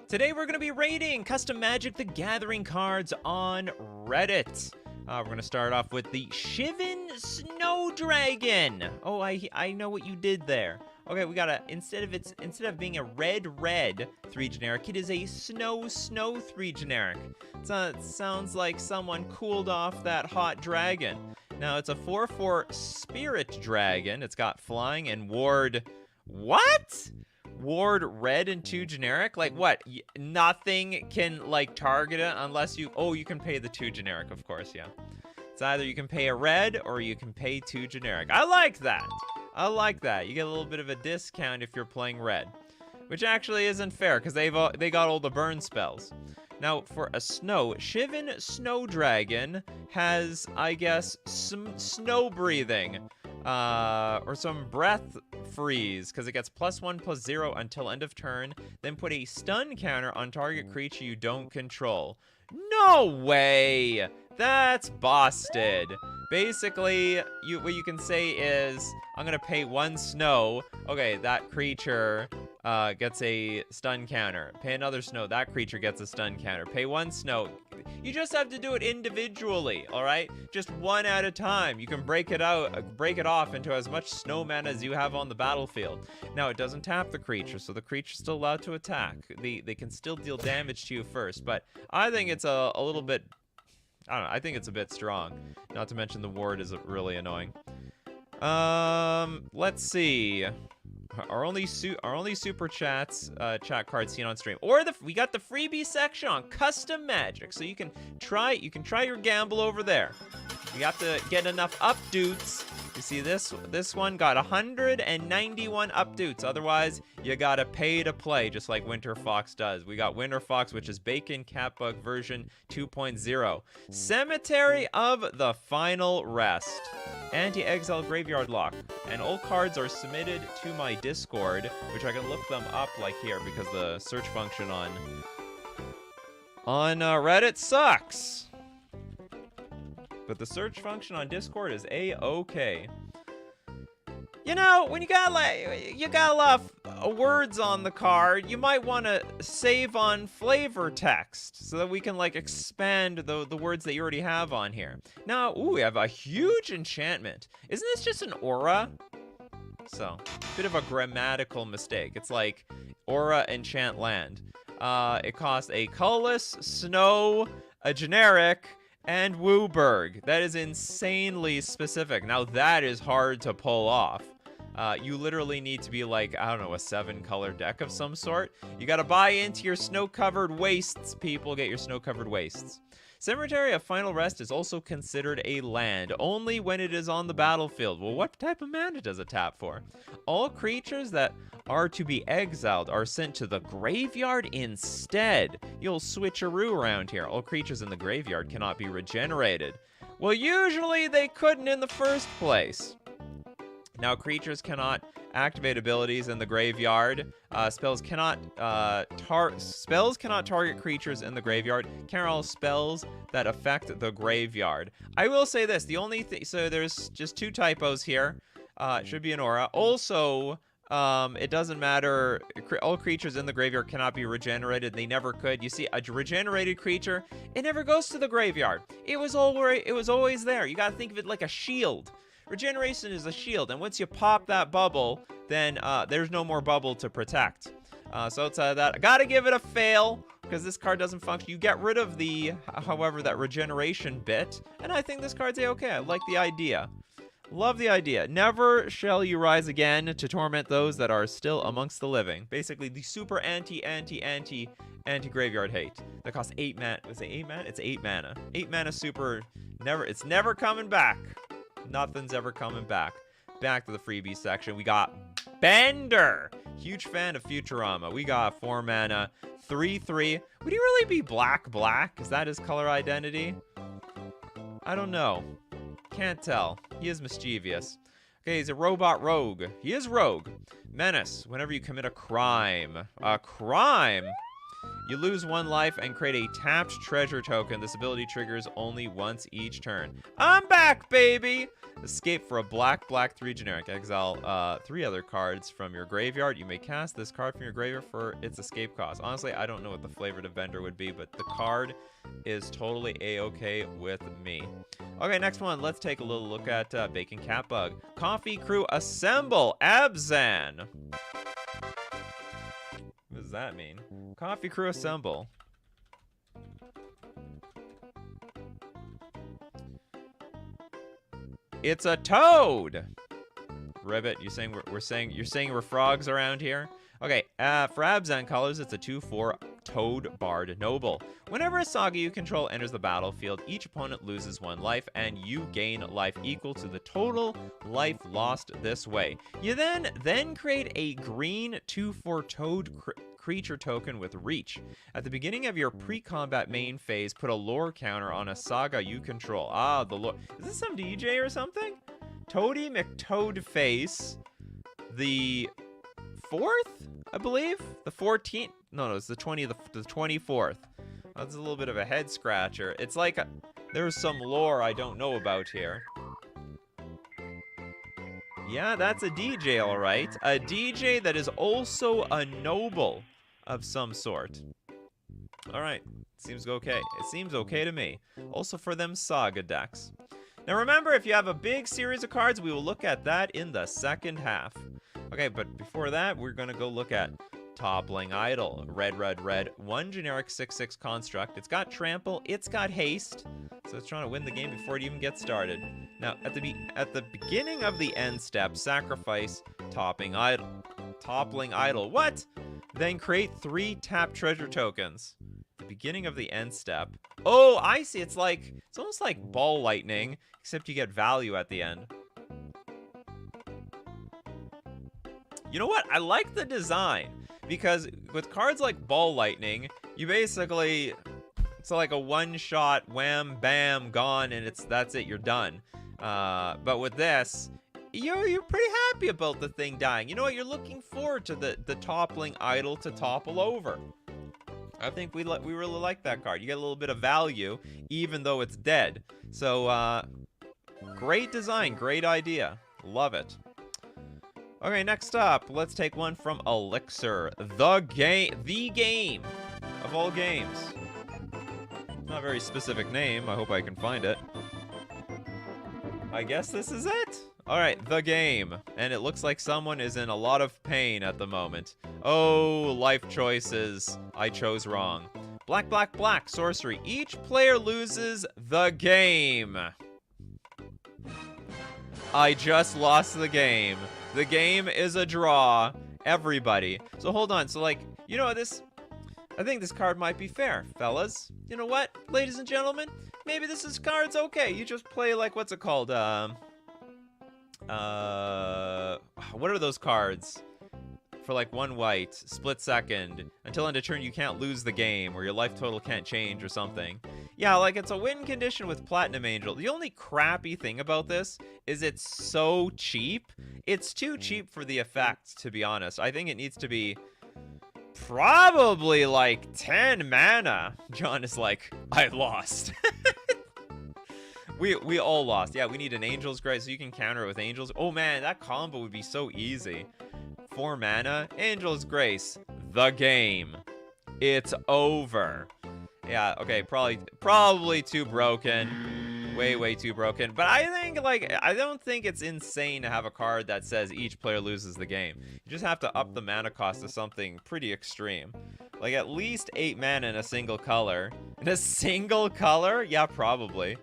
Today we're going to be rating custom Magic the Gathering cards on Reddit. We're going to start off with the Shivan Snow Dragon. Oh, I know what you did there. Okay, we got a instead of being a red 3 generic, it is a snow 3 generic. It sounds like someone cooled off that hot dragon. Now it's a 4/4 spirit dragon. It's got flying and ward. What? Ward red and 2 generic? Like what? Nothing can like target it unless you... Oh, you can pay the 2 generic, of course, yeah. It's either you can pay a red or you can pay 2 generic. I like that. I like that. You get a little bit of a discount if you're playing red. Which actually isn't fair because they got all the burn spells. Now, for a snow, Shivan Snow Dragon has, I guess, some snow breathing. Or some breath freeze, because it gets +1/+0 until end of turn, then put a stun counter on target creature you don't control. No way! That's busted. Basically, what you can say is, I'm gonna pay 1 snow. Okay, that creature gets a stun counter. Pay another snow, that creature gets a stun counter. Pay 1 snow. You just have to do it individually, all right? Just one at a time. You can break it off into as much snow mana as you have on the battlefield. Now, it doesn't tap the creature, so the creature's still allowed to attack. They can still deal damage to you first, but I think it's a little bit... I don't know, I think it's a bit strong. Not to mention the ward is really annoying. Let's see. Our only super chats, chat cards seen on stream, or we got the freebie section on custom magic, so you can try your gamble over there. You have to get enough updoots. You see this one got 191 updoots. Otherwise, you gotta pay to play, just like Winter Fox does. We got Winter Fox, which is Bacon Catbug version 2.0. Cemetery of the Final Rest. Anti-exile graveyard lock. And all cards are submitted to my Discord, which I can look them up like here because the search function on Reddit sucks. But the search function on Discord is A-okay. You know, when you got a lot of words on the card, you might want to save on flavor text so that we can like expand the words that you already have on here. Now, ooh, we have a huge enchantment. Isn't this just an aura? So, bit of a grammatical mistake. It's like aura enchant land. It costs a colorless, snow, a generic, and Wooburg. That is insanely specific. Now that is hard to pull off. You literally need to be like, I don't know, a 7-color deck of some sort. You gotta buy into your snow-covered wastes, people. Get your snow-covered wastes. Cemetery of Final Rest is also considered a land, only when it is on the battlefield. Well, what type of mana does it tap for? All creatures that are to be exiled are sent to the graveyard instead. You'll switcheroo around here. All creatures in the graveyard cannot be regenerated. Well, usually they couldn't in the first place. Now, creatures cannot activate abilities in the graveyard. Spells cannot target creatures in the graveyard. Can't roll spells that affect the graveyard. I will say this: the only thing, so there's just 2 typos here. It should be an aura. Also, it doesn't matter. All creatures in the graveyard cannot be regenerated. They never could. You see, a regenerated creature, it never goes to the graveyard. It was always there. You gotta think of it like a shield. Regeneration is a shield, and once you pop that bubble, then there's no more bubble to protect. So outside of that, I gotta give it a fail, because this card doesn't function. You get rid of however, that regeneration bit, and I think this card's a-okay. I like the idea. Love the idea. Never shall you rise again to torment those that are still amongst the living. Basically, the super anti-graveyard hate. That costs 8 mana. Was it 8 mana? It's 8 mana. 8 mana super. It's never coming back. Nothing's ever coming back. Back to the freebie section. We got Bender. Huge fan of Futurama. We got 4 mana, 3/3. Would he really be black? Is that his color identity? I don't know. Can't tell. He is mischievous. Okay, he's a robot rogue. He is rogue. Menace. Whenever you commit a crime. A crime? You lose 1 life and create a tapped treasure token. This ability triggers only once each turn. I'm back, baby! Escape for a black 3 generic. Exile 3 other cards from your graveyard. You may cast this card from your graveyard for its escape cost. Honestly, I don't know what the flavor to vendor would be, but the card is totally a-okay with me. Okay, next one. Let's take a little look at Bacon Catbug. Coffee Crew Assemble Abzan. What does that mean? Coffee Crew Assemble. It's a toad. Ribbit, you're saying you're frogs around here? Okay, for Abzan colors, it's a 2/4 Toad Bard Noble. Whenever a saga you control enters the battlefield, each opponent loses 1 life, and you gain life equal to the total life lost this way. You then create a green 2/4 Toad creature token with reach. At the beginning of your pre-combat main phase, put a lore counter on a saga you control. Ah, the lore. Is this some DJ or something? Toady McToadface, the 4th, I believe? The 14th? No, it's the 24th. That's a little bit of a head scratcher. It's like there's some lore I don't know about here. Yeah, that's a DJ, all right. A DJ that is also a noble of some sort. All right, seems okay. It seems okay to me. Also for them saga decks. Now remember, if you have a big series of cards, we will look at that in the second half. Okay, but before that, we're gonna go look at Toppling Idol. Red, 1 generic 6/6 construct. It's got trample, it's got haste, so it's trying to win the game before it even gets started. Now, at the beginning of the end step, sacrifice Toppling Idol. What? Then create 3 tap treasure tokens. The beginning of the end step. Oh, I see. It's almost like Ball Lightning, except you get value at the end. You know what? I like the design, because with cards like Ball Lightning, you basically, it's like a one-shot, wham, bam, gone, and that's it, you're done. But with this, you're pretty happy about the thing dying. You know what? You're looking forward to the Toppling Idol to topple over. I think we really like that card. You get a little bit of value, even though it's dead. So, great design, great idea. Love it. Okay, next up, let's take one from Elixir. The game of all games. Not a very specific name. I hope I can find it. I guess this is it? Alright, the game. And it looks like someone is in a lot of pain at the moment. Oh, life choices. I chose wrong. Black, sorcery. Each player loses the game. I just lost the game. The game is a draw. Everybody. So hold on. So, like, you know, I think this card might be fair, fellas. You know what, ladies and gentlemen? Maybe this card's okay. You just play, like, what's it called? What are those cards? For, like, 1 white, split second. Until end of turn, you can't lose the game, or your life total can't change or something. Yeah, like, it's a win condition with Platinum Angel. The only crappy thing about this is it's so cheap. It's too cheap for the effects, to be honest. I think it needs to be probably, like, 10 mana. John is like, I lost. We all lost. Yeah, we need an Angel's Grace, so you can counter it with Angel's. Oh, man, that combo would be so easy. 4 mana, Angel's Grace, the game. It's over. Yeah, okay, probably too broken. Way too broken. But I think, like, I don't think it's insane to have a card that says each player loses the game. You just have to up the mana cost to something pretty extreme. Like, at least 8 mana in a single color. In a single color? Yeah, probably.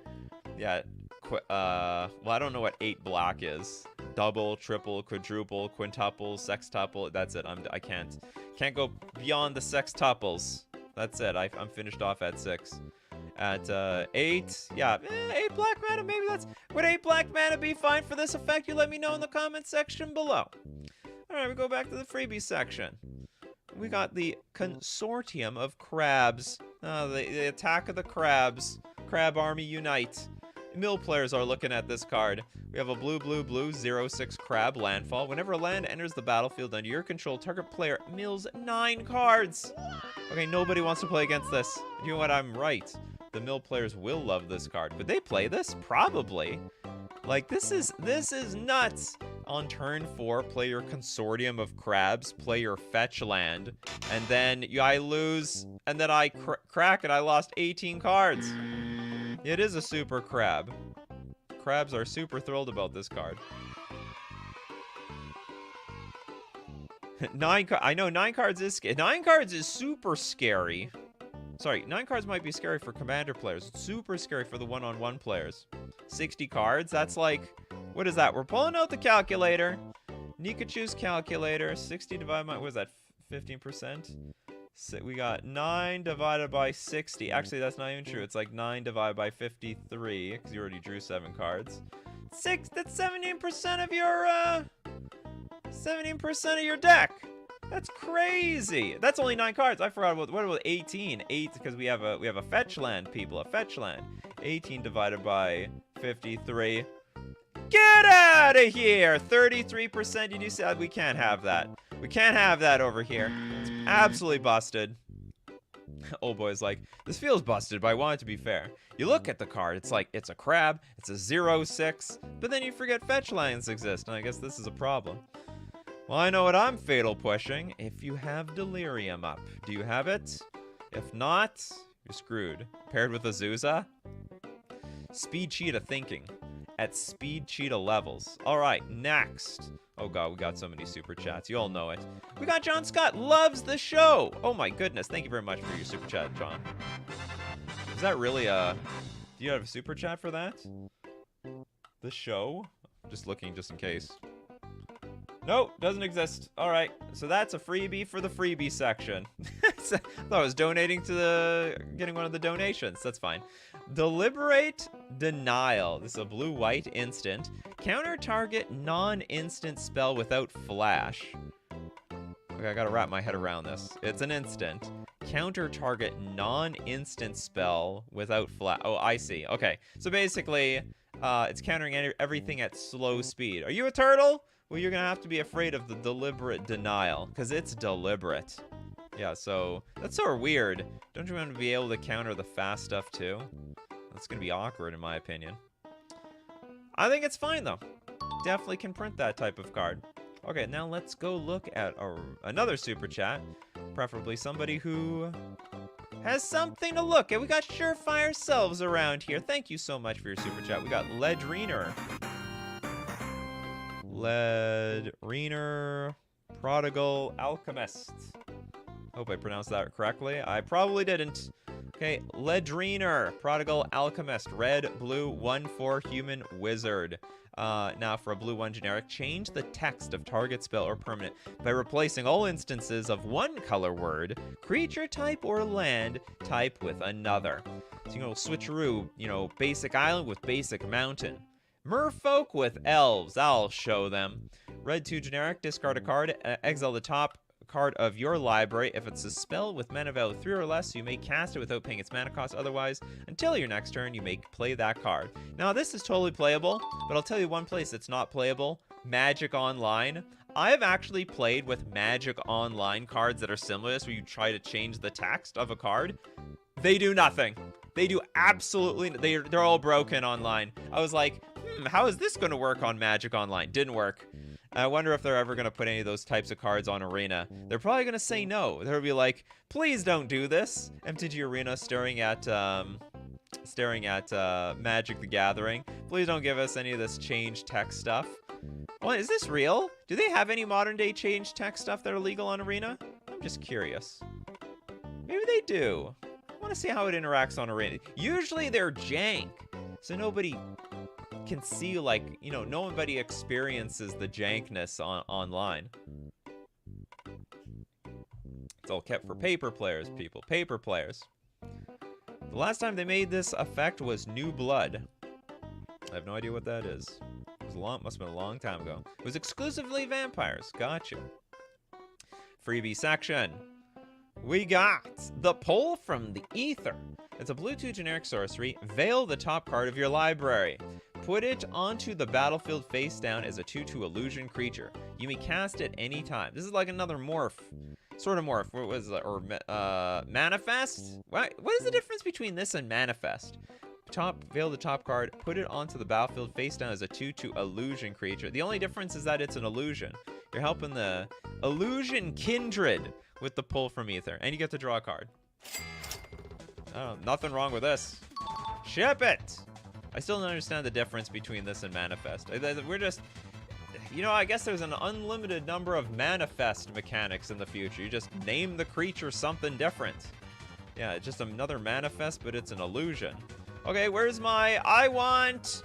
Yeah, well, I don't know what 8 black is. Double, triple, quadruple, quintuple, sextuple. That's it. I can't go beyond the sextuples. That's it. I'm finished off at 6. At 8, yeah, 8 black mana. Maybe would 8 black mana be fine for this effect? You let me know in the comment section below. All right, we go back to the freebie section. We got the Consortium of Crabs. The Attack of the Crabs. Crab Army Unite. Mill players are looking at this card. We have a blue, blue, blue, 0/6 crab landfall. Whenever a land enters the battlefield under your control, target player mills 9 cards. Okay, nobody wants to play against this. You know what? I'm right. The mill players will love this card. Would they play this? Probably. Like, this is nuts. On turn 4, play your consortium of crabs, play your fetch land, and then I lose, and then I crack and I lost 18 cards. It is a super crab. Crabs are super thrilled about this card. I know 9 cards is 9 cards is super scary. Sorry, 9 cards might be scary for commander players. It's super scary for the one-on-one players. 60 cards, that's like, what is that? We're pulling out the calculator. Nikachu's calculator. 60 divided by, what is that, 15%? So we got 9 divided by 60. Actually, that's not even true. It's like 9 divided by 53, because you already drew 7 cards. That's 17% of your, 17% of your deck. That's crazy. That's only 9 cards. I forgot about, what about 18? 8, because we have a fetch land, people, a fetch land. 18 divided by 53. Get out of here! 33%. Did you say we can't have that? We can't have that over here. It's absolutely busted. Old boy's like, this feels busted, but I want it to be fair. You look at the card, it's like, it's a crab, it's a 0/6, but then you forget fetch lands exist, and I guess this is a problem. Well, I know what I'm fatal pushing. If you have Delirium up, do you have it? If not, you're screwed. Paired with Azusa? Speed Cheetah thinking. At Speed Cheetah levels. Alright, next. Oh god, we got so many super chats. You all know it. We got John Scott loves the show. Oh my goodness. Thank you very much for your super chat, John. Is that really a... Do you have a super chat for that? The show? Just looking just in case. Nope, doesn't exist. Alright, so that's a freebie for the freebie section. I thought I was donating to getting one of the donations. That's fine. Deliberate Denial. This is a blue-white instant. Counter target non-instant spell without flash. Okay, I gotta wrap my head around this. It's an instant. Counter target non-instant spell without flash. Oh, I see. Okay, so basically, it's countering everything at slow speed. Are you a turtle? Well, you're going to have to be afraid of the Deliberate Denial, because it's deliberate. Yeah, so that's sort of weird. Don't you want to be able to counter the fast stuff, too? That's going to be awkward, in my opinion. I think it's fine, though. Definitely can print that type of card. Okay, now let's go look at another super chat. Preferably somebody who has something to look at. We got Surefire Selves around here. Thank you so much for your super chat. We got Ledreener. Ledreener, Prodigal Alchemist. Hope I pronounced that correctly. I probably didn't. Okay, Ledreener, Prodigal Alchemist, red, blue, 1/4 human wizard. Now for a blue 1 generic, change the text of target spell or permanent by replacing all instances of one color word, creature type or land type with another. So you know, switcheroo, you know, basic island with basic mountain. Merfolk with elves, I'll show them. Red 2 generic, discard a card, exile the top card of your library. If it's a spell with mana value 3 or less, you may cast it without paying its mana cost. Otherwise, until your next turn, you may play that card. Now, this is totally playable, but I'll tell you one place that's not playable. Magic Online. I've actually played with Magic Online cards that are similar to this, where you try to change the text of a card. They do nothing. They do absolutely... They're all broken online. I was like... how is this going to work on Magic Online? Didn't work. I wonder if they're ever going to put any of those types of cards on Arena. They're probably going to say no. They'll be like, please don't do this. MTG Arena staring at Magic the Gathering. Please don't give us any of this change text stuff. Well, is this real? Do they have any modern day change text stuff that are legal on Arena? I'm just curious. Maybe they do. I want to see how it interacts on Arena. Usually they're jank, so nobody can see, like, you know, nobody experiences the jankness online. It's all kept for paper players, people. Paper players. The last time they made this effect was New Blood. I have no idea what that is. It was must have been a long time ago. It was exclusively vampires. Gotcha. Freebie section. We got the Pull from the Ether. It's a blue 2 generic sorcery. Veil the top card of your library. Put it onto the battlefield face down as a 2/2 illusion creature. You may cast it any time. This is like another morph. Sort of morph. What was it? Or manifest? What is the difference between this and manifest? Veil the top card. Put it onto the battlefield face down as a 2/2 illusion creature. The only difference is that it's an illusion. You're helping the illusion kindred with the pull from ether. And you get to draw a card. Oh, nothing wrong with this. Ship it! I still don't understand the difference between this and manifest. We're just... You know, I guess there's an unlimited number of manifest mechanics in the future. You just name the creature something different. Yeah, it's just another manifest, but it's an illusion. Okay, where's my... I want...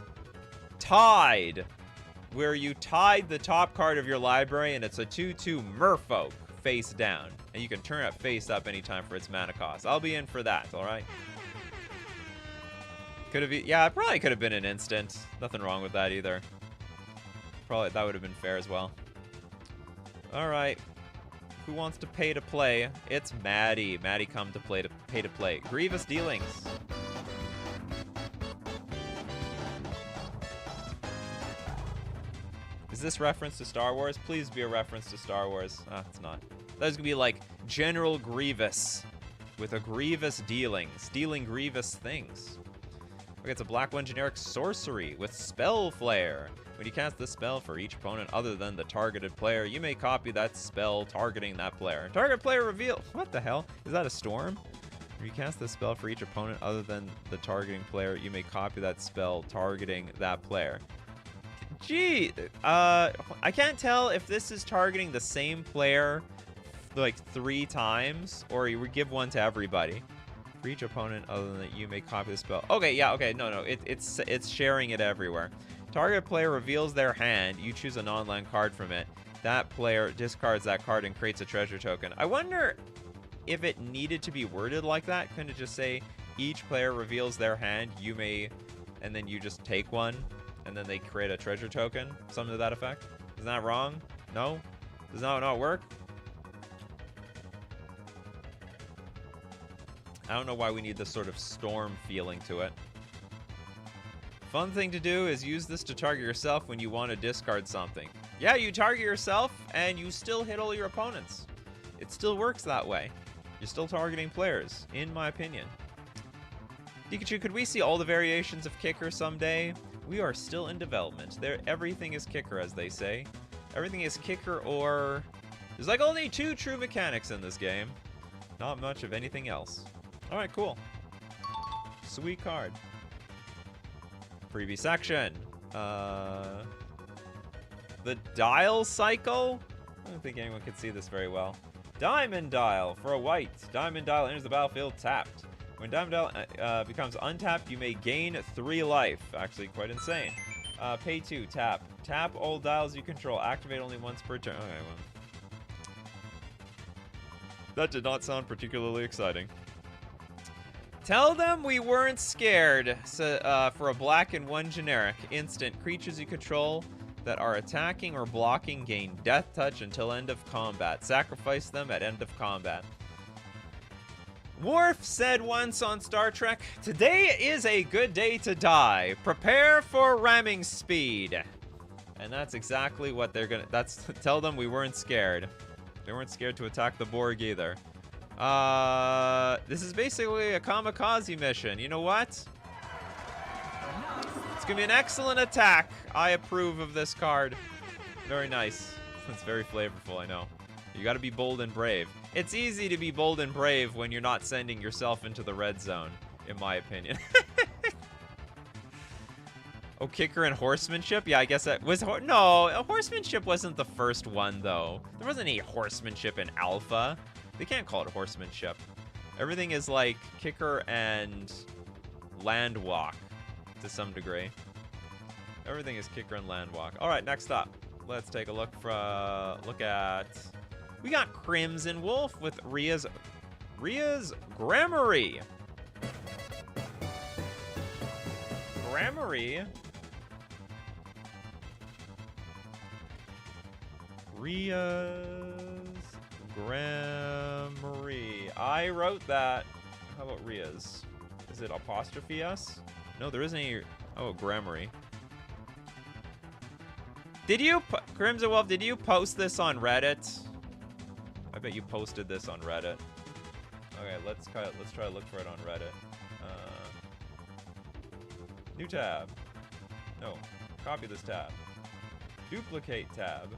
Tide. Where you tide the top card of your library, and it's a 2/2 merfolk face down. And you can turn it face up anytime for its mana cost. I'll be in for that, alright? Could have... Yeah, it probably could have been an instant. Nothing wrong with that either. Probably that would have been fair as well. Alright. Who wants to pay to play? It's Maddie. Maddie come to pay to play. Grievous Dealings. Is this reference to Star Wars? Please be a reference to Star Wars. Ah, it's not. That's gonna be like General Grievous with a Grievous Dealings. Dealing grievous things. Okay, it's a black 1 generic sorcery with Spell Flare. When you cast this spell for each opponent other than the targeted player, you may copy that spell targeting that player. Target player reveal. What the hell? Is that a storm? When you cast this spell for each opponent other than the targeting player, you may copy that spell targeting that player. Gee, I can't tell if this is targeting the same player like 3 times, or you would give one to everybody. For each opponent other than that, you may copy the spell. Okay, yeah, okay, no, it's sharing it everywhere. Target player reveals their hand. You choose a non-land card from it. That player discards that card and creates a treasure token. I wonder if it needed to be worded like that. Couldn't it just say, each player reveals their hand, you may, and then you just take one, and then they create a treasure token? Something to that effect? Isn't that wrong? No? Does that not work? I don't know why we need this sort of storm feeling to it. Fun thing to do is use this to target yourself when you want to discard something. Yeah, you target yourself and you still hit all your opponents. It still works that way. You're still targeting players, in my opinion. Nikachu, could we see all the variations of Kicker someday? We are still in development. Everything is Kicker, as they say. Everything is Kicker or... There's like only 2 true mechanics in this game. Not much of anything else. Alright, cool. Sweet card. Freebie section. The dial cycle? I don't think anyone can see this very well. Diamond Dial for a white. Diamond Dial enters the battlefield tapped. When Diamond Dial becomes untapped, you may gain 3 life. Actually, quite insane. Pay 2, tap. Tap all dials you control. Activate only once per turn. Okay, well. That did not sound particularly exciting. Tell them we weren't scared. So, for a black and 1 generic instant, creatures you control that are attacking or blocking gain death touch until end of combat. Sacrifice them at end of combat. Worf said once on Star Trek, "Today is a good day to die. Prepare for ramming speed." And that's exactly what they're gonna... Tell them we weren't scared. They weren't scared to attack the Borg either. This is basically a kamikaze mission. You know what? It's gonna be an excellent attack. I approve of this card. Very nice. It's very flavorful, I know. You gotta be bold and brave. It's easy to be bold and brave when you're not sending yourself into the red zone, in my opinion. Oh, Kicker and Horsemanship? Yeah, I guess that was... No, Horsemanship wasn't the first one, though. There wasn't any Horsemanship in Alpha. They can't call it Horsemanship. Everything is like Kicker and Landwalk to some degree. Everything is Kicker and Landwalk. All right, next up. Let's take a look at... We got Crimson Wolf with Rhea's Gramarye. Gramarye? Rhea's Gramarye. I wrote that. How about Rhea's? Is it apostrophe S? No, there isn't any. Oh, grammary. Did you, Crimson Wolf, did you post this on Reddit? I bet you posted this on Reddit. Okay, let's try to look for it on Reddit. New tab. No, copy this tab. Duplicate tab.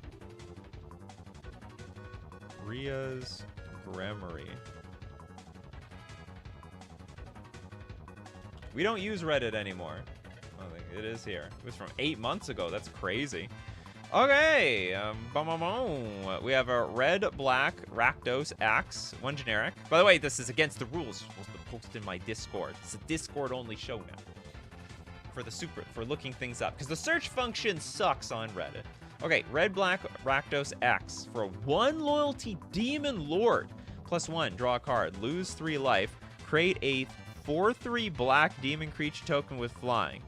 Ria's Grammary. We don't use Reddit anymore. I think it is here. It was from 8 months ago. That's crazy. Okay. We have a red, black, Rakdos, Axe, one generic. By the way, this is against the rules. You're supposed to post in my Discord. It's a Discord-only show now. For looking things up. Because the search function sucks on Reddit. Okay, red, black, Rakdos, X. For a 1 loyalty Demon Lord. +1, draw a card. Lose 3 life. Create a 4/3 black demon creature token with flying.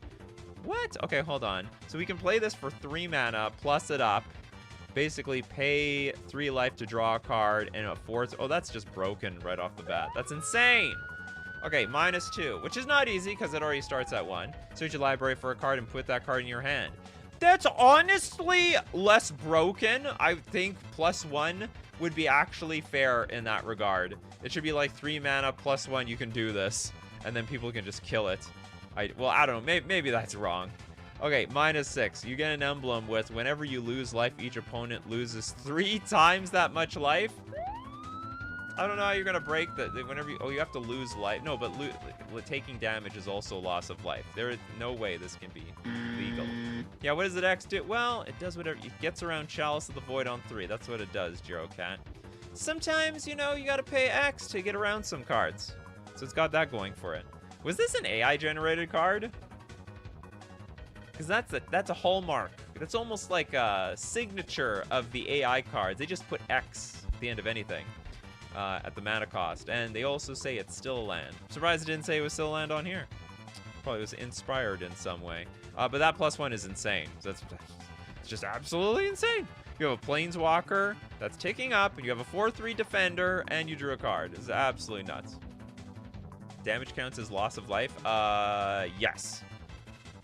What? Okay, hold on. So we can play this for 3 mana, plus it up. Basically, pay 3 life to draw a card, and a 4th. Oh, that's just broken right off the bat. That's insane. Okay, -2, which is not easy because it already starts at 1. Search your library for a card and put that card in your hand. That's honestly less broken. I think +1 would be actually fair in that regard. It should be like 3 mana +1, you can do this, and then people can just kill it. Well, I don't know. Maybe that's wrong. Okay, -6. You get an emblem with whenever you lose life, each opponent loses 3 times that much life. I don't know how you're gonna break that. Whenever you, you have to lose life. No, but taking damage is also loss of life. There is no way this can be legal. Yeah, what does it X do? Well, it does whatever. It gets around Chalice of the Void on 3. That's what it does, Jirocat. Sometimes, you know, you gotta pay X to get around some cards. So it's got that going for it. Was this an AI-generated card? Because that's a hallmark. That's almost like a signature of the AI cards. They just put X at the end of anything. At the mana cost, and they also say it's still a land. I'm surprised it didn't say it was still a land on here. Probably was inspired in some way. But that +1 is insane. So it's just absolutely insane. You have a Planeswalker that's ticking up, and you have a 4/3 defender, and you drew a card. It's absolutely nuts. Damage counts as loss of life? Yes.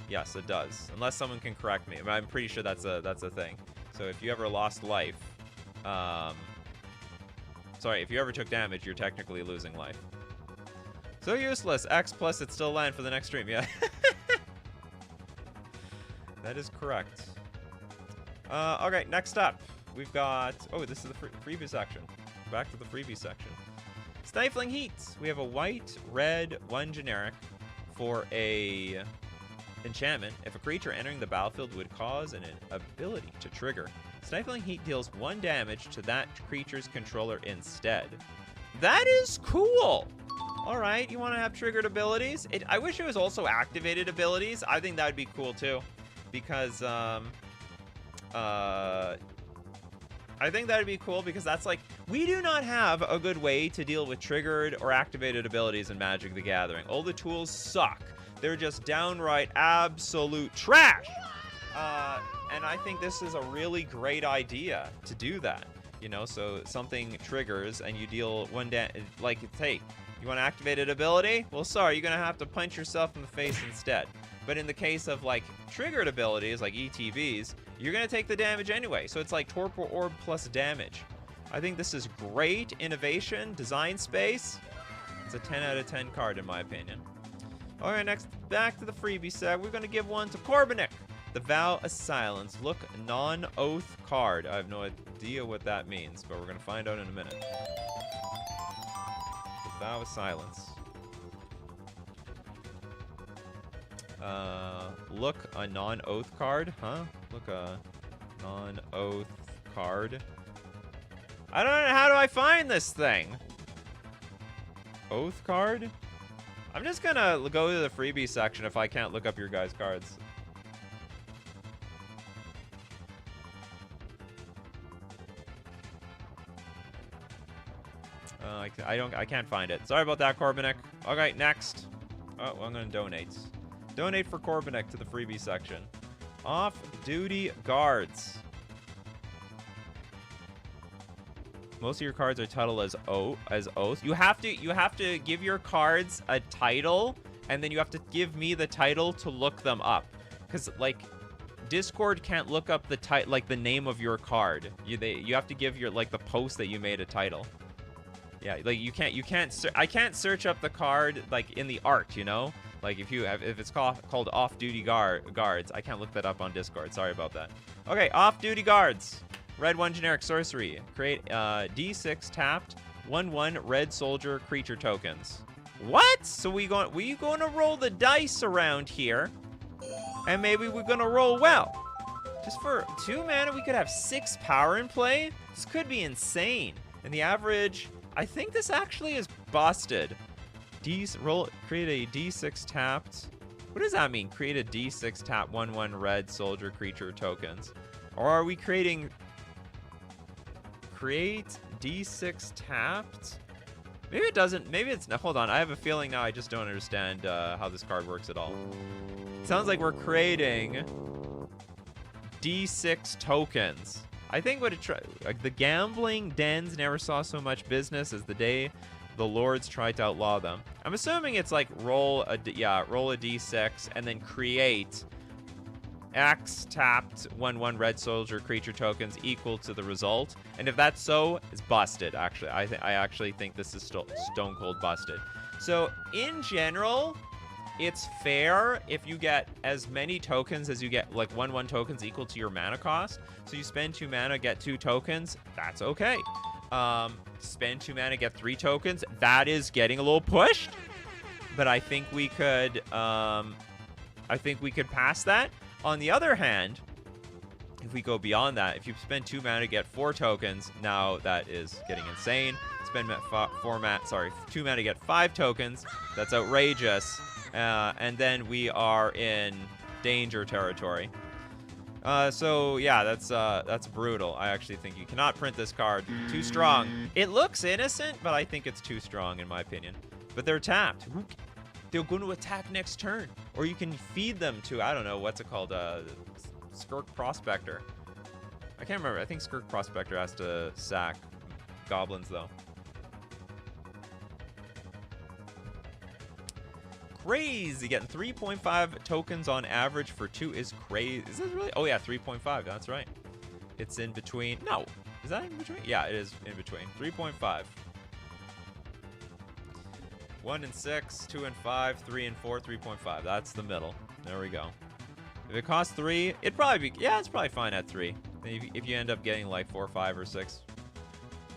Yes, it does. Unless someone can correct me. I'm pretty sure that's a thing. So if you ever lost life, sorry, if you ever took damage, you're technically losing life. So useless. X plus it's still land for the next stream. Yeah. That is correct. Okay, next up. We've got... Oh, this is the freebie section. Back to the freebie section. Stifling Heat. We have a white, red, 1 generic for a enchantment. If a creature entering the battlefield would cause an ability to trigger, Stifling Heat deals 1 damage to that creature's controller instead. That is cool. All right, you want to have triggered abilities? I wish it was also activated abilities. I think that would be cool too, because I think that would be cool because that's like, we do not have a good way to deal with triggered or activated abilities in Magic the Gathering. All the tools suck. They're just downright absolute trash. And I think this is a really great idea to do that. You know, so something triggers and you deal 1 damage. Like, hey, you want to activate an ability? Well, sorry, you're going to have to punch yourself in the face instead. But in the case of, like, triggered abilities, like ETBs, you're going to take the damage anyway. So it's like Torpor Orb plus damage. I think this is great innovation, design space. It's a 10 out of 10 card, in my opinion. All right, next, back to the freebie set. We're going to give one to Corbinik. The Vow of Silence. Look, non-oath card. I have no idea what that means, but we're going to find out in a minute. The Vow of Silence. Look, a non-oath card? Huh? Look, a non-oath card. I don't know. How do I find this thing? Oath card? I'm just going to go to the freebie section if I can't look up your guys' cards. I can't find it. Sorry about that, Corbinik. Okay, next. Oh, well, I'm gonna donate. Donate for Corbinik to the freebie section. Off-duty guards. Most of your cards are titled as oath. You have to give your cards a title and then you have to give me the title to look them up. Because, like, Discord can't look up the name of your card. You have to give your, like, the post that you made a title. Yeah, like, I can't search up the card, like, in the art, you know? Like, if it's called off-duty guards, I can't look that up on Discord. Sorry about that. Okay, off-duty guards. Red 1 generic sorcery. Create D6 tapped 1/1 red soldier creature tokens. What? So we gonna roll the dice around here, and maybe we're gonna roll well. Just for 2 mana, we could have 6 power in play. This could be insane. And the average, I think this actually is busted. Create a D6 tapped. What does that mean? Create a D6 tap 1/1 red soldier creature tokens. Or are we create D6 tapped? Maybe it doesn't. Maybe it's. Hold on. I have a feeling now I just don't understand how this card works at all. It sounds like we're creating D6 tokens. I think like the gambling dens never saw so much business as the day the lords tried to outlaw them. I'm assuming it's like roll a D6 and then create X tapped 1/1 red soldier creature tokens equal to the result. And if that's so, it's busted, actually. I actually think this is stone cold busted. So in general, it's fair if you get as many tokens as you get, like 1/1 tokens equal to your mana cost. So you spend 2 mana, get 2 tokens, that's okay. Spend 2 mana, get 3 tokens, that is getting a little pushed. But I think we could pass that. On the other hand, if we go beyond that, if you spend 2 mana to get 4 tokens, now that is getting insane. Spend 2 mana to get 5 tokens, that's outrageous. And then we are in danger territory. So yeah, that's brutal. I actually think you cannot print this card. Too strong. It looks innocent, but I think it's too strong in my opinion. But they're tapped. They're going to attack next turn. Or you can feed them to, I don't know, what's it called? Skirk Prospector. I can't remember. I think Skirk Prospector has to sack goblins, though. Crazy. Getting 3.5 tokens on average for 2 is crazy. Is this really? Oh, yeah, 3.5. That's right. It's in between. No. Is that in between? Yeah, it is in between. 3.5. 1 and 6, 2 and 5, 3 and 4, 3.5. That's the middle. There we go. If it costs 3, it'd probably be, yeah, it's probably fine at 3. If you end up getting like 4, 5, or 6.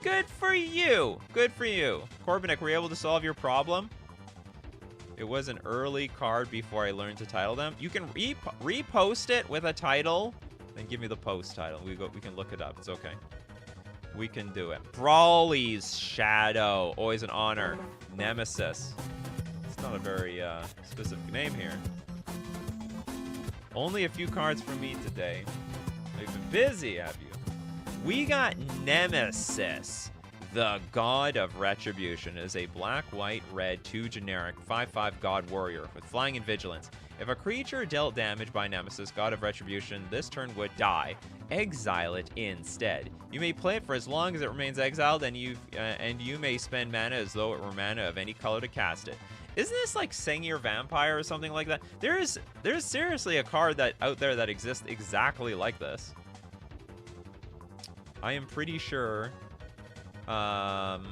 Good for you. Good for you. Corbinek, were you able to solve your problem? It was an early card before I learned to title them. You can repost it with a title, then give me the post title. We can look it up. It's okay. We can do it. Brawly's Shadow. Always an honor. Nemesis. It's not a very specific name here. Only a few cards from me today. You've been busy, have you? We got Nemesis. The God of Retribution is a black, white, red, 2 generic, 5/5 God Warrior with flying and vigilance. If a creature dealt damage by Nemesis, God of Retribution, this turn would die. Exile it instead. You may play it for as long as it remains exiled, and you may spend mana as though it were mana of any color to cast it. Isn't this like Sengir Vampire or something like that? There's seriously a card out there that exists exactly like this. I am pretty sure. I'm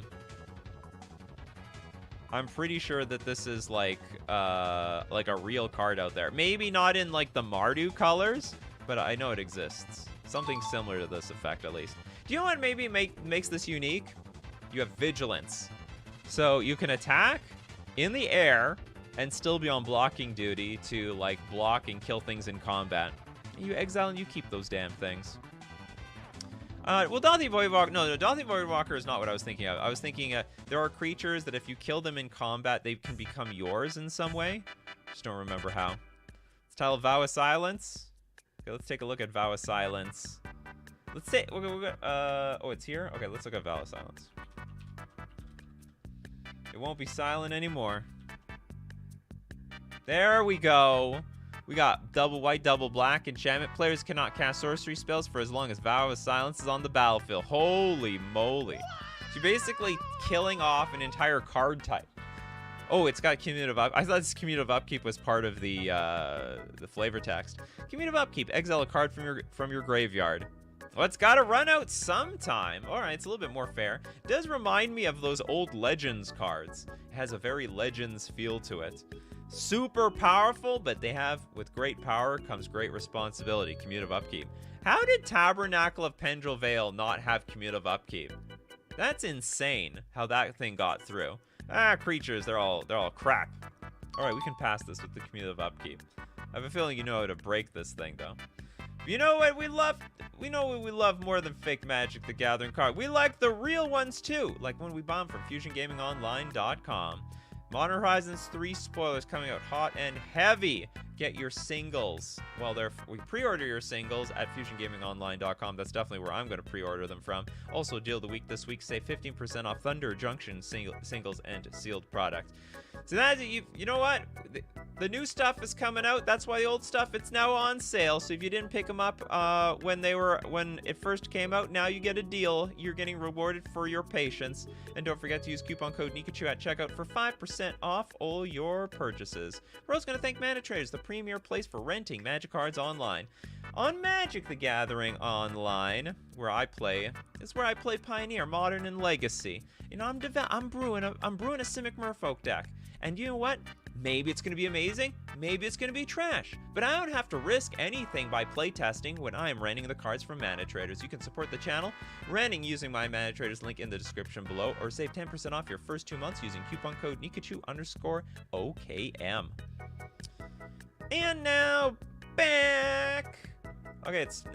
pretty sure that this is like a real card out there. Maybe not in like the Mardu colors, but I know it exists. Something similar to this effect, at least. Do you know what maybe makes this unique? You have Vigilance. So you can attack in the air and still be on blocking duty to like block and kill things in combat. You exile and you keep those damn things. Well, Daunting Voidwalker... No, Daunting Voidwalker is not what I was thinking of. I was thinking there are creatures that if you kill them in combat, they can become yours in some way. Just don't remember how. Let's title Vow of Silence. Okay, let's take a look at Vow of Silence. Let's say... oh, it's here? Okay, let's look at Vow of Silence. It won't be silent anymore. There we go. We got double white, double black enchantment. Players cannot cast sorcery spells for as long as Vow of Silence is on the battlefield. Holy moly. So you're basically killing off an entire card type. Oh, it's got cumulative up. I thought this cumulative upkeep was part of the flavor text. Cumulative upkeep. Exile a card from your graveyard. Well, it's got to run out sometime. All right, it's a little bit more fair. It does remind me of those old Legends cards. It has a very Legends feel to it. Super powerful, but with great power comes great responsibility. Cumulative upkeep. How did Tabernacle of Pendrell Vale not have cumulative upkeep? That's insane how that thing got through. Creatures, they're all crap. All right, we can pass this with the cumulative upkeep. I have a feeling you know how to break this thing, though. You know what we love? We know what we love more than fake Magic the Gathering card. We like the real ones, too. Like when we bomb from FusionGamingOnline.com. Modern Horizons 3 spoilers coming out hot and heavy. Get your singles. Well, we pre-order your singles at FusionGamingOnline.com. That's definitely where I'm going to pre-order them from. Also, deal of the week this week. Save 15% off Thunder Junction singles and sealed product. So that's you know what? The new stuff is coming out. That's why the old stuff, it's now on sale. So if you didn't pick them up when it first came out, now you get a deal. You're getting rewarded for your patience. And don't forget to use coupon code Nikachu at checkout for 5% off all your purchases. We're also going to thank Mana Traders, the premier place for renting Magic cards online. On Magic the Gathering Online, where I play, is where I play Pioneer, Modern, and Legacy. You know, I'm brewing a Simic Merfolk deck. And you know what? Maybe it's going to be amazing, maybe it's going to be trash. But I don't have to risk anything by playtesting when I am renting the cards from Mana Traders. You can support the channel renting using my Mana Traders link in the description below, or save 10% off your first 2 months using coupon code Nikachu_OKM. And now, back! Okay, it's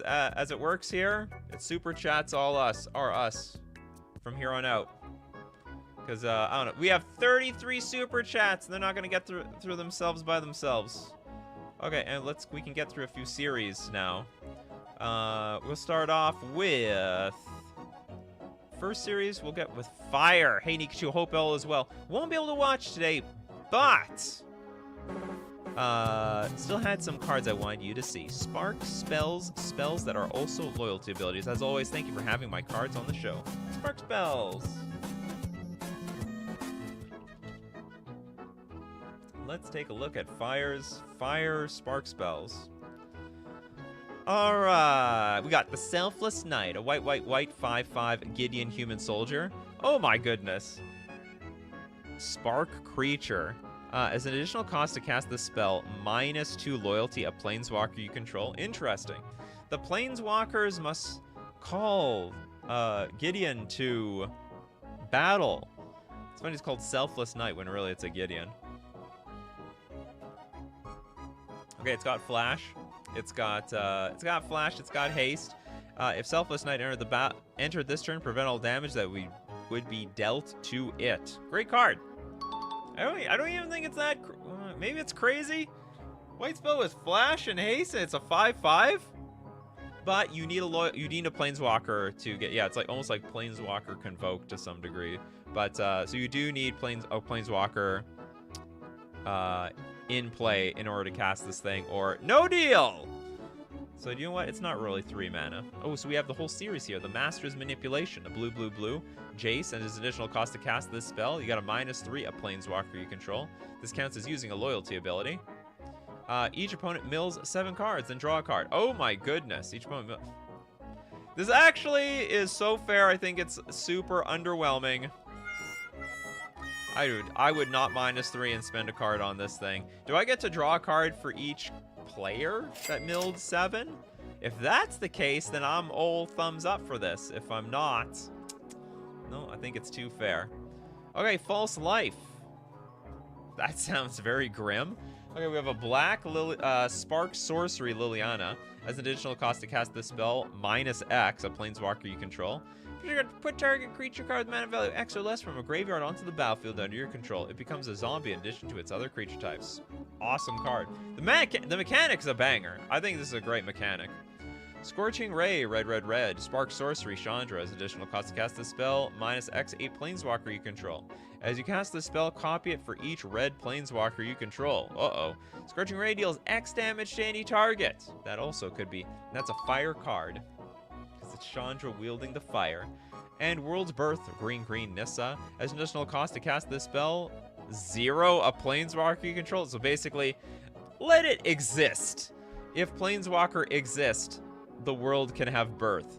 as it works here, it's Super Chats all us, from here on out. Because, I don't know, we have 33 Super Chats, and they're not going to get through themselves by themselves. Okay, and we can get through a few series now. We'll start off with... First series, we'll get with Fire. Hey, Nikachu, hope all is well. Won't be able to watch today, but... still had some cards I wanted you to see. Spark spells that are also loyalty abilities. As always, thank you for having my cards on the show. Spark spells. Let's take a look at Fire Spark spells. Alright, we got the Selfless Knight, a white 5/5 Gideon human soldier. Oh my goodness. Spark creature. As an additional cost to cast this spell, -2 loyalty, a planeswalker you control. Interesting. The planeswalkers must call Gideon to battle. It's funny it's called Selfless Knight when really it's a Gideon. Okay, it's got flash. It's got flash. It's got haste. If Selfless Knight entered this turn, prevent all damage that would be dealt to it. Great card. I don't even think it's that. Maybe it's crazy. White spell with flash and haste, and it's a 5/5. But you need a planeswalker to get. Yeah, it's like almost like planeswalker convoke to some degree. But so you do need planeswalker in play in order to cast this thing, or no deal. So you know what? It's not really 3 mana. Oh, so we have the whole series here. The Master's Manipulation, a blue, Jace, and his additional cost to cast this spell. You got a -3, a planeswalker you control. This counts as using a loyalty ability. Each opponent mills 7 cards, then draw a card. Oh my goodness. Each opponent This actually is so fair. I think it's super underwhelming. I would not -3 and spend a card on this thing. Do I get to draw a card for each player that milled 7? If that's the case, then I'm all thumbs up for this. If I'm not, no, I think it's too fair. Okay, False Life. That sounds very grim. Okay, we have a black Spark Sorcery Liliana. As an additional cost to cast this spell, -X, a planeswalker you control. Put target creature card with mana value X or less from a graveyard onto the battlefield under your control. It becomes a zombie in addition to its other creature types. Awesome card. The mechanic's a banger. I think this is a great mechanic. Scorching Ray, red. Spark Sorcery Chandra. As additional cost to cast this spell, -X, a planeswalker you control. As you cast this spell, copy it for each red planeswalker you control. Uh-oh. Scorching Ray deals X damage to any target. That also could be. That's a fire card. It's Chandra wielding the fire. And World's Birth, green Nissa. As an additional cost to cast this spell, 0 a Planeswalker you control. So basically, let it exist. If Planeswalker exists, the world can have birth.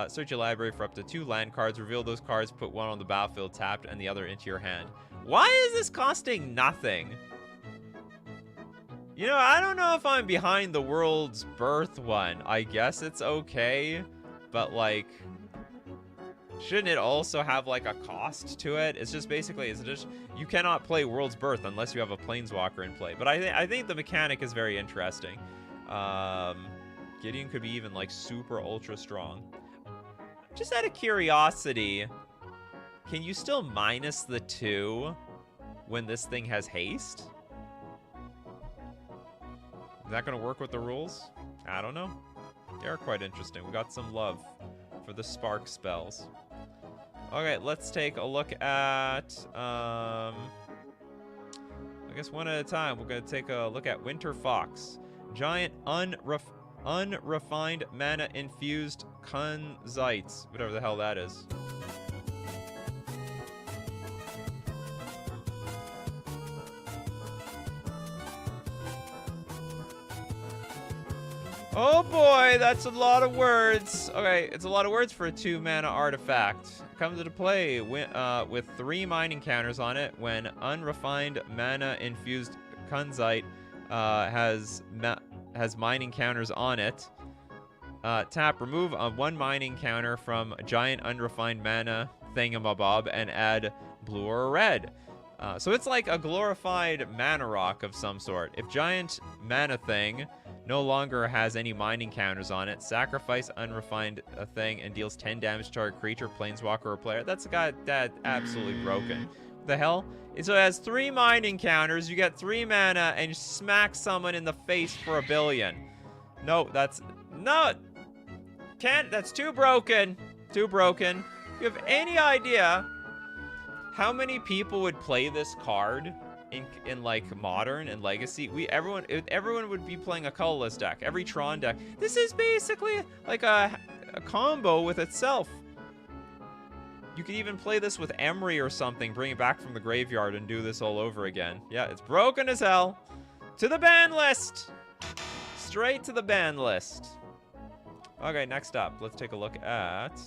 Search your library for up to 2 land cards. Reveal those cards, put one on the battlefield tapped and the other into your hand. Why is this costing nothing? You know, I don't know if I'm behind the world's birth one. I guess it's okay, but like, shouldn't it also have like a cost to it? It's just basically, it's just, you cannot play World's Birth unless you have a Planeswalker in play. But I think the mechanic is very interesting. Gideon could be even like super ultra strong. Just out of curiosity, can you still minus the 2 when this thing has haste? Is that going to work with the rules? I don't know. They're quite interesting. We got some love for the spark spells. Okay, let's take a look at, I guess one at a time. We're going to take a look at Winter Fox. Giant unrefined mana infused Kunzites. Whatever the hell that is. Oh boy, that's a lot of words. Okay, it's a lot of words for a 2 mana artifact. It comes into play with 3 mining counters on it when unrefined mana infused Kunzite has mining counters on it. Tap, remove 1 mining counter from a giant unrefined mana thingamabob and add blue or red. So it's like a glorified mana rock of some sort. If giant mana thing no longer has any mining counters on it, sacrifice unrefined thing and deals 10 damage to target creature, planeswalker, or player. That's absolutely broken. What the hell? So it has 3 mining counters, you get 3 mana, and you smack someone in the face for 1 billion. No, that's too broken. Too broken. You have any idea how many people would play this card in like Modern and Legacy? Everyone would be playing a colorless deck. Every Tron deck. This is basically like a combo with itself. You could even play this with Emery or something, bring it back from the graveyard and do this all over again. Yeah, it's broken as hell. To the ban list. Straight to the ban list. Okay, next up, let's take a look at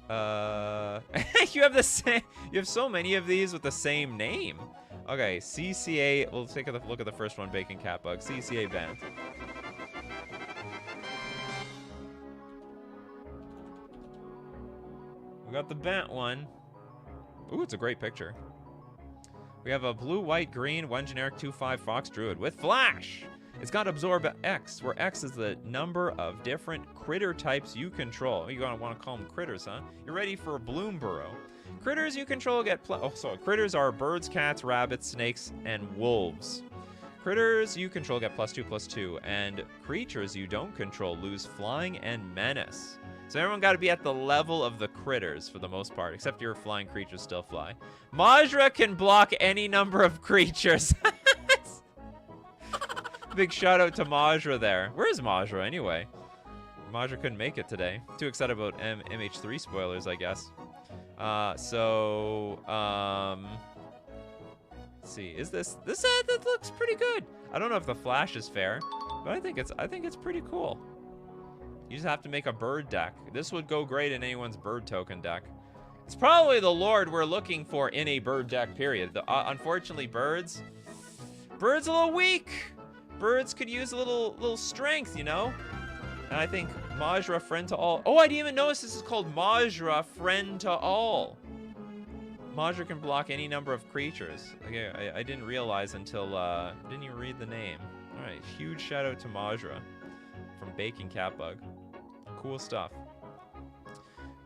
you have the same, you have so many of these with the same name. Okay, CCA, we'll take a look at the first one, Bacon Catbug. CCA banned. We got the Bant one. Ooh, it's a great picture. We have a blue, white, green, 1 generic, 2/5 Fox Druid with Flash. It's got Absorb X, where X is the number of different critter types you control. You're gonna want to call them critters, huh? You're ready for a Bloom Burrow. Critters you control get critters are birds, cats, rabbits, snakes, and wolves. Critters you control get +2/+2, and creatures you don't control lose flying and menace. So everyone got to be at the level of the critters for the most part, except your flying creatures still fly. Majra can block any number of creatures. Big shout out to Majra there. Where is Majra anyway? Majra couldn't make it today. Too excited about MH3 spoilers, I guess. Let's see. Is this that looks pretty good. I don't know if the flash is fair, but I think it's pretty cool. You just have to make a bird deck. This would go great in anyone's bird token deck. It's probably the Lord we're looking for in a bird deck, period. Unfortunately, birds a little weak. Birds could use a little strength, you know? And I think Majra, Friend to All. Oh, I didn't even notice this is called Majra, Friend to All. Majra can block any number of creatures. Okay, I didn't realize until, didn't even read the name. All right, huge shout out to Majra from Bacon Catbug. Cool stuff.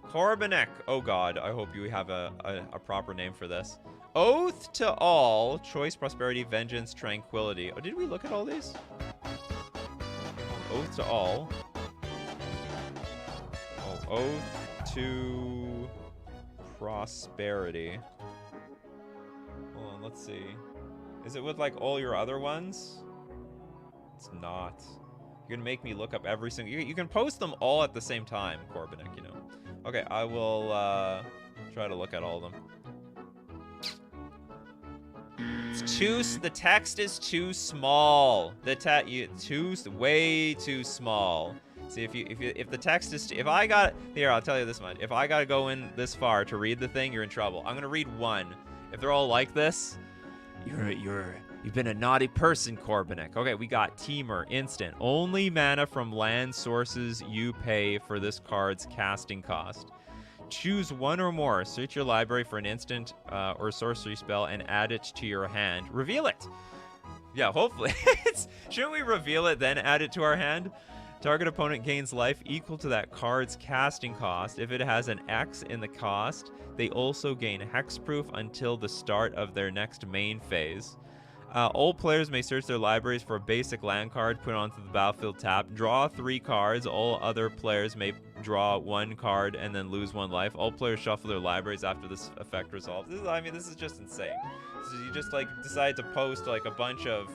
Korbanek. Oh God, I hope you have a proper name for this. Oath to All, Choice, Prosperity, Vengeance, Tranquility. Oh, did we look at all these? Oath to All. Oh, Oath to Prosperity. Hold on, let's see. Is it with like all your other ones? It's not. You're gonna make me look up every single... You can post them all at the same time, Korbanek, you know. Okay, I will try to look at all of them. The text is too small. Way too small. See, if the text is, I'll tell you this much. If I gotta go in this far to read the thing, you're in trouble. I'm gonna read one. If they're all like this, you've been a naughty person, Corbinik. Okay, we got Teamer, instant. Only mana from land sources you pay for this card's casting cost. Choose one or more. Search your library for an instant or sorcery spell and add it to your hand. Reveal it. Yeah, hopefully. Shouldn't we reveal it, then add it to our hand? Target opponent gains life equal to that card's casting cost. If it has an X in the cost, they also gain hexproof until the start of their next main phase. All players may search their libraries for a basic land card, put onto the battlefield tap, draw 3 cards. All other players may draw 1 card and then lose 1 life. All players shuffle their libraries after this effect resolves. This is just insane. So you just like decide to post like a bunch of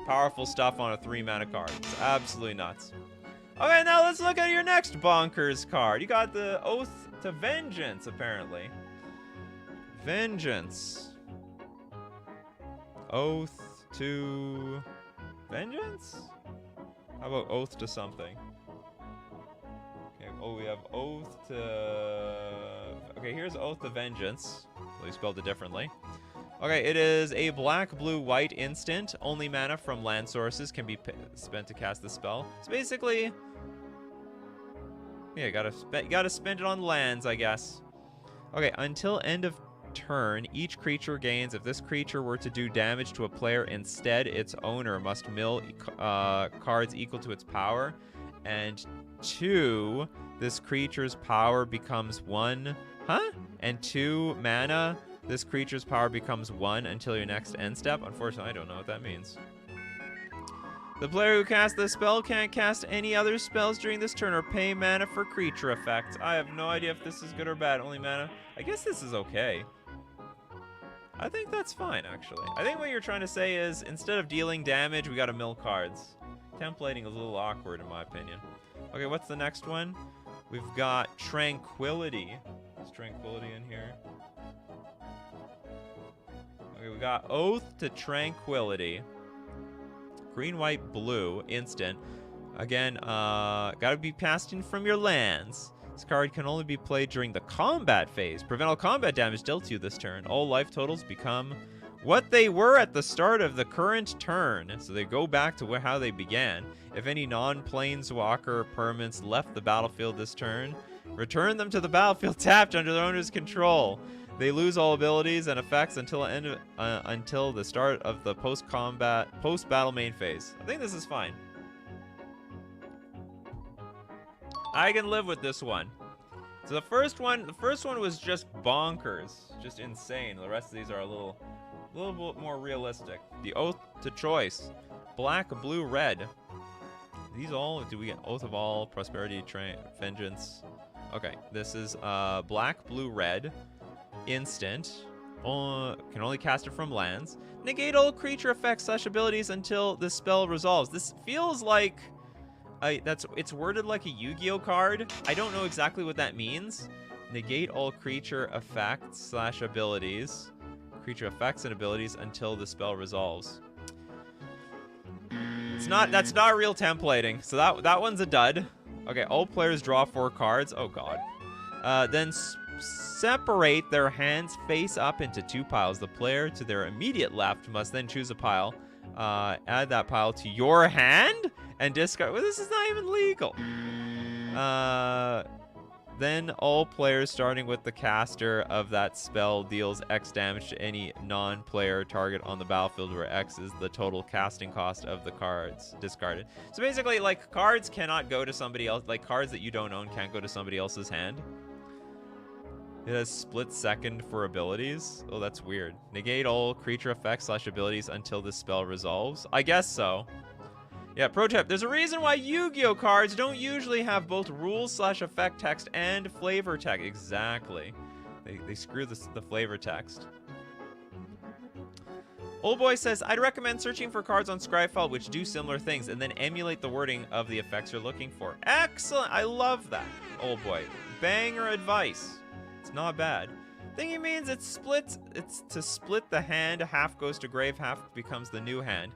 powerful stuff on a 3-mana card. It's absolutely nuts. Okay, now let's look at your next bonkers card. You got the Oath to Vengeance, apparently. Vengeance. Oath to Vengeance? How about Oath to something? Okay, oh, we have Oath to... Okay, here's Oath to Vengeance. Well, you spelled it differently. Okay, it is a black, blue, white instant. Only mana from land sources can be spent to cast the spell. It's basically... Yeah, you gotta spend it on lands, I guess. Okay, until end of turn, each creature gains. If this creature were to do damage to a player instead, its owner must mill cards equal to its power. And 2, this creature's power becomes 1. Huh? And 2 mana, this creature's power becomes 1 until your next end step. Unfortunately, I don't know what that means. The player who casts this spell can't cast any other spells during this turn or pay mana for creature effects. I have no idea if this is good or bad. Only mana. I guess this is okay. I think that's fine, actually. I think what you're trying to say is, instead of dealing damage, we gotta mill cards. Templating is a little awkward, in my opinion. Okay, what's the next one? We've got Tranquility. Is Tranquility in here? Okay, we got Oath to Tranquility. Green, white, blue, instant. Again, gotta be passed in from your lands. This card can only be played during the combat phase. Prevent all combat damage dealt to you this turn. All life totals become what they were at the start of the current turn. So they go back to how they began. If any non-planeswalker permanents left the battlefield this turn, return them to the battlefield tapped under their owner's control. They lose all abilities and effects until the start of the post-battle main phase. I think this is fine. I can live with this one. So the first one was just bonkers, just insane. The rest of these are a little bit more realistic. The Oath to Choice, black, blue, red. These all, do we get Oath of All, Prosperity, Vengeance? Okay, this is black, blue, red. Instant. Can only cast it from lands. Negate all creature effects / abilities until the spell resolves. This feels like it's worded like a Yu-Gi-Oh card. I don't know exactly what that means. Negate all creature effects / abilities. Creature effects and abilities until the spell resolves. That's not real templating. So that one's a dud. Okay, all players draw 4 cards. Oh god. Then separate their hands face up into 2 piles. The player to their immediate left must then choose a pile. Add that pile to your hand and discard. Well, this is not even legal. Then all players starting with the caster of that spell deals X damage to any non-player target on the battlefield, where X is the total casting cost of the cards discarded. So basically, like, cards cannot go to somebody else. Like, cards that you don't own can't go to somebody else's hand. It has split second for abilities. Oh, that's weird. Negate all creature effects / abilities until this spell resolves. I guess so. Yeah, pro tip. There's a reason why Yu-Gi-Oh cards don't usually have both rules / effect text and flavor text. Exactly. They screw the flavor text. Old Boy says, I'd recommend searching for cards on Scryfall which do similar things and then emulate the wording of the effects you're looking for. Excellent. I love that, Old Boy. Banger advice. It's not bad. think he means it splits. It's to split the hand. Half goes to grave, half becomes the new hand.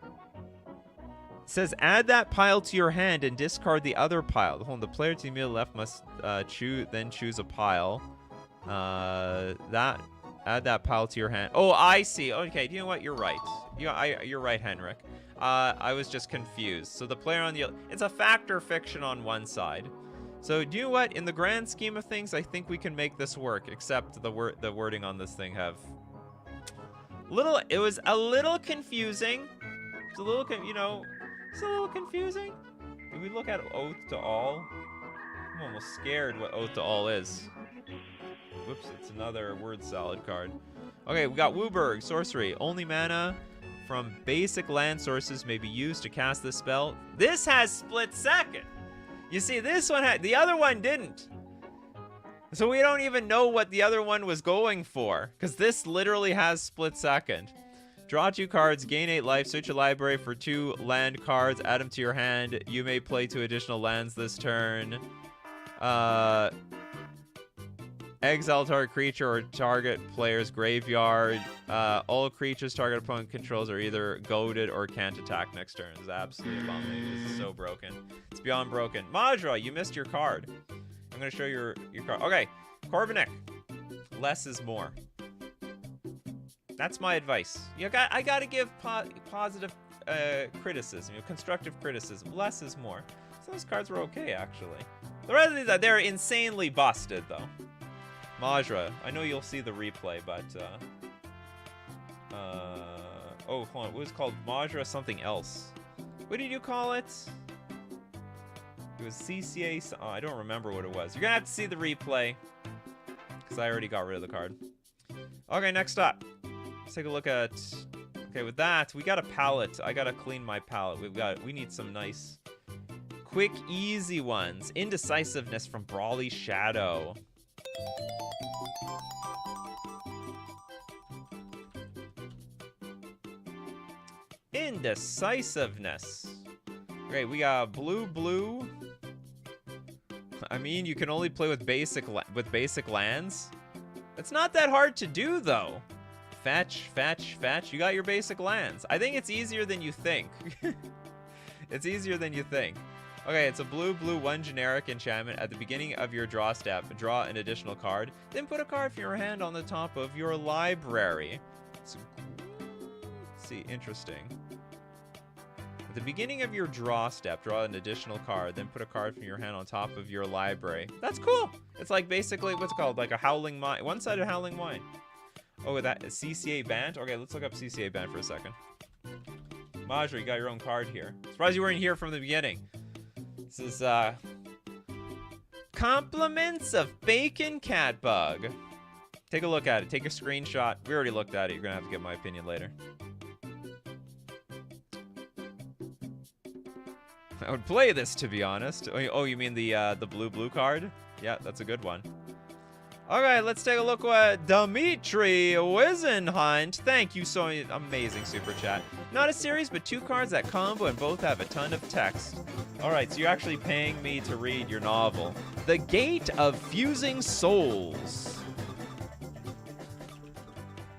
It says add that pile to your hand and discard the other pile. Hold on, the player to the immediate left must choose a pile. Add that pile to your hand. Oh, I see. Okay, you know what? You're right. You're right, Henrik. I was just confused. So the player on the it's a fact or fiction on one side. So do you know what? In the grand scheme of things, I think we can make this work. Except the wording on this thing have it was a little confusing. It's a little it's a little confusing. Did we look at oath to all? I'm almost scared what oath to all is. Whoops, it's another word salad card. Okay, we got Wooburg, sorcery. Only mana from basic land sources may be used to cast this spell. This has split second. You see, this one had, the other one didn't. So we don't even know what the other one was going for, because this literally has split second. Draw 2 cards, gain 8 life, search your library for 2 land cards, add them to your hand. You may play 2 additional lands this turn. Exile target creature or target player's graveyard. All creatures target opponent controls are either goaded or can't attack next turn. This is absolutely abominable. This is so broken. It's beyond broken. Majra, you missed your card. I'm going to show your card. Okay, Corvinic. Less is more. That's my advice. I got to give positive criticism, constructive criticism. Less is more. So those cards were okay, actually. The rest of these, they're insanely busted, though. Majra, I know you'll see the replay, but oh, hold on, what was it called? Majra something else. What did you call it? It was CCA, oh, I don't remember what it was. You're gonna have to see the replay, because I already got rid of the card. Okay, next up. Let's take a look at, okay, with that, we got a palette. I gotta clean my palette. We need some nice, quick, easy ones. Indecisiveness from Brawly Shadow. Indecisiveness. Okay, we got blue. I mean, you can only play with basic lands. It's not that hard to do, though. Fetch. You got your basic lands. I think it's easier than you think. It's easier than you think. Okay, it's a blue 1 generic enchantment. At the beginning of your draw step, draw an additional card. Then put a card from your hand on the top of your library. Let's see, interesting. At the beginning of your draw step, draw an additional card. Then put a card from your hand on top of your library. That's cool. It's like basically, what's it called? Like a Howling Mine. One-sided Howling Mine. Oh, that CCA band? Okay, let's look up CCA band for a second. Majra, you got your own card here. Surprised you weren't here from the beginning. This is, Compliments of Bacon Catbug. Take a look at it. Take a screenshot. We already looked at it. You're gonna have to get my opinion later. I would play this, to be honest. Oh, you mean the blue card? Yeah, that's a good one. Okay, let's take a look at Dimitri Wizenhunt. Thank you so much. Amazing super chat. Not a series, but 2 cards that combo and both have a ton of text. All right, so you're actually paying me to read your novel. The Gate of Fusing Souls.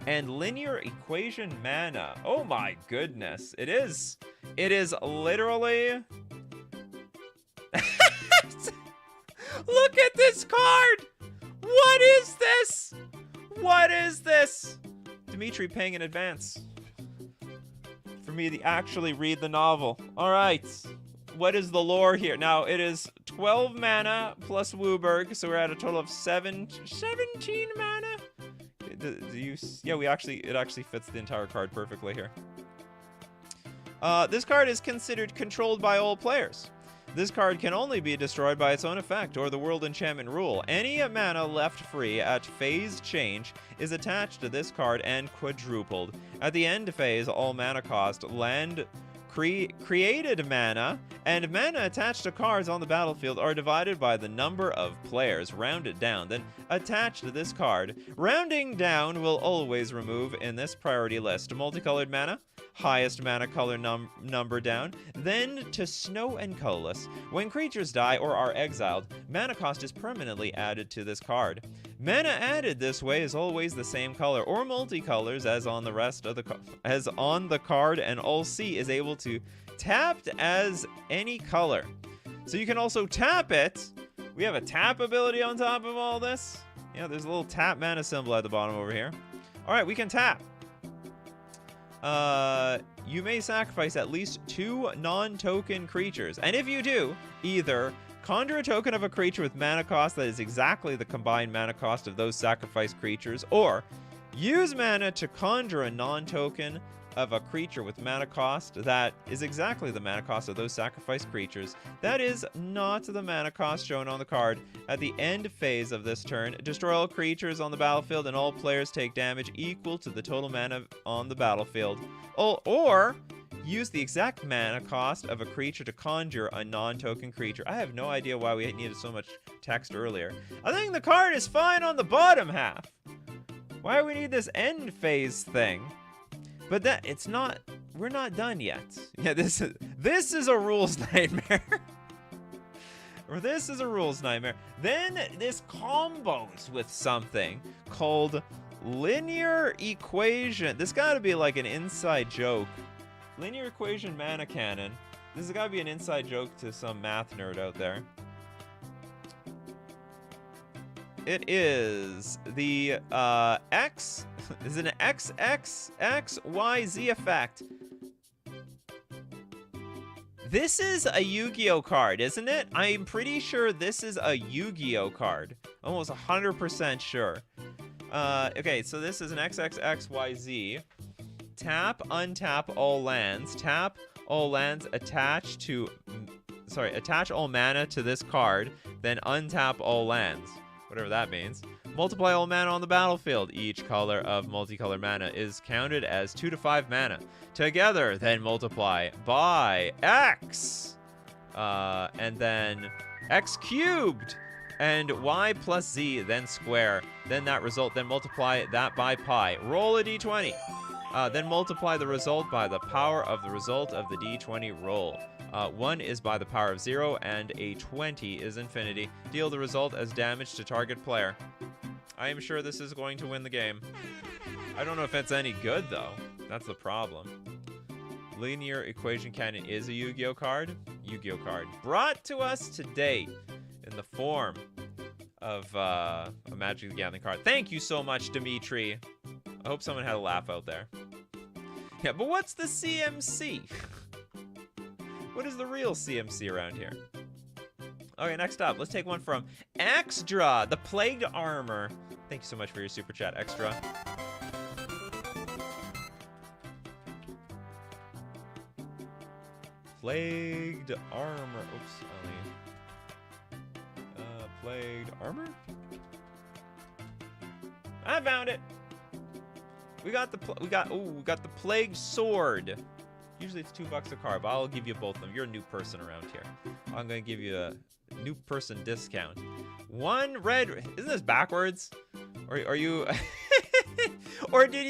And Linear Equation Mana. Oh my goodness. It is literally... Look at this card! What is this? What is this? Dimitri paying in advance for me to actually read the novel. All right. What is the lore here? Now, it is 12 mana plus Wooburg, so we're at a total of 17 mana. Yeah, it actually fits the entire card perfectly here. This card is considered controlled by all players. This card can only be destroyed by its own effect or the world enchantment rule. Any mana left free at phase change is attached to this card and quadrupled. At the end phase, all mana cost, land created mana, and mana attached to cards on the battlefield are divided by the number of players rounded down, then attached to this card. Rounding down will always remove in this priority list multicolored mana, highest mana color number down, then to snow and colorless. When creatures die or are exiled, mana cost is permanently added to this card. Mana added this way is always the same color or multicolors as on the rest of the card, and all C is able to tapped as any color. So you can also tap it. We have a tap ability on top of all this. Yeah, there's a little tap mana symbol at the bottom over here. All right, we can tap. You may sacrifice at least 2 non-token creatures, and if you do, either conjure a token of a creature with mana cost that is exactly the combined mana cost of those sacrificed creatures, or use mana to conjure a non-token of a creature with mana cost that is exactly the mana cost of those sacrificed creatures. That is not the mana cost shown on the card. At the end phase of this turn, destroy all creatures on the battlefield and all players take damage equal to the total mana on the battlefield. Or use the exact mana cost of a creature to conjure a non-token creature. I have no idea why we needed so much text earlier. I think the card is fine on the bottom half. Why do we need this end phase thing? But that it's not. We're not done yet. Yeah, this is a rules nightmare. Or this is a rules nightmare. Then this combos with something called linear equation. This got to be like an inside joke. Linear equation mana cannon. This has got to be an inside joke to some math nerd out there. It is the X. Is an XXXYZ effect. This is a Yu-Gi-Oh card, isn't it? I'm pretty sure this is a Yu-Gi-Oh card. Almost 100% sure. Okay, so this is an XXXYZ. Tap, untap all lands. Tap all lands attach all mana to this card, then untap all lands. Whatever that means. Multiply all mana on the battlefield. Each color of multicolored mana is counted as 2 to 5 mana. Together, then multiply by X. And then X cubed. And Y plus Z, then square. Then that result, then multiply that by pi. Roll a d20. Then multiply the result by the power of the result of the d20 roll. 1 is by the power of 0, and a 20 is infinity. Deal the result as damage to target player. I am sure this is going to win the game. I don't know if it's any good, though. That's the problem. Linear Equation Cannon is a Yu-Gi-Oh card. Yu-Gi-Oh card. Brought to us today in the form of a Magic the Gathering card. Thank you so much, Dimitri. I hope someone had a laugh out there. Yeah, but what's the CMC? What is the real CMC around here? Okay, next up, let's take one from Extra, the Plagued Armor. Thank you so much for your super chat, Extra. Plagued Armor. Oops, Plagued Armor? I found it. We got the Plagued Sword. Usually it's $2 a card, but I'll give you both of them. You're a new person around here. I'm gonna give you a new person discount. 1 red. Isn't this backwards? Or are you? Or did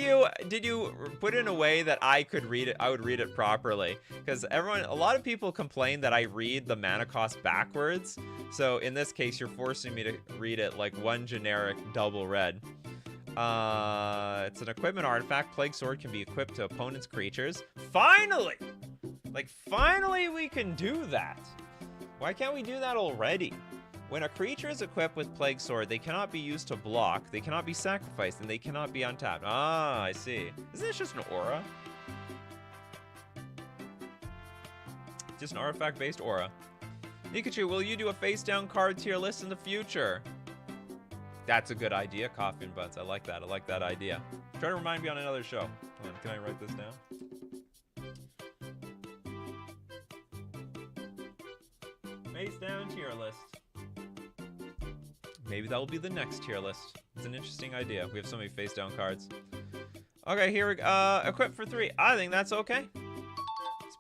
you put it in a way that I could read it? I would read it properly, because a lot of people complain that I read the mana cost backwards. So in this case, you're forcing me to read it like one generic double red. It's an equipment artifact. Plague Sword can be equipped to opponents' creatures. Finally! Like, finally we can do that. Why can't we do that already? When a creature is equipped with Plague Sword, they cannot be used to block, they cannot be sacrificed, and they cannot be untapped. Ah, I see. Isn't this just an aura? Just an artifact-based aura. Nikachu, will you do a face-down card tier list in the future? That's a good idea, Coffee and Buns. I like that. I like that idea. Try to remind me on another show. Hold on, can I write this down? Face down tier list. Maybe that will be the next tier list. It's an interesting idea. We have so many face down cards. Okay, here we go. Equip for 3. I think that's okay.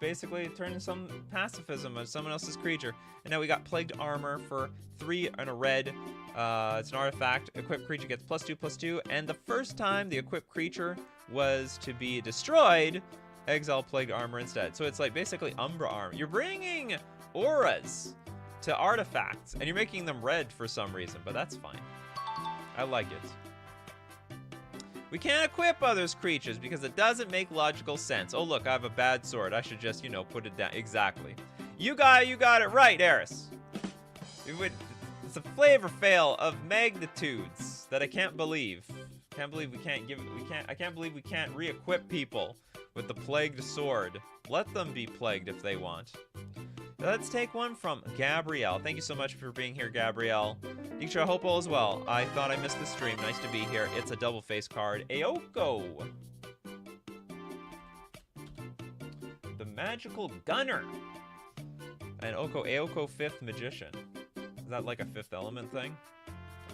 basically turning some pacifism of someone else's creature. And now we got Plagued Armor for 3 and a red. It's an artifact. Equipped creature gets +2/+2. And the first time the equipped creature was to be destroyed, exile Plagued Armor instead. So it's like basically Umbra Armor. You're bringing auras to artifacts, and you're making them red for some reason, but that's fine. I like it. We can't equip others' creatures because it doesn't make logical sense. Oh, look, I have a bad sword. I should just, you know, put it down. Exactly. You got it right, Eris. It's a flavor fail of magnitudes that I can't believe. Can't believe we can't give. I can't believe we can't re-equip people with the plagued sword. Let them be plagued if they want. Let's take one from Gabrielle. Thank you so much for being here, Gabrielle. Nikachu, I hope all is well. I thought I missed the stream. Nice to be here. It's a double face card. Aoko. The Magical Gunner. And Aoko 5th Magician. Is that like a 5th element thing?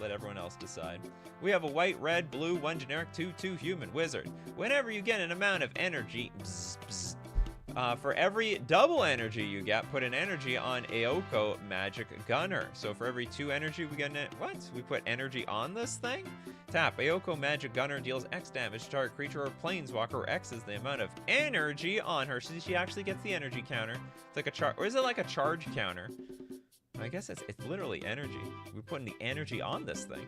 Let everyone else decide. We have a white, red, blue, 1 generic, 2/2 human wizard. Whenever you get an amount of energy, bzz, bzz, for every double energy you get, put an energy on Aoko Magic Gunner. So for every 2 energy, we get what? We put energy on this thing? Tap. Aoko Magic Gunner deals X damage to target creature or planeswalker, or X is the amount of energy on her. So she actually gets the energy counter. It's like a charge, or is it like a charge counter? I guess it's literally energy. We're putting the energy on this thing.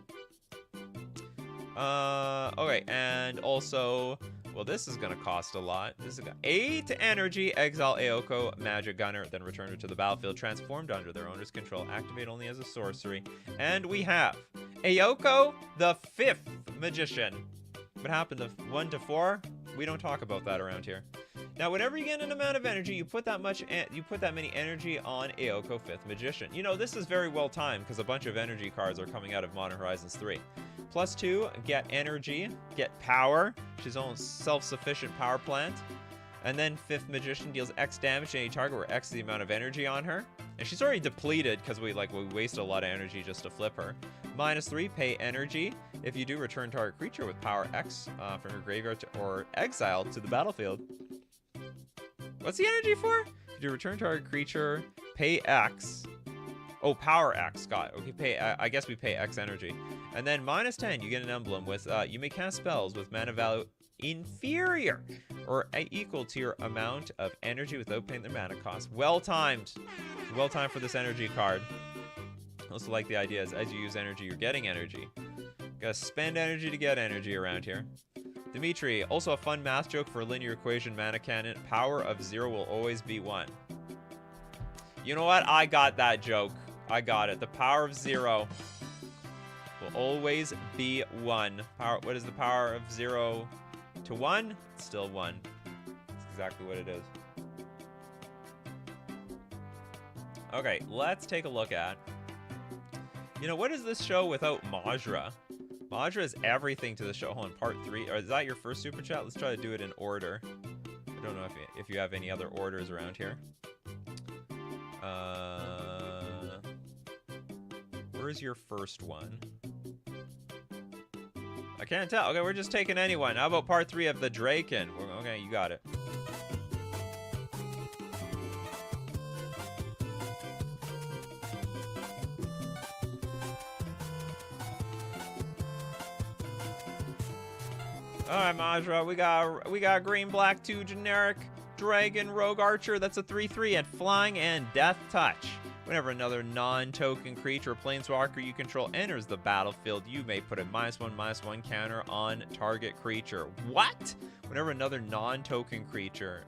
Okay, and also, well, this is gonna cost a lot. This is 8 energy, exile Aoko Magic Gunner, then return her to the battlefield, transformed under their owner's control, activate only as a sorcery. And we have Aoko, the 5th Magician. What happened to 1 to 4? We don't talk about that around here. Now, whenever you get an amount of energy, you put that many energy on Aoko 5th Magician. You know, this is very well timed because a bunch of energy cards are coming out of Modern Horizons 3. +2, get energy, get power. She's own self-sufficient power plant. And then 5th Magician deals X damage to any target where X is the amount of energy on her. And she's already depleted because we wasted a lot of energy just to flip her. -3, pay energy. If you do, return target creature with power X from your graveyard or exile to the battlefield. What's the energy for? If you return target creature, pay X. Oh, power X, got it. Okay, I guess we pay X energy. And then -10, you get an emblem with, you may cast spells with mana value inferior or equal to your amount of energy without paying their mana cost. Well timed. Well timed for this energy card. I also like the idea is as you use energy, you're getting energy. Gotta spend energy to get energy around here. Dimitri, also a fun math joke for a linear equation mana cannon. Power of 0 will always be 1. You know what? I got that joke. I got it. The power of 0 will always be 1. What is the power of 0 to 1? It's still 1. That's exactly what it is. Okay, let's take a look at... You know, what is this show without Majra? Majra is everything to the show. Hold on, part 3. Or is that your first super chat? Let's try to do it in order. I don't know if you have any other orders around here. Where's your first one? I can't tell. Okay, we're just taking anyone. How about part 3 of the Draken? Okay, you got it. Alright, Majra, we got green, black, 2 generic, dragon, rogue, archer. That's a 3/3 at flying and death touch. Whenever another non-token creature or planeswalker you control enters the battlefield, you may put a -1/-1 counter on target creature. What? Whenever another non-token creature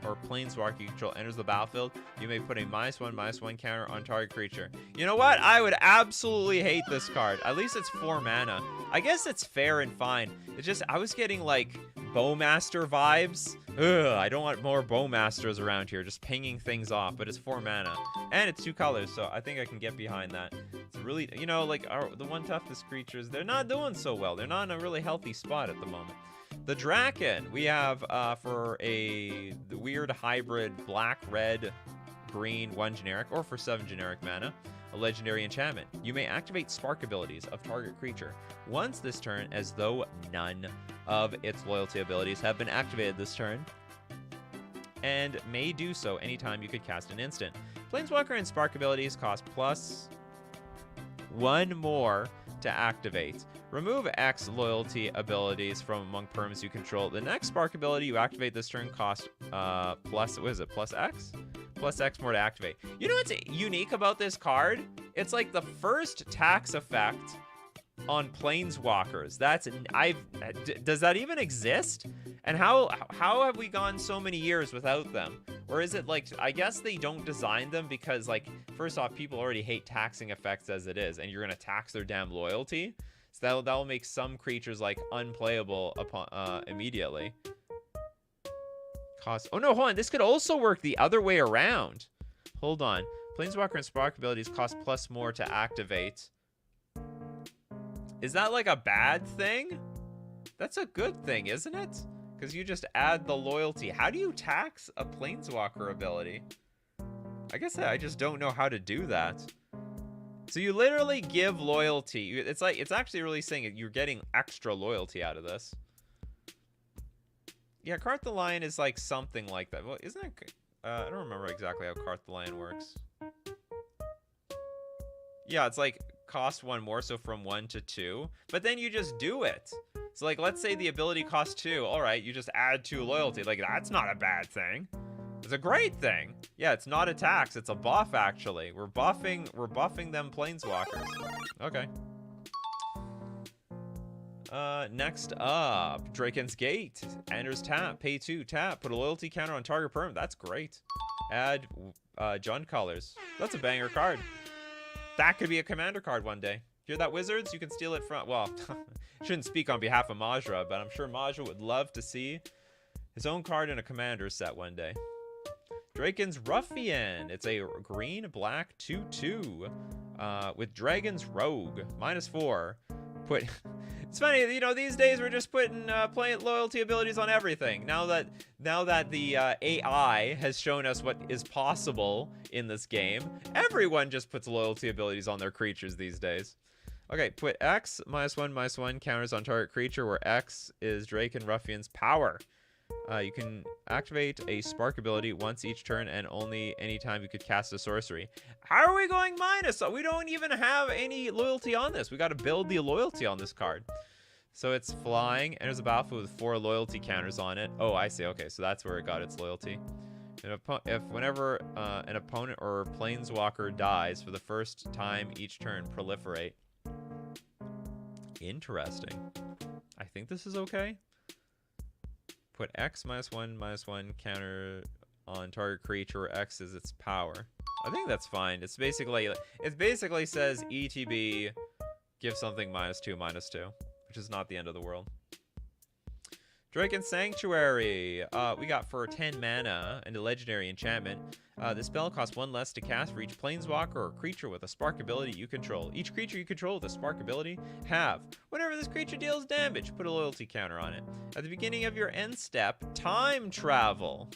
or planeswalker you control enters the battlefield, you may put a -1/-1 counter on target creature. You know what? I would absolutely hate this card. At least it's 4 mana. I guess it's fair and fine. It's just, I was getting like Bowmaster vibes. Ugh, I don't want more Bowmasters around here, just pinging things off, but it's 4 mana. And it's 2 colors, so I think I can get behind that. It's really, you know, like the 1 toughest creatures, they're not doing so well. They're not in a really healthy spot at the moment. The Draken, we have for the weird hybrid black, red, green, 1 generic, or for 7 generic mana, a legendary enchantment. You may activate spark abilities of target creature once this turn as though none of its loyalty abilities have been activated this turn. and may do so anytime you could cast an instant. Planeswalker and Spark abilities cost +1 more to activate. Remove X loyalty abilities from among perms you control. The next Spark ability you activate this turn costs plus X? Plus X more to activate. You know what's unique about this card? It's like the first tax effect on Planeswalkers. Does that even exist? And how have we gone so many years without them? Or is it like, I guess they don't design them because, like, first off, people already hate taxing effects as it is, and you're gonna tax their damn loyalty. So that'll make some creatures like unplayable upon immediately. Oh no, hold on. This could also work the other way around. Hold on. Planeswalker and Spark abilities cost plus more to activate. Is that like a bad thing? That's a good thing, isn't it? Because you just add the loyalty. How do you tax a Planeswalker ability? I guess I just don't know how to do that. So you literally give loyalty. It's actually really saying you're getting extra loyalty out of this. Yeah, Cart the Lion is like something like that. Well, isn't it? I don't remember exactly how Cart the Lion works. Yeah, it's like cost 1 more, so from 1 to 2. But then you just do it. So like, let's say the ability costs 2. All right, you just add 2 loyalty. Like, that's not a bad thing. It's a great thing. Yeah, it's not a tax. It's a buff, actually. We're buffing them Planeswalkers. Okay. Next up, Draken's Gate. Enters tap, pay 2, tap, put a loyalty counter on target perm. That's great. Add Jund Colors. That's a banger card. That could be a commander card one day. Hear that, Wizards? You can steal it from, well, shouldn't speak on behalf of Majra, but I'm sure Majra would love to see his own card in a commander set one day. Draken's Ruffian. It's a green-black 2/2 with Dragon's Rogue. -4. It's funny, you know, these days we're just putting playing loyalty abilities on everything. Now that the AI has shown us what is possible in this game, everyone just puts loyalty abilities on their creatures these days. Okay, put X -1/-1 counters on target creature, where X is Draken Ruffian's power. You can activate a Spark ability once each turn and only anytime you could cast a sorcery. How are we going minus? We don't even have any loyalty on this. We got to build the loyalty on this card. So it's flying, and there's a battlefield with 4 loyalty counters on it. Oh, I see. Okay, so that's where it got its loyalty. Whenever an opponent or Planeswalker dies for the first time each turn, proliferate. Interesting. I think this is okay. Put X -1/-1 counter on target creature where X is its power. I think that's fine. It basically says ETB, give something -2/-2, which is not the end of the world. Draken Sanctuary. We got for 10 mana and a legendary enchantment. The spell costs 1 less to cast for each Planeswalker or creature with a Spark ability you control. Each creature you control with a Spark ability whenever this creature deals damage, put a loyalty counter on it. At the beginning of your end step, time travel.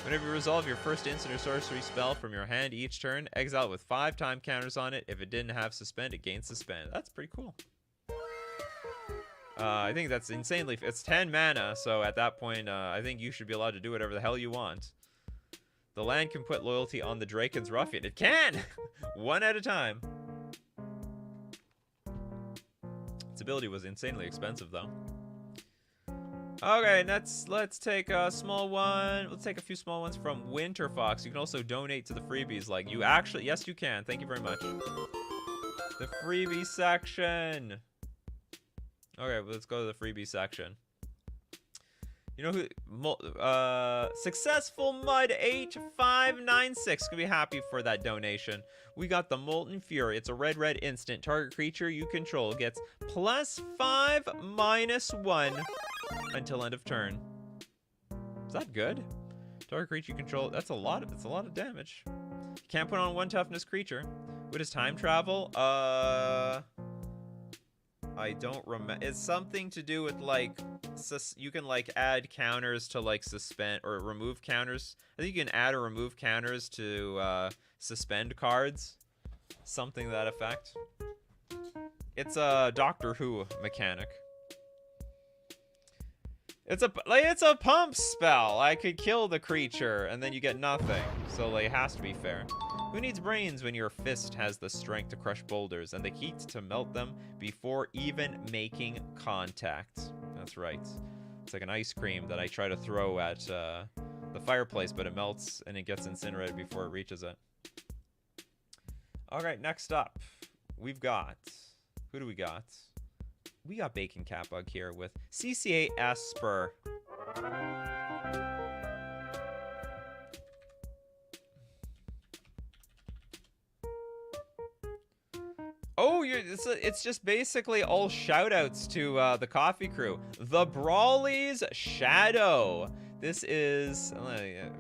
Whenever you resolve your first instant or sorcery spell from your hand each turn, exile it with 5 time counters on it. If it didn't have suspend, it gains suspend. That's pretty cool. I think that's insanely... It's 10 mana, so at that point, I think you should be allowed to do whatever the hell you want. The land can put loyalty on the Draken's Ruffian. It can! 1 at a time. Its ability was insanely expensive, though. Okay, let's take a small one. Let's take a few small ones from Winter Fox. You can also donate to the freebies. Like, you actually... Yes, you can. Thank you very much. The freebie section. Okay, well, let's go to the freebie section. You know who? Successful Mud 8596. Gonna be happy for that donation. We got the Molten Fury. It's a red instant. Target creature you control gets +5/-1 until end of turn. Is that good? Target creature you control. That's a lot of damage. You can't put on 1 toughness creature. What is time travel? I don't remember. It's something to do with, like, you can, like, add counters to, like, suspend or remove counters. I think you can add or remove counters to suspend cards. Something to that effect. It's a Doctor Who mechanic. It's a pump spell. I could kill the creature and then you get nothing. So like, it has to be fair. Who needs brains when your fist has the strength to crush boulders and the heat to melt them before even making contact? That's right. It's like an ice cream that I try to throw at the fireplace, but it melts and it gets incinerated before it reaches it. All right, next up, we've got... Who do we got? We got Bacon Catbug here with CCA Esper. Oh, it's just basically all shout-outs to the coffee crew. The Brawly's Shadow. This is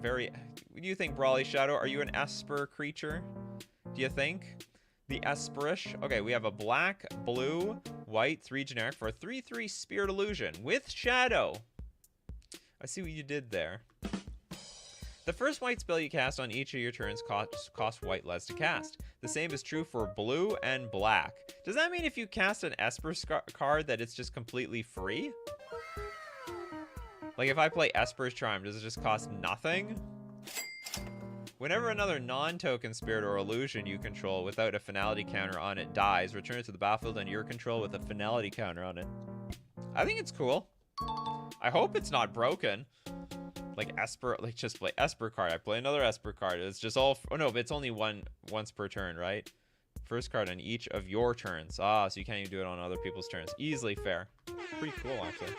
very... What do you think, Brawly Shadow? Are you an Esper creature? Do you think? The Esperish. Okay, we have a black, blue, white, 3 generic for a 3/3 Spirit Illusion with Shadow. I see what you did there. The first white spell you cast on each of your turns costs white less to cast. The same is true for blue and black. Does that mean if you cast an Esper card that it's just completely free? Like if I play Esper's Charm, does it just cost nothing? Whenever another non-token spirit or illusion you control without a finality counter on it dies, return it to the battlefield under your control with a finality counter on it. I think it's cool. I hope it's not broken. Like Esper, like just play Esper card. I play another Esper card. It's just all, oh no, but it's only once per turn, right? First card on each of your turns. Ah, so you can't even do it on other people's turns. Easily fair. Pretty cool, actually.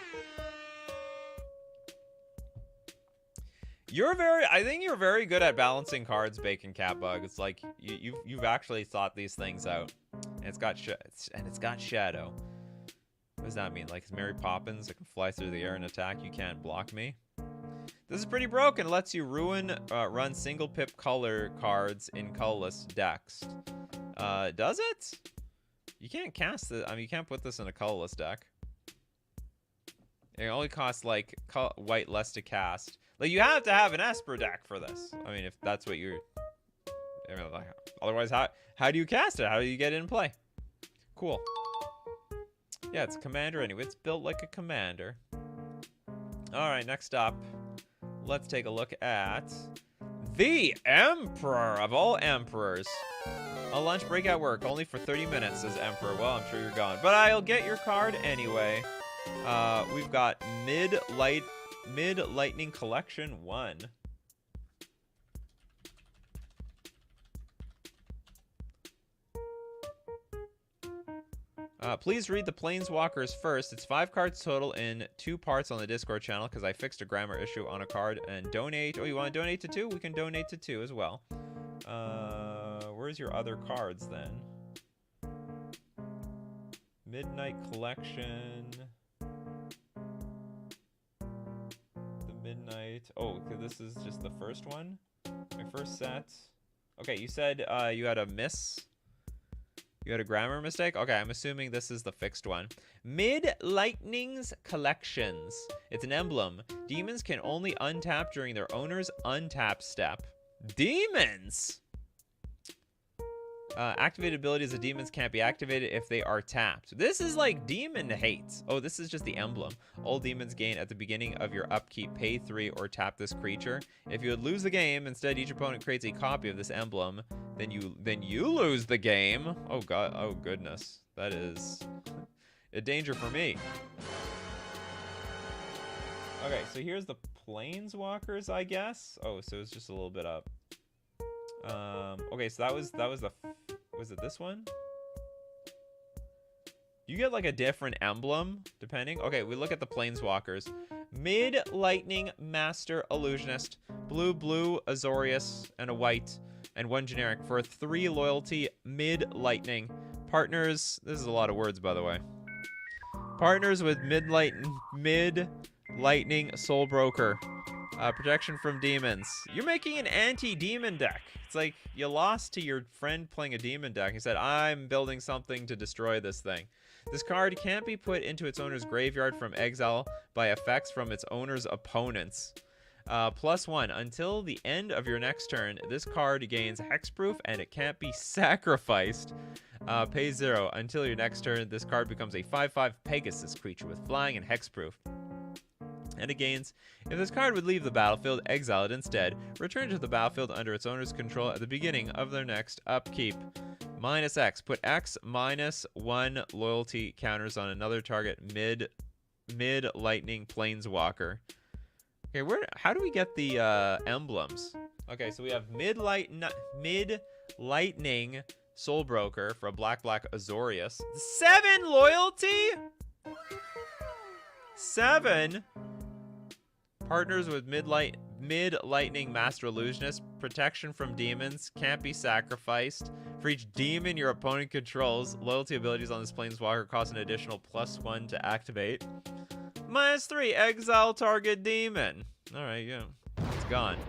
I think you're very good at balancing cards, Bacon Catbug. It's like you've actually thought these things out, and it's got Shadow. What does that mean? Like it's Mary Poppins that can fly through the air and attack? You can't block me. This is pretty broken. It lets you run single pip color cards in colorless decks. Does it? You can't cast it. I mean, you can't put this in a colorless deck. It only costs like white less to cast. Like you have to have an Esper deck for this. I mean, if that's what you're, I mean, like, otherwise, how do you cast it? How do you get it in play? Cool. Yeah, it's a commander anyway. It's built like a commander. All right, next up, let's take a look at the Emperor of all emperors. A lunch break at work, only for 30 minutes, says Emperor. Well, I'm sure you're gone, but I'll get your card anyway. We've got Mid-Lightning Collection 1. Please read the Planeswalkers first. It's 5 cards total in 2 parts on the Discord channel because I fixed a grammar issue on a card. And donate. Oh, you want to donate to 2? We can donate to 2 as well. Where's your other cards then? Midnight Collection. The Midnight. Oh, okay, this is just the first one. My first set. Okay, you said you had a miss. You had a grammar mistake? Okay, I'm assuming this is the fixed one. Mid-Lightning's Collections. It's an emblem. Demons can only untap during their owner's untap step. Demons! Activated abilities of demons can't be activated if they are tapped. This is like demon hate. Oh, this is just the emblem. All demons gain at the beginning of your upkeep, pay 3 or tap this creature. If you would lose the game, instead each opponent creates a copy of this emblem. Then you lose the game. Oh god, oh goodness. That is a danger for me. Okay, so here's the Planeswalkers, I guess. Oh, so it's just a little bit up. Okay, so that was the, was it this one? You get like a different emblem depending. Okay, we look at the Planeswalkers. Mid-Lightning Master Illusionist, blue Azorius, and a white, and 1 generic for a 3 loyalty Mid-Lightning. Partners, this is a lot of words by the way. Partners with Mid-Lightning Soul Broker. Protection from demons. You're making an anti-demon deck. It's like you lost to your friend playing a demon deck. He said, I'm building something to destroy this thing. This card can't be put into its owner's graveyard from exile by effects from its owner's opponents. +1. Until the end of your next turn, this card gains hexproof and it can't be sacrificed. Pay 0. Until your next turn, this card becomes a 5/5 Pegasus creature with flying and hexproof. And it gains, if this card would leave the battlefield, exile it instead. Return to the battlefield under its owner's control at the beginning of their next upkeep. Minus X. Put X -1 loyalty counters on another target mid lightning planeswalker. Okay, how do we get the emblems? Okay, so we have mid lightning Soulbroker for a black Azorius. 7 loyalty? 7? Partners with mid-lightning Master Illusionist. Protection from demons. Can't be sacrificed. For each demon your opponent controls, loyalty abilities on this planeswalker cost an additional +1 to activate. -3, exile target demon. Alright, yeah. It's gone.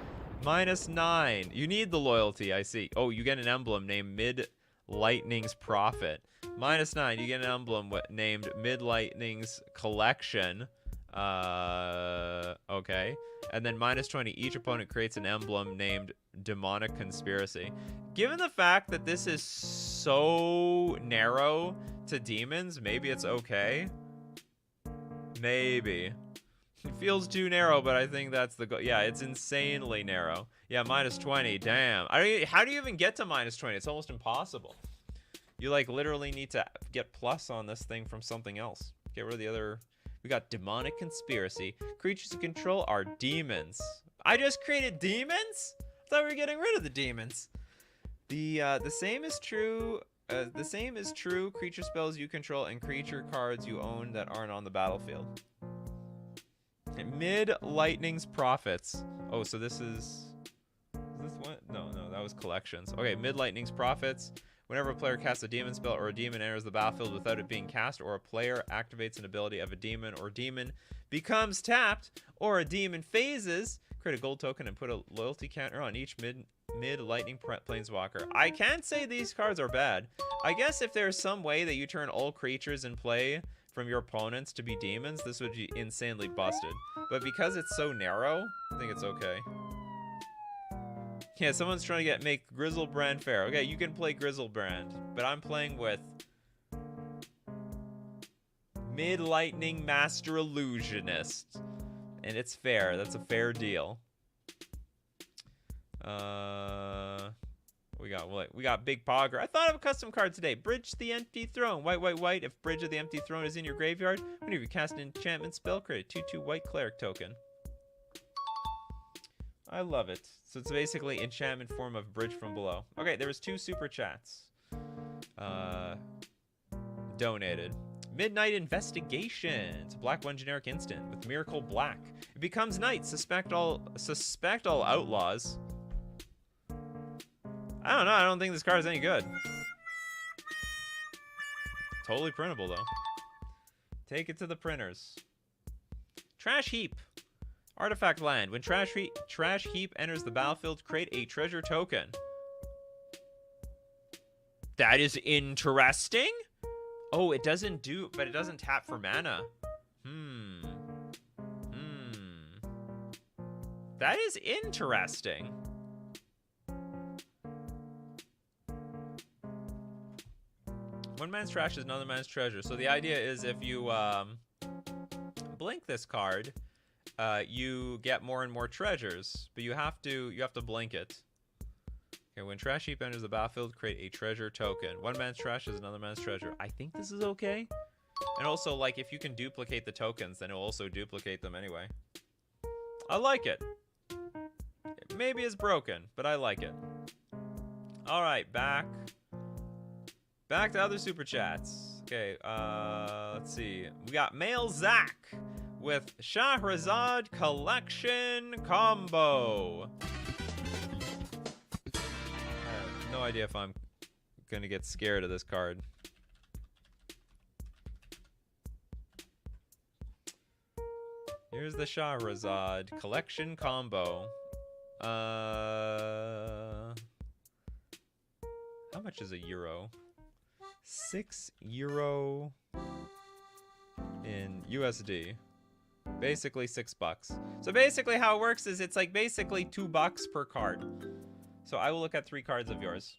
-9. You need the loyalty, I see. Oh, you get an emblem named Mid-Lightning's Prophet. -9, you get an emblem named Mid-Lightning's Collection. Okay. And then -20, each opponent creates an emblem named Demonic Conspiracy. Given the fact that this is so narrow to demons, maybe it's okay. Maybe. It feels too narrow, but I think that's the goal. Yeah, it's insanely narrow. Yeah, -20, damn. How do you even get to -20? It's almost impossible. You, like, literally need to get plus on this thing from something else. Get rid of the other... We got Demonic Conspiracy. Creatures you control are demons. I just created demons? I thought we were getting rid of the demons. The same is true. The same is true. Creature spells you control and creature cards you own that aren't on the battlefield. Mid-Lightning's Prophets. Oh, so this is this one? No, that was collections. Okay, Mid-Lightning's Prophets. Whenever a player casts a demon spell or a demon enters the battlefield without it being cast, or a player activates an ability of a demon or demon becomes tapped, or a demon phases, create a gold token and put a loyalty counter on each mid-lightning planeswalker. I can't say these cards are bad. I guess if there's some way that you turn all creatures in play from your opponents to be demons, this would be insanely busted. But because it's so narrow, I think it's okay. Yeah, someone's trying to make Grizzlebrand fair. Okay, you can play Grizzlebrand, but I'm playing with Mid-Lightning Master Illusionist. And it's fair. That's a fair deal. We got Big Pogger. I thought of a custom card today. Bridge the Empty Throne. White. If Bridge of the Empty Throne is in your graveyard, whenever you cast an enchantment spell, create a 2/2 white cleric token. I love it. So it's basically enchantment form of Bridge from Below. Okay, there was 2 super chats. Donated. Midnight Investigation. It's a black 1 generic instant with Miracle Black. It becomes night. Suspect all outlaws. I don't know. I don't think this card is any good. Totally printable though. Take it to the printers. Trash Heap. Artifact land. When Trash Heap enters the battlefield, create a treasure token. That is interesting. Oh, it doesn't tap for mana. That is interesting. One man's trash is another man's treasure. So the idea is if you blink this card, you get more and more treasures, but you have to blink it. Okay, when Trash Heap enters the battlefield, create a treasure token. One man's trash is another man's treasure. I think this is okay. And also, like, if you can duplicate the tokens, then it'll also duplicate them anyway. I like it. Maybe it's broken, but I like it. All right, back to other super chats. Okay, let's see. We got Male Zach with Shahrazad Collection Combo. I have no idea if I'm gonna get scared of this card. Here's the Shahrazad Collection Combo. How much is a euro? €6 in USD. Basically $6. So basically how it works is it's like basically $2 per card. So I will look at 3 cards of yours.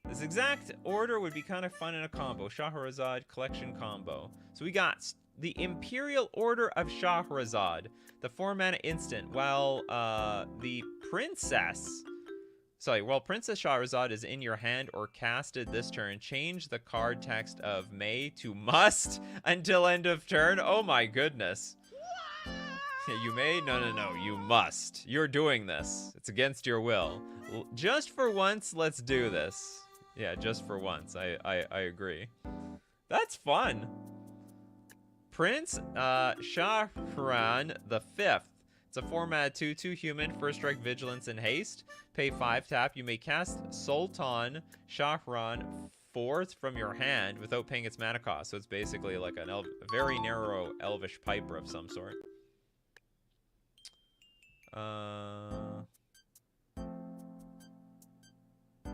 This exact order would be kind of fun in a combo. Shahrazad Collection Combo. So we got the Imperial Order of Shahrazad, the 4-mana instant, while Princess Shahrazad is in your hand or casted this turn, change the card text of may to must until end of turn. Oh my goodness. You may? No, you must. You're doing this. It's against your will. Just for once, let's do this. Yeah, just for once. I agree. That's fun. Prince Shahran the Fifth. It's a 4-mana 2/2 human, first strike, vigilance, and haste. Pay 5 tap. You may cast Sultan Shahran Fourth from your hand without paying its mana cost. So it's basically like a very narrow elvish piper of some sort.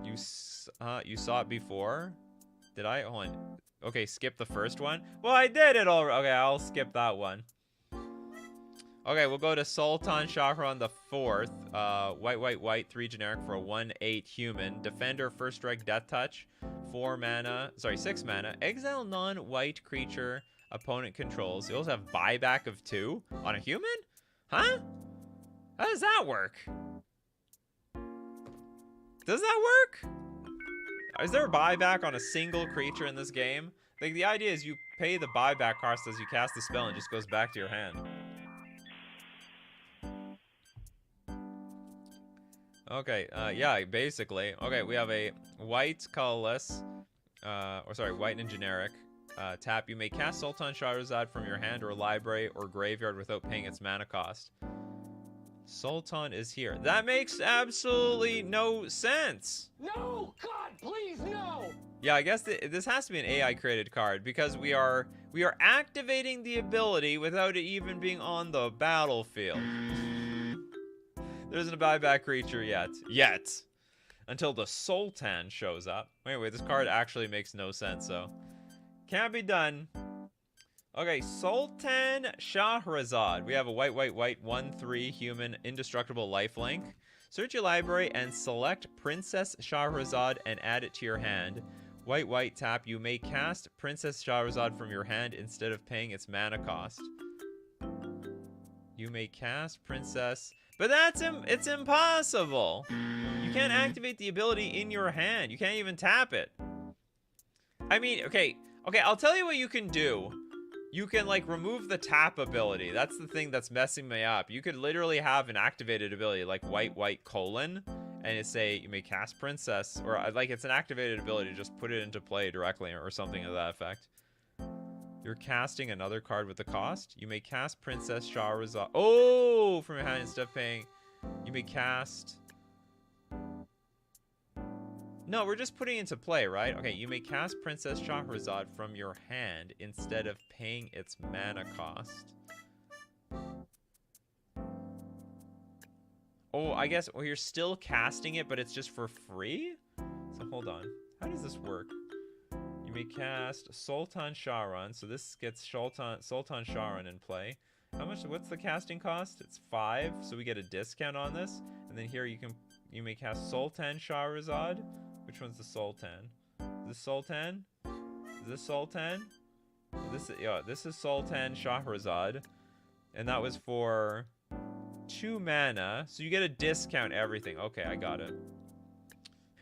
You saw it before? Did I? Hold on. Okay, skip the first one. Well, I did it already. Okay, I'll skip that one. Okay, we'll go to Sultan Shahran the Fourth. White, 3 generic for a 1/8 human. Defender, first strike, death touch. 6 mana. Exile non-white creature opponent controls. You also have buyback of 2 on a human? Huh? How does that work? Does that work? Is there a buyback on a single creature in this game? Like, the idea is you pay the buyback cost as you cast the spell and it just goes back to your hand. Okay, yeah, basically. Okay, we have a white colorless, white and generic. Tap, you may cast Sultan Shahrazad from your hand or library or graveyard without paying its mana cost. Sultan is here. That makes absolutely no sense. No! God, please, no! Yeah, I guess this has to be an AI created card because we are activating the ability without it even being on the battlefield. There isn't a buyback creature yet. Until the Sultan shows up. Wait, this card actually makes no sense, so can't be done. Okay, Sultan Shahrazad. We have a white, 1/3 human, indestructible lifelink. Search your library and select Princess Shahrazad and add it to your hand. White, tap. You may cast Princess Shahrazad from your hand instead of paying its mana cost. You may cast Princess... But it's impossible. You can't activate the ability in your hand. You can't even tap it. I mean, okay, I'll tell you what you can do. You can, like, remove the tap ability. That's the thing that's messing me up. You could literally have an activated ability, like white, and it say, you may cast Princess, or, like, it's an activated ability. Just put it into play directly, or something of that effect. You're casting another card with the cost. You may cast Princess Shahrazad. Oh, from your hand instead of paying. You may cast... No, we're just putting it into play, right? Okay, you may cast Princess Shahrazad from your hand instead of paying its mana cost. Oh, I guess you're still casting it, but it's just for free? So hold on. How does this work? You may cast Sultan Shahran. So this gets Sultan Shahran in play. How much? What's the casting cost? It's 5, so we get a discount on this. And then here you may cast Sultan Shahrazad. Which one's the Sultan? Is this Sultan? Is this Sultan? This is Sultan Shahrazad. And that was for 2 mana. So you get a discount everything. Okay, I got it.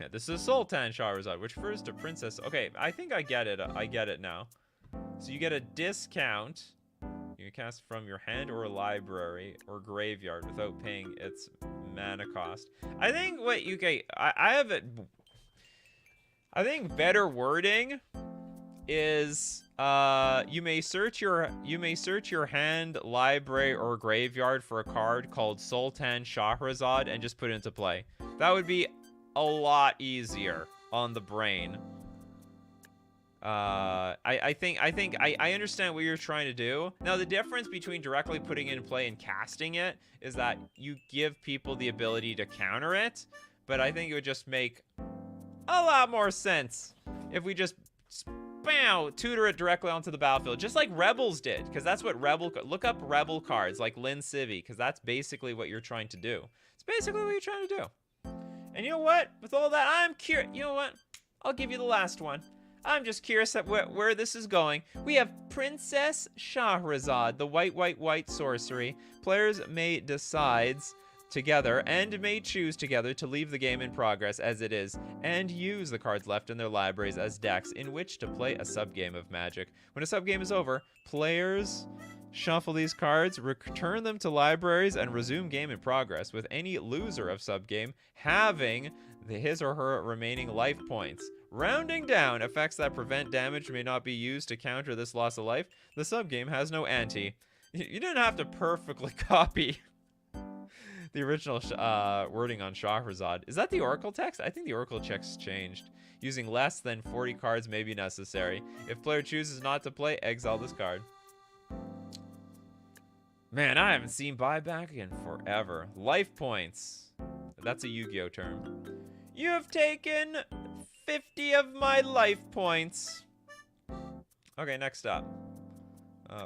Yeah, this is Sultan Shahrazad, which refers to Princess. Okay, I think I get it. I get it now. So you get a discount. You can cast from your hand or library or graveyard without paying its mana cost. I think what you get... I have it... I think better wording is you may search your hand, library, or graveyard for a card called Sultan Shahrazad and just put it into play. That would be a lot easier on the brain. I understand what you're trying to do. Now, the difference between directly putting it in play and casting it is that you give people the ability to counter it, but I think it would just make a lot more sense if we just tutor it directly onto the battlefield, just like Rebels did, because that's what look up Rebel cards like Lin Civi, because that's basically what you're trying to do. It's basically what you're trying to do. And you know what? With all that, I'm curious. You know what? I'll give you the last one. I'm just curious at where this is going. We have Princess Shahrazad, the white sorcery. Players may decide together and may choose together to leave the game in progress as it is and use the cards left in their libraries as decks in which to play a subgame of Magic. When a subgame is over, players shuffle these cards, return them to libraries, and resume game in progress, with any loser of subgame having his or her remaining life points. Rounding down, effects that prevent damage may not be used to counter this loss of life. The subgame has no ante. You didn't have to perfectly copy the original wording on Shahrazad. Is that the Oracle text? I think the Oracle text changed. Using less than 40 cards may be necessary. If player chooses not to play, exile this card. Man, I haven't seen buyback in forever. Life points. That's a Yu-Gi-Oh term. You have taken 50 of my life points. Okay, next up.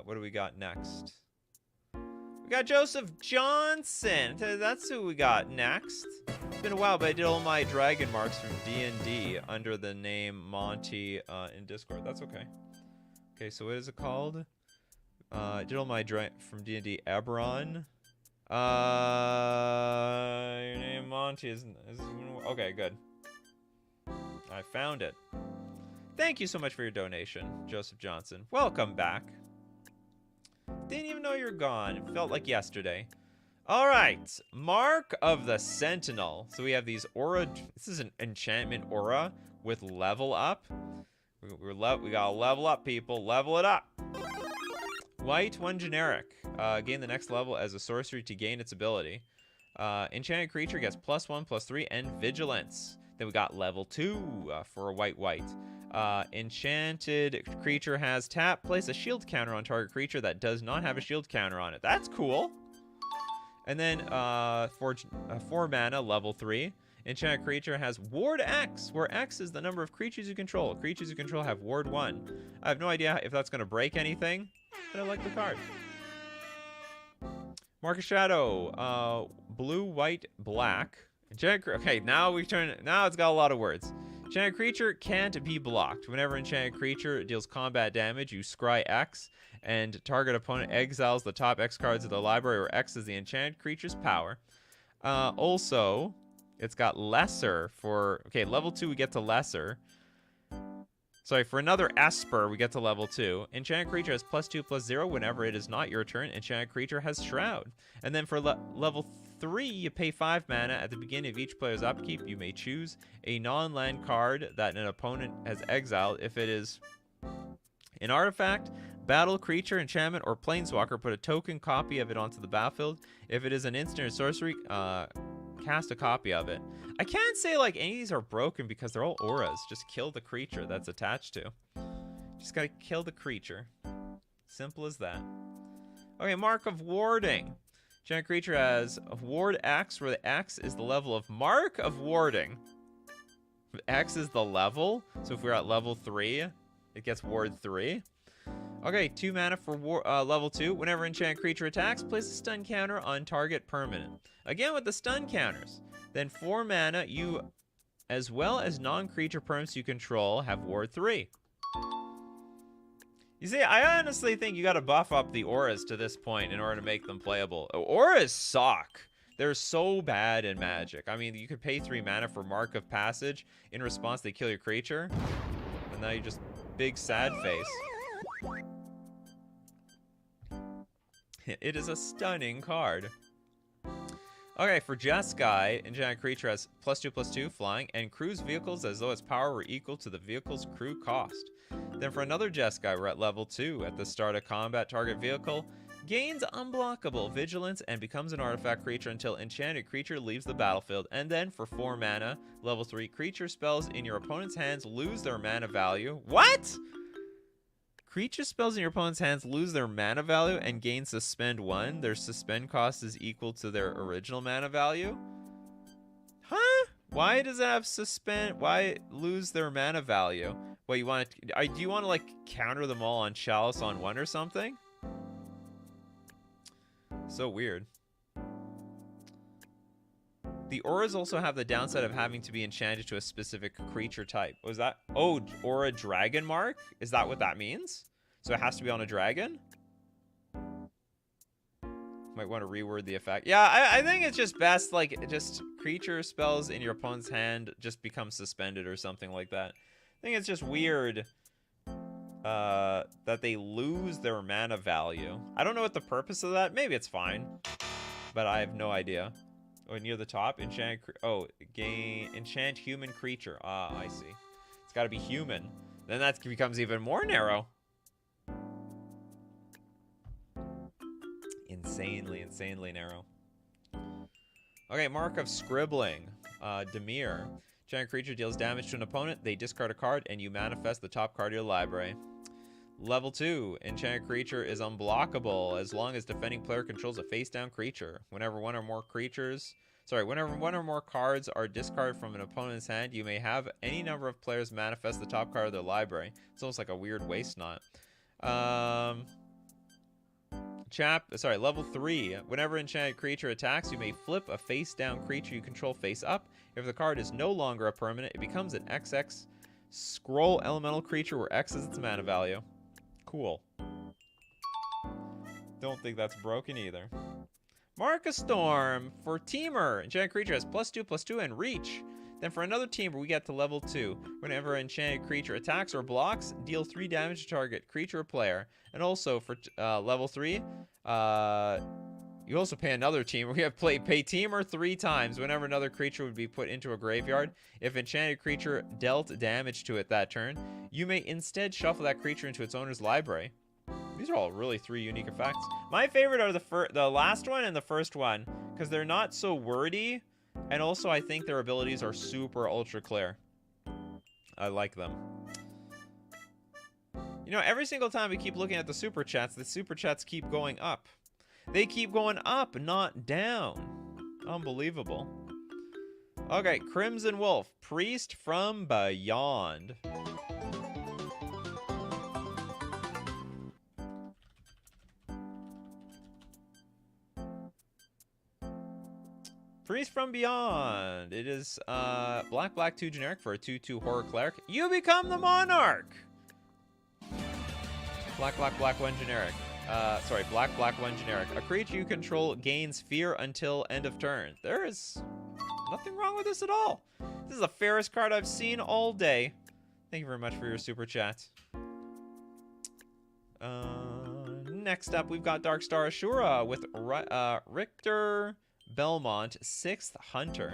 What do we got next? We got Joseph Johnson. That's who we got next. It's been a while, but I did all my dragon marks from D&D under the name Monty in Discord. That's okay. Okay, so what is it called? I did all my from D&D Eberron. Your name Monty is okay, good. I found it. Thank you so much for your donation, Joseph Johnson. Welcome back. Didn't even know you're gone. It felt like yesterday. All right, Mark of the Sentinel. So we have these aura. This is an enchantment aura with level up. We gotta level up, people. Level it up. White, 1 generic. Gain the next level as a sorcery to gain its ability. Enchanted creature gets +1/+3 and vigilance. Then we got level 2 for a white. Enchanted creature has tap. Place a shield counter on target creature that does not have a shield counter on it. That's cool. And then for 4 mana, level 3. Enchanted creature has Ward X, where X is the number of creatures you control. Creatures you control have Ward 1. I have no idea if that's going to break anything, but I like the card. Mark of Shadow, blue, white, black. Okay, now it's got a lot of words. Enchanted creature can't be blocked. Whenever enchanted creature deals combat damage, you scry X, and target opponent exiles the top X cards of the library, where X is the enchanted creature's power. Also, it's got lesser for... Okay, level 2 we get to lesser. Sorry, for another Esper, we get to level 2. Enchanted creature has +2/+0 whenever it is not your turn. Enchanted creature has Shroud. And then for level 3, you pay 5 mana. At the beginning of each player's upkeep, you may choose a non-land card that an opponent has exiled. If it is an artifact, battle, creature, enchantment, or planeswalker, put a token copy of it onto the battlefield. If it is an instant or sorcery, cast a copy of it. I can't say like any of these are broken because they're all auras. Just kill the creature that's attached to. Just gotta kill the creature. Simple as that. Okay, Mark of Warding. Giant creature has Ward X, where the X is the level of Mark of Warding. X is the level, so if we're at level 3, it gets Ward 3. Okay, 2 mana for level 2. Whenever enchanted creature attacks, place a stun counter on target permanent. Again with the stun counters. Then 4 mana, you, as well as non-creature perms you control, have Ward 3. You see, I honestly think you gotta buff up the auras to this point in order to make them playable. Auras suck. They're so bad in Magic. I mean, you could pay 3 mana for Mark of Passage. In response, they kill your creature. And now you just big sad face. It is a stunning card. Okay, for Jeskai, enchanted creature has +2/+2 flying and cruise vehicles as though its power were equal to the vehicle's crew cost. Then for another Jeskai, we're at level 2. At the start of combat, target vehicle gains unblockable vigilance and becomes an artifact creature until enchanted creature leaves the battlefield. And then for 4 mana, level 3, creature spells in your opponent's hands lose their mana value. What? Creature spells in your opponent's hands lose their mana value and gain suspend 1. Their suspend cost is equal to their original mana value. Huh? Why does it have suspend? Why lose their mana value? What, you want to? Do you want to like counter them all on Chalice on 1 or something? So weird. The auras also have the downside of having to be enchanted to a specific creature type. Was that? Oh, aura dragon mark? Is that what that means? So it has to be on a dragon? Might want to reword the effect. Yeah, I think it's just best, like, just creature spells in your opponent's hand just become suspended or something like that. I think it's just weird that they lose their mana value. I don't know what the purpose of that. Maybe it's fine, but I have no idea. Oh, near the top, enchant. Gain enchant human creature. Ah, I see. It's got to be human. Then that becomes even more narrow. Insanely narrow. Okay, Mark of Scribbling. Demir. Giant creature deals damage to an opponent. They discard a card, and you manifest the top card of your library. Level 2. Enchanted creature is unblockable as long as defending player controls a face-down creature. Whenever one or more cards are discarded from an opponent's hand, you may have any number of players manifest the top card of their library. It's almost like a weird waste knot. Level 3. Whenever enchanted creature attacks, you may flip a face-down creature you control face up. If the card is no longer a permanent, it becomes an XX scroll elemental creature where X is its mana value. Cool. Don't think that's broken either. Mark a Storm for Teamer. Enchanted creature has +2/+2 and reach. Then for another Teamer, we get to level 2. Whenever an enchanted creature attacks or blocks, deal 3 damage to target creature or player. And also for level 3, you also pay another Teamer. We have pay Teamer 3 times whenever another creature would be put into a graveyard. If enchanted creature dealt damage to it that turn, you may instead shuffle that creature into its owner's library. These are all really 3 unique effects. My favorite are the last one and the first one, because they're not so wordy, and also I think their abilities are super ultra clear. I like them. You know, every single time we keep looking at the super chats keep going up. They keep going up, not down. Unbelievable. Okay, Crimson Wolf, Priest from Beyond. Priest from Beyond. It is black 2 generic for a 2/2 horror cleric. You become the monarch. Black 1 generic. Black 1 generic. A creature you control gains fear until end of turn. There is nothing wrong with this at all. This is the fairest card I've seen all day. Thank you very much for your super chat. Next up, we've got Darkstar Ashura with Richter Belmont, 6th Hunter.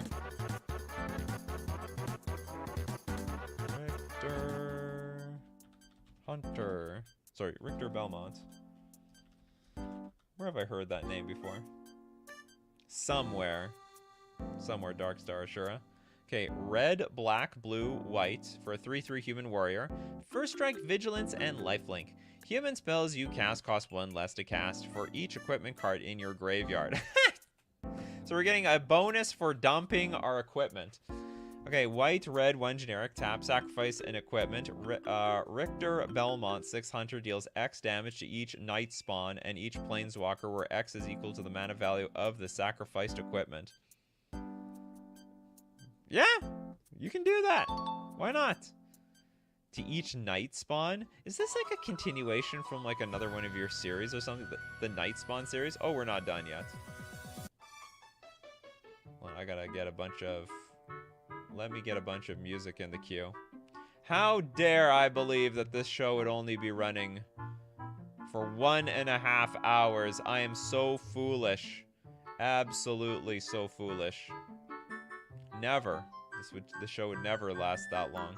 Richter Belmont. Where have I heard that name before? Somewhere, Darkstar Ashura. Okay, red, black, blue, white for a 3/3 human warrior. First strike, vigilance, and lifelink. Human spells you cast cost 1 less to cast for each equipment card in your graveyard. So we're getting a bonus for dumping our equipment. Okay, white, red, 1 generic. Tap, sacrifice an equipment. Richter Belmont, 6th Hunter, deals X damage to each Night Spawn and each Planeswalker where X is equal to the mana value of the sacrificed equipment. Yeah, you can do that. Why not? To each Night Spawn? Is this like a continuation from like another one of your series or something? The Night Spawn series? Oh, we're not done yet. Well, I gotta get a bunch of... Let me get a bunch of music in the queue. How dare I believe that this show would only be running for 1.5 hours. I am so foolish. Absolutely so foolish. Never. The show would never last that long.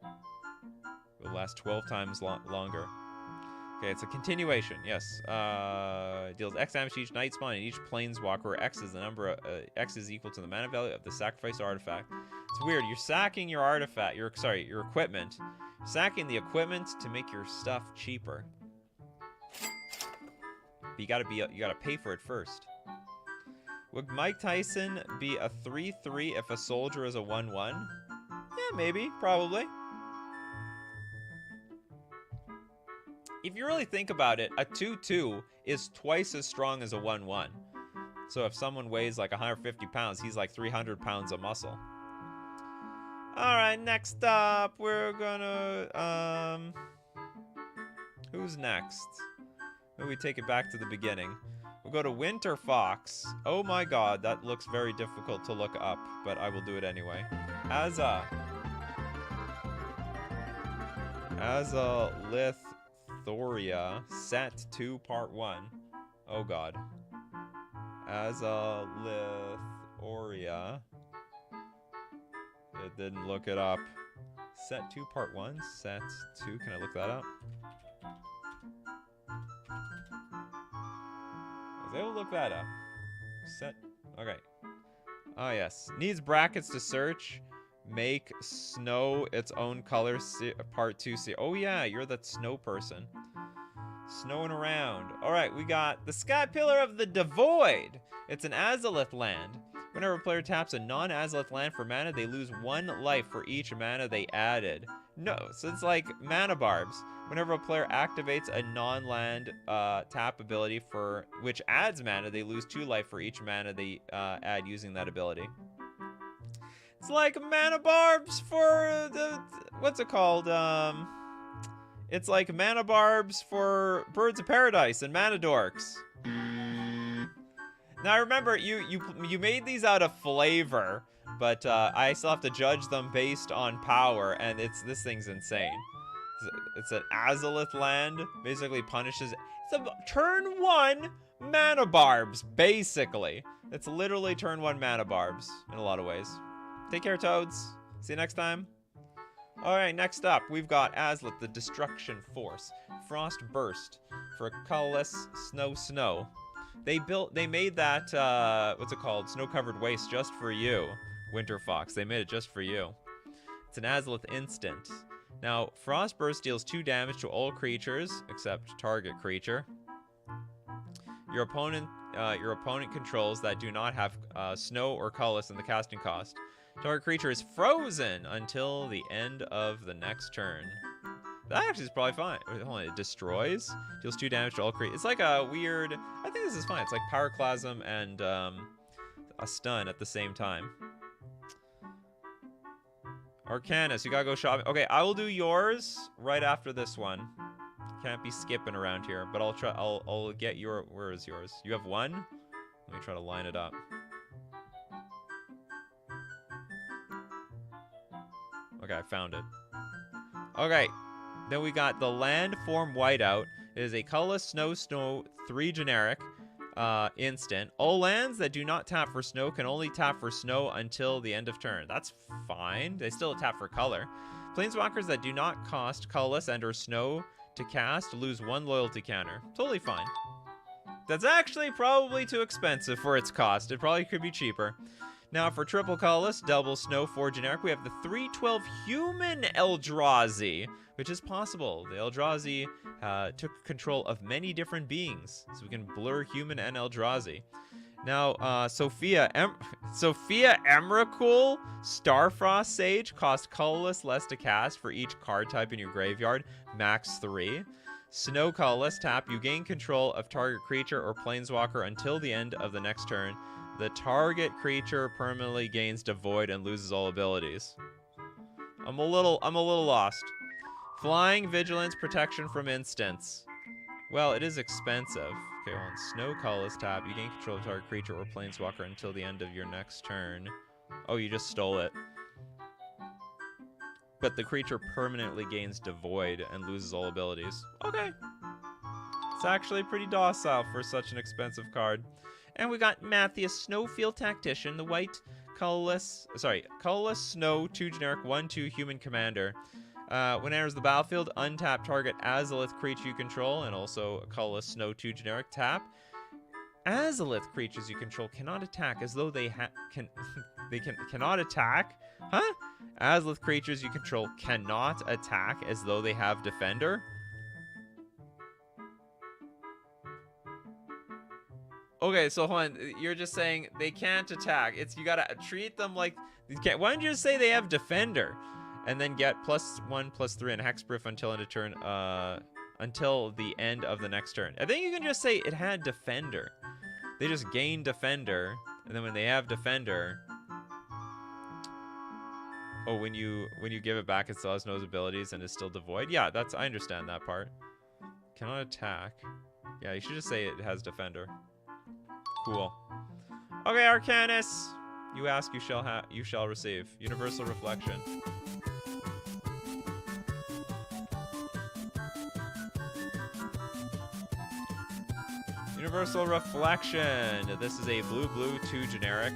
It would last 12 times longer. Okay, it's a continuation. Yes. Deals X damage to each Night Spawn and each Planeswalker where X is the number X is equal to the mana value of the sacrificed artifact. It's weird. You're sacking your artifact. Your equipment. Sacking the equipment to make your stuff cheaper. But you gotta pay for it first. Would Mike Tyson be a 3/3 if a soldier is a 1/1? Yeah, maybe, probably. If you really think about it, a 2/2 is twice as strong as a 1/1. So if someone weighs like 150 pounds, he's like 300 pounds of muscle. All right, next up, we're gonna, who's next? Maybe we take it back to the beginning. We'll go to Winter Fox. Oh my god, that looks very difficult to look up, but I will do it anyway. Azalithoria, set 2, part 1. Oh god. Azalithoria. It didn't look it up. Set 2, part 1? Set 2, can I look that up? I was able to look that up. Set, okay. Oh yes, needs brackets to search. Make snow its own color, part 2. Oh yeah, you're that snow person. Snowing around. All right, we got the Sky Pillar of the Devoid. It's an Azalith land. Whenever a player taps a non-Azalith land for mana, they lose 1 life for each mana they added. No, so it's like mana barbs. Whenever a player activates a non-land tap ability for which adds mana, they lose 2 life for each mana they add using that ability. It's like mana barbs for the, what's it called? It's like mana barbs for Birds of Paradise and Mana Dorks. Now remember, you made these out of flavor, but I still have to judge them based on power, and this thing's insane. It's an Azalith land, basically punishes. It's a turn 1 mana barbs, basically. It's literally turn 1 mana barbs in a lot of ways. Take care, Toads. See you next time. Alright, next up, we've got Azalith, the Destruction Force. Frost Burst for a colorless snow. They made that, what's it called? Snow-covered waste just for you, Winter Fox. They made it just for you. It's an Azalith instant. Now, Frost Burst deals 2 damage to all creatures, except target creature. Your opponent controls that do not have snow or colorless in the casting cost. Target creature is frozen until the end of the next turn. That actually is probably fine. Hold on, it destroys, deals 2 damage to all creatures. It's like a weird, I think this is fine. It's like Pyroclasm and a stun at the same time. Arcanus, you gotta go shopping. Okay, I will do yours right after this one. Can't be skipping around here, but I'll try. I'll get your. Where is yours? You have 1. Let me try to line it up. Okay, I found it. Okay, then we got the Landform Whiteout. It is a colorless snow 3 generic instant. All lands that do not tap for snow can only tap for snow until the end of turn. That's fine. They still tap for color. Planeswalkers that do not cost colorless and or snow to cast lose 1 loyalty counter. Totally fine. That's actually probably too expensive for its cost. It probably could be cheaper. Now for triple colorless, double snow 4 generic, we have the 3/12 human Eldrazi, which is possible. The Eldrazi took control of many different beings, so we can blur human and Eldrazi. Now, Sophia Emrakul, Starfrost Sage, cost colorless less to cast for each card type in your graveyard, max 3. Snow colorless, tap, you gain control of target creature or planeswalker until the end of the next turn. The target creature permanently gains Devoid and loses all abilities. I'm a little lost. Flying, vigilance, protection from instants. Well, it is expensive. Okay, on snow colorless tap, you gain control of target creature or planeswalker until the end of your next turn. Oh, you just stole it. But the creature permanently gains Devoid and loses all abilities. Okay. It's actually pretty docile for such an expensive card. And we got Matthias, Snowfield Tactician, the white colorless snow 2 generic 1/2 human commander. When it enters the battlefield, untap target Azalith creature you control, and also a colorless snow 2 generic tap. Azalith creatures you control cannot attack as though they cannot attack? Huh? Azalith creatures you control cannot attack as though they have defender? Okay, so hold on. You're just saying they can't attack. You gotta treat them like you can't. Why don't you just say they have defender, and then get +1/+3 and hexproof until end of turn. Until the end of the next turn. I think you can just say it had defender. They just gain Defender, and then when they have Defender, oh, when you give it back, it still has no abilities and is still devoid. Yeah, I understand that part. Cannot attack. Yeah, you should just say it has Defender. Cool. Okay, Arcanus. You ask, you shall receive. Universal Reflection. Universal Reflection. This is a blue 2 generic.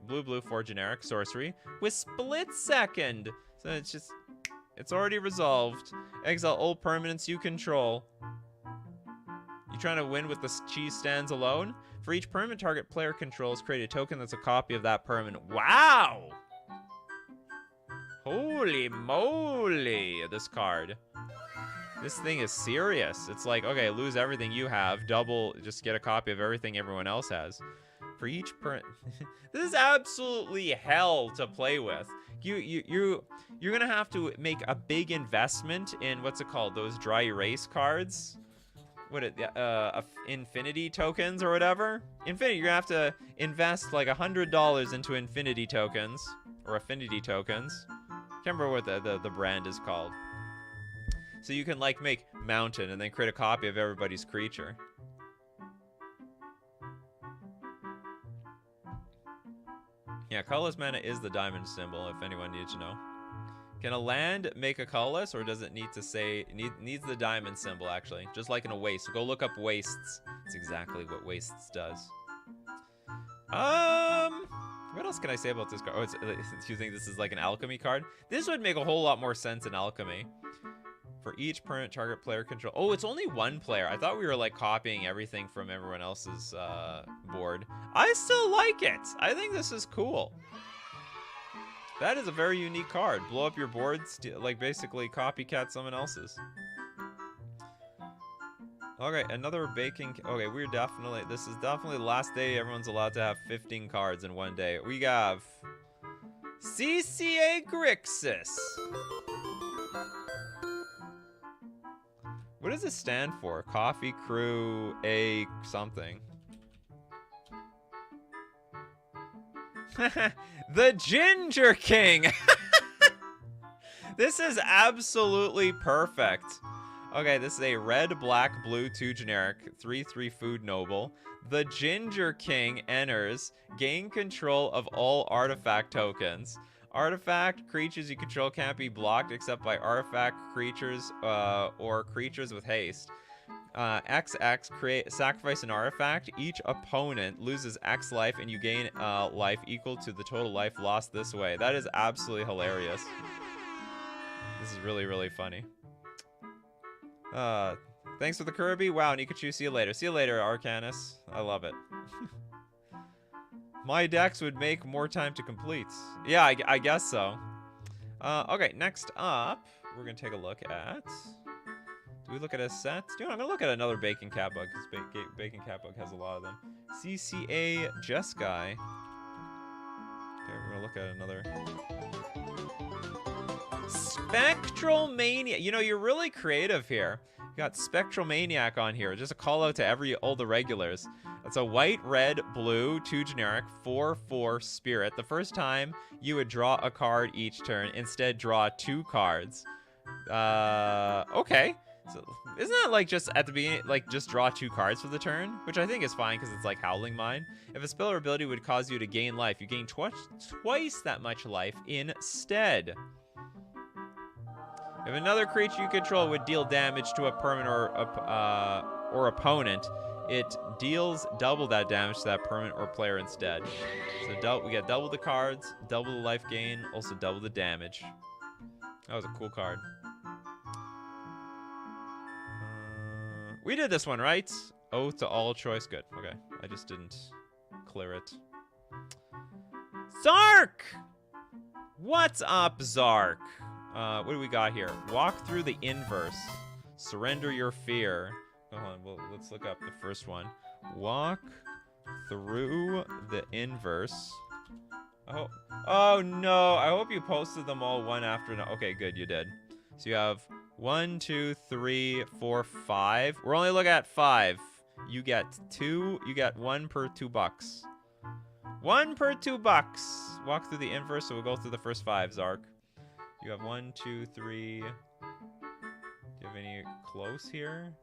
Blue 4 generic sorcery with Split Second. So it's already resolved. Exile all permanents you control. You trying to win with the cheese stands alone? For each permanent target player controls, create a token that's a copy of that permanent. Wow! Holy moly, this card. This thing is serious. It's like, okay, lose everything you have, double, just get a copy of everything everyone else has. For each this is absolutely hell to play with. You're gonna have to make a big investment in, what's it called, those dry erase cards? Infinity tokens or whatever? Infinity, you're gonna have to invest like $100 into infinity tokens, or affinity tokens. Can't remember what the brand is called. So you can like make mountain and then create a copy of everybody's creature. Yeah, colorless mana is the diamond symbol, if anyone needs to know. Can a land make a colorless, or does it need to say needs the diamond symbol actually? Just like in a waste. So go look up wastes. It's exactly what wastes does. What else can I say about this card? Oh, do you think this is like an alchemy card? This would make a whole lot more sense in alchemy. For each permanent target player control. Oh, it's only one player. I thought we were like copying everything from everyone else's board. I still like it. I think this is cool. That is a very unique card. Blow up your boards, like basically copycat someone else's. Okay, another baking. Okay, this is definitely the last day everyone's allowed to have 15 cards in one day. We have CCA Grixis. What does it stand for? Coffee Crew A something. The Ginger King. This is absolutely perfect. Okay, this is a red, black, blue 2 generic, 3/3 food noble. The Ginger King enters. Gain control of all artifact tokens. Artifact creatures you control can't be blocked except by artifact creatures or creatures with haste. XX, sacrifice an artifact. Each opponent loses X life and you gain life equal to the total life lost this way. That is absolutely hilarious. This is really, really funny. Thanks for the Kirby. Wow, Nikachu, see you later. See you later, Arcanus. I love it. My decks would make more time to complete. Yeah, I guess so. Okay, next up, we're going to take a look at... Do we look at a set? I'm going to look at another Bacon Cat Bug, because Bacon Cat Bug has a lot of them. CCA Jeskai. Okay, we're going to look at another... Spectral Maniac. You know, you're really creative here. You got Spectral Maniac on here. Just a call out to all the regulars. That's a white, red, blue, 2 generic, 4/4 spirit. The first time you would draw a card each turn. Instead, draw 2 cards. Okay. So isn't that like just at the beginning, like just draw 2 cards for the turn? Which I think is fine because it's like Howling Mine. If a spell or ability would cause you to gain life, you gain twice that much life instead. If another creature you control would deal damage to a permanent or opponent, it deals double that damage to that permanent or player instead. So we get double the cards, double the life gain, also double the damage. That was a cool card. We did this one, right? Oath to all choice. Good. Okay. I just didn't clear it. Zark! What's up, Zark? What do we got here? Walk through the inverse. Surrender your fear. Hold on, well, let's look up the first one. Walk through the inverse. Oh no, I hope you posted them all one after another. Okay, good, you did. So you have 1, 2, 3, 4, 5. We're only looking at 5. you get one per $2. One per $2. Walk through the inverse, so we'll go through the first 5, Zark. You have 1, 2, 3. Do you have any close here?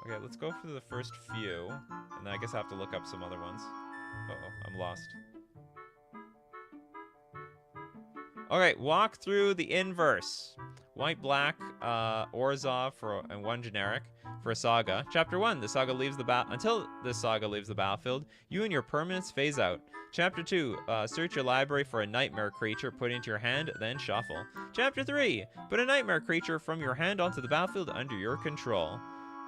Okay, let's go for the first few. And then I guess I have to look up some other ones. Uh-oh, I'm lost. Alright, walk through the inverse. White, black, Orzhov and 1 generic for a saga. Chapter 1, the saga leaves the until this saga leaves the battlefield, you and your permanents phase out. Chapter 2, search your library for a nightmare creature, put it into your hand, then shuffle. Chapter 3, put a nightmare creature from your hand onto the battlefield under your control.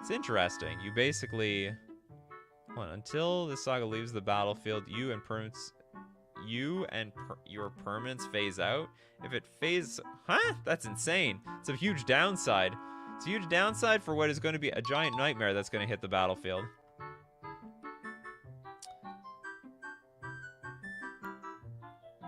It's interesting. You basically... until this saga leaves the battlefield, you and your permanents phase out. If it phase... Huh? That's insane. It's a huge downside. It's a huge downside for what is going to be a giant nightmare that's going to hit the battlefield.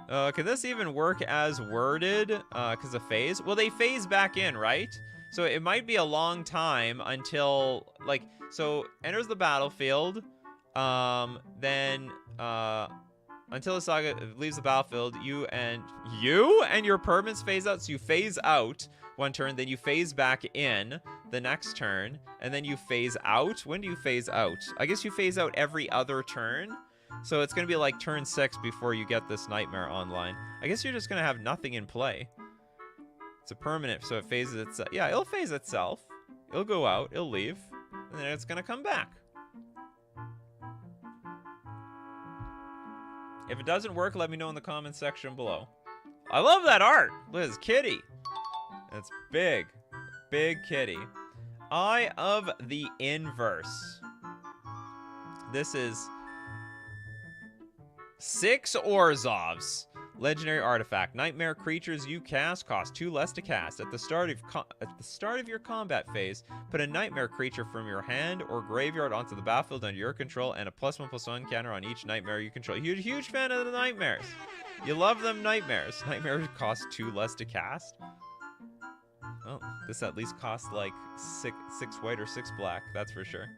Can this even work as worded? Because of phase? Well, they phase back in, right? So it might be a long time until, like, so enters the battlefield, then, until the saga leaves the battlefield, you and your permanents phase out. So you phase out one turn, then you phase back in the next turn, and then you phase out. When do you phase out? I guess you phase out every other turn. So it's going to be like turn 6 before you get this nightmare online. I guess you're just going to have nothing in play. It's a permanent, so it phases itself. Yeah, it'll phase itself. It'll go out, it'll leave, and then it's going to come back. If it doesn't work, let me know in the comments section below. I love that art. Look at this kitty. It's big. Big kitty. Eye of the Inverse. This is 6 Orzhovs. Legendary artifact. Nightmare creatures you cast cost 2 less to cast. At the start of your combat phase, put a nightmare creature from your hand or graveyard onto the battlefield under your control and a +1/+1 counter on each nightmare you control. You're a huge fan of the nightmares. You love them nightmares. Nightmares cost 2 less to cast. Well, this at least costs like 6 white or 6 black. That's for sure.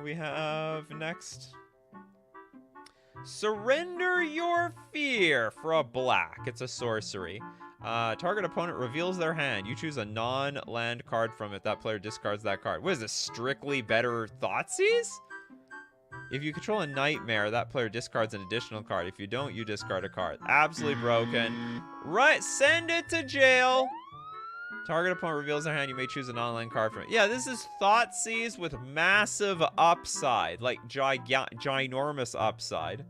We have next. Surrender your fear for a black. It's a sorcery. Target opponent reveals their hand. You choose a non-land card from it. That player discards that card. What is this? Strictly better Thoughtseize? If you control a nightmare, that player discards an additional card. If you don't, you discard a card. Absolutely broken. Right, send it to jail. Target opponent reveals their hand. You may choose a non-land card from it. Yeah, this is Thoughtseize with massive upside. Like, ginormous upside.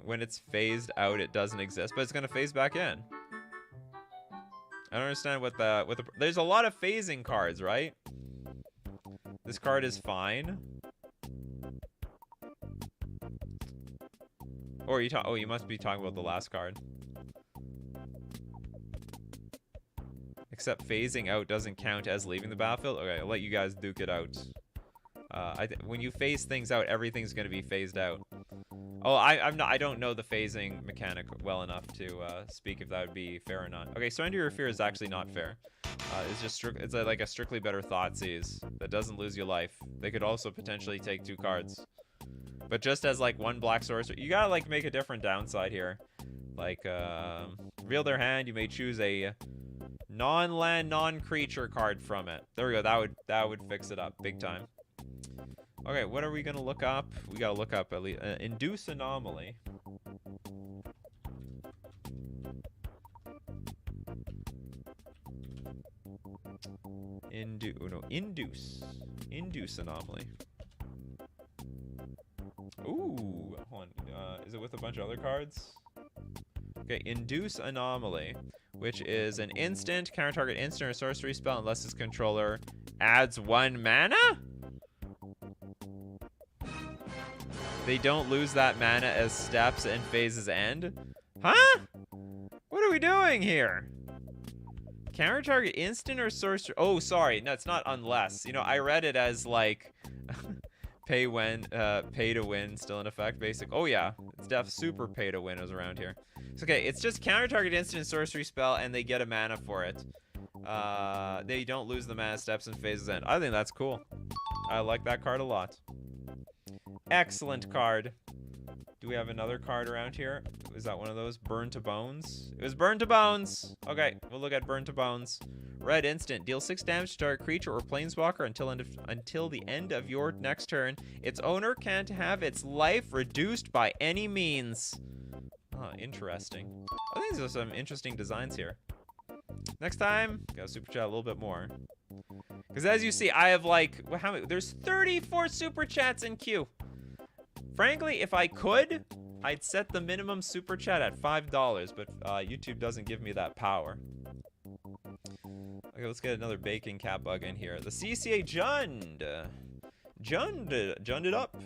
When it's phased out, it doesn't exist, but it's going to phase back in. I don't understand what the... There's a lot of phasing cards, right? This card is fine. Or you you must be talking about the last card. Except phasing out doesn't count as leaving the battlefield. Okay, I'll let you guys duke it out. When you phase things out, everything's going to be phased out. Oh, I don't know the phasing mechanic well enough to speak if that would be fair or not. Okay, surrender your fear is actually not fair. It's just it's like a strictly better Thoughtseize that doesn't lose your life. They could also potentially take 2 cards, but just as like 1 black sorcerer, you gotta like make a different downside here. Like reveal their hand. You may choose a non-land, non-creature card from it. There we go. That would fix it up big time. Okay, what are we gonna look up? We gotta look up at least induce anomaly. Induce anomaly. Ooh, hold on. Is it with a bunch of other cards? Okay, induce anomaly, which is an instant counter target instant or sorcery spell unless its controller adds 1 mana. They don't lose that mana as steps and phases end. Huh? What are we doing here? Counter target instant or sorcery? Oh, sorry. No, it's not unless. You know, I read it as like pay to win still in effect. Basic. Oh yeah, it's super pay to win is around here. It's okay. It's just counter target instant sorcery spell, and they get a mana for it. They don't lose the mana steps and phases end. I think that's cool. I like that card a lot. Excellent card. Do we have another card around here? Is that one of those? Burn to Bones? It was Burn to Bones. Okay, we'll look at Burn to Bones. Red instant. Deal 6 damage to target creature or planeswalker until the end of your next turn. Its owner can't have its life reduced by any means. Oh, interesting. I think there's some interesting designs here. Next time, gotta super chat a little bit more. Because as you see, I have like, how many? There's 34 super chats in queue. Frankly, if I could, I'd set the minimum super chat at $5, but YouTube doesn't give me that power. Okay, let's get another bacon cat bug in here. The CCA Jund. Jund it up.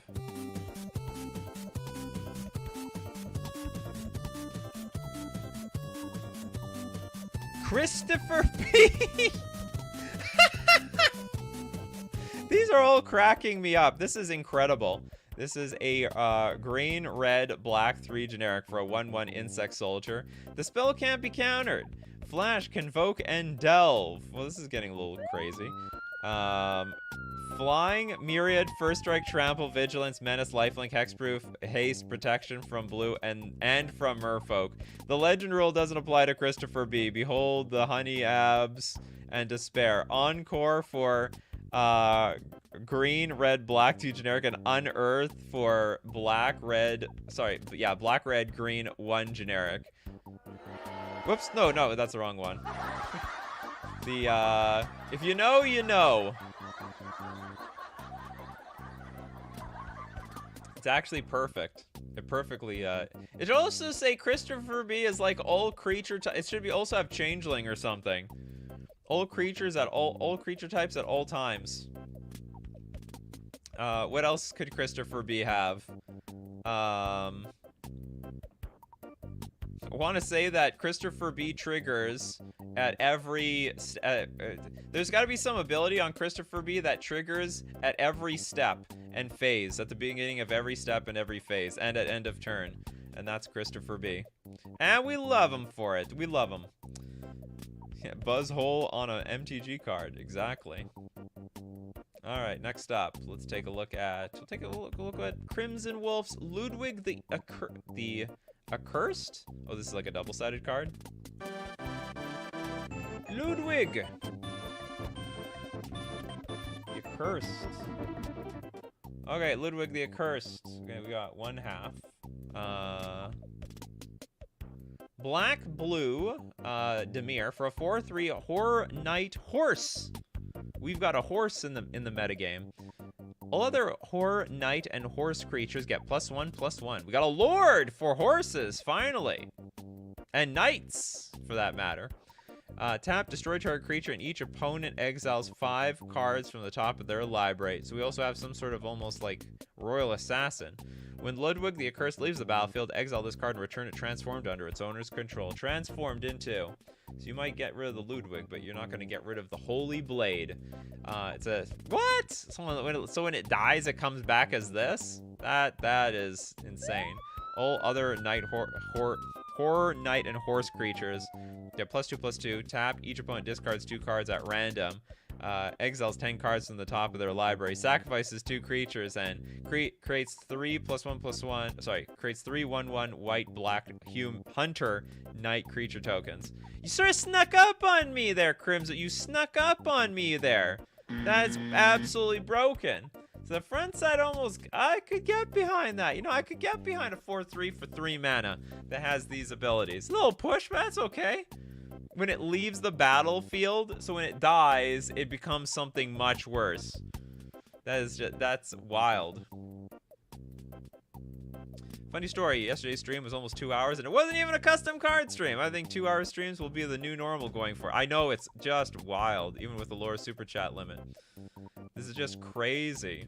Christopher P. These are all cracking me up. This is incredible. This is a green, red, black 3 generic for a 1/1 insect soldier. The spell can't be countered. Flash, convoke, and delve. Well, this is getting a little crazy. Flying, myriad, first strike, trample, vigilance, menace, lifelink, hexproof, haste, protection from blue, and from merfolk. The legend rule doesn't apply to Christopher B. Behold the honey abs and despair. Encore for green, red, black 2 generic, and unearth for black, red, black, red, green 1 generic. Whoops, no, that's the wrong one. If you know, you know. It's actually perfect. It perfectly, it should also say Christopher B is like all creature, it should be also have changeling or something. All creatures at all creature types at all times. What else could Christopher B have? I want to say that Christopher B triggers at every... there's got to be some ability on Christopher B that triggers at every step and phase. At the beginning of every step and every phase. And at end of turn. And that's Christopher B. And we love him for it. We love him. Yeah, buzz hole on an MTG card. Exactly. Alright, next up. Let's take a look at... We'll take a look at Crimson Wolf's Ludwig the Accursed? Oh, this is like a double-sided card. Ludwig! The Accursed. Okay, Ludwig the Accursed. Okay, we got 1/2. Black, blue, Demir for a 4/3 Horror Knight Horse. We've got a horse in the metagame. All other Horror Knight and Horse creatures get +1/+1. We got a Lord for horses, finally. And knights, for that matter. Tap, destroy target creature, and each opponent exiles 5 cards from the top of their library. So we also have some sort of almost like Royal Assassin. When Ludwig the Accursed leaves the battlefield, exile this card and return it transformed under its owner's control. Transformed into. So you might get rid of the Ludwig, but you're not going to get rid of the Holy Blade. It's a... What? So when it dies, it comes back as this? That is insane. All other Knight Horror Knight and Horse creatures get +2/+2. Tap. Each opponent discards 2 cards at random. Exiles 10 cards from the top of their library. Sacrifices 2 creatures and creates 3 +1/+1. Sorry, creates 3 1/1 white black hunter knight creature tokens. You sort of snuck up on me there, Crimson. You snuck up on me there. That's absolutely broken. So the front side almost, I could get behind that. You know, I could get behind a 4/3 for 3 mana that has these abilities. A little push, but that's okay. When it leaves the battlefield, so when it dies, it becomes something much worse. That's wild. Funny story, yesterday's stream was almost 2 hours, and it wasn't even a custom card stream. I think 2-hour streams will be the new normal going forward. I know, it's just wild, even with the lower super chat limit. This is just crazy.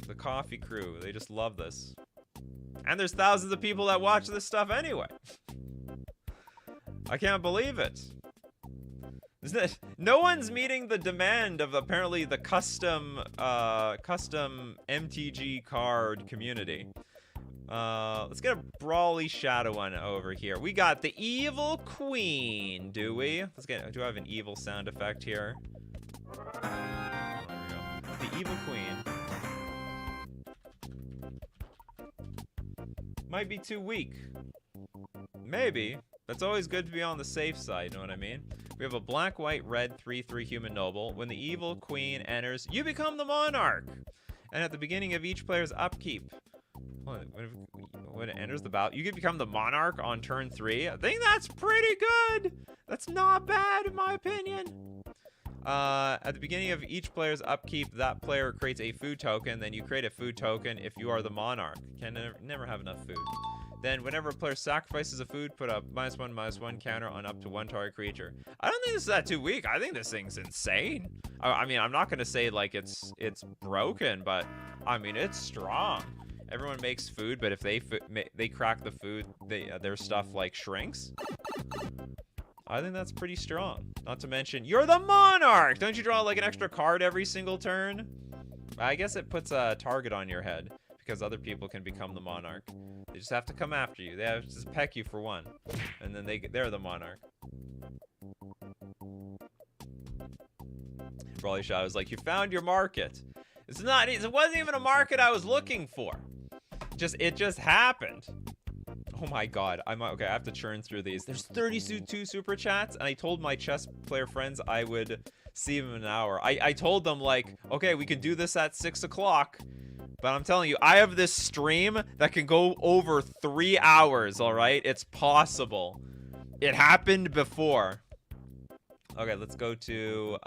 The coffee crew, they just love this. And there's thousands of people that watch this stuff anyway. I can't believe it. No one's meeting the demand of apparently the custom MTG card community. Let's get a Brawly Shadow one over here. We got the Evil Queen, do we? Do I have an evil sound effect here? There we go. The Evil Queen. Might be too weak. Maybe. That's always good to be on the safe side, you know what I mean? We have a black, white, red, 3/3 human noble. When the Evil Queen enters, you become the monarch! And at the beginning of each player's upkeep, when it enters the battle, you can become the monarch on turn 3. I think that's pretty good! That's not bad, in my opinion. At the beginning of each player's upkeep, that player creates a food token. Then you create a food token if you are the monarch. Can never have enough food. Then whenever a player sacrifices a food, put a -1/-1 counter on up to 1 target creature. I don't think this is that too weak. I think this thing's insane. I mean, I'm not gonna say like it's broken, but I mean it's strong. Everyone makes food, but if they crack the food, their stuff like shrinks. I think that's pretty strong. Not to mention, you're the monarch! Don't you draw like an extra card every single turn? I guess it puts a target on your head because other people can become the monarch. They just have to come after you. They have to just peck you for one. And then they're the monarch. Brawly Shadow was like, you found your market. It wasn't even a market I was looking for. It just happened. Oh my god. Okay, I have to churn through these. There's 32 super chats, and I told my chess player friends I would see them in an hour. I told them, like, okay, we can do this at 6 o'clock. But I'm telling you, I have this stream that can go over 3 hours, alright? It's possible. It happened before. Okay, let's go to,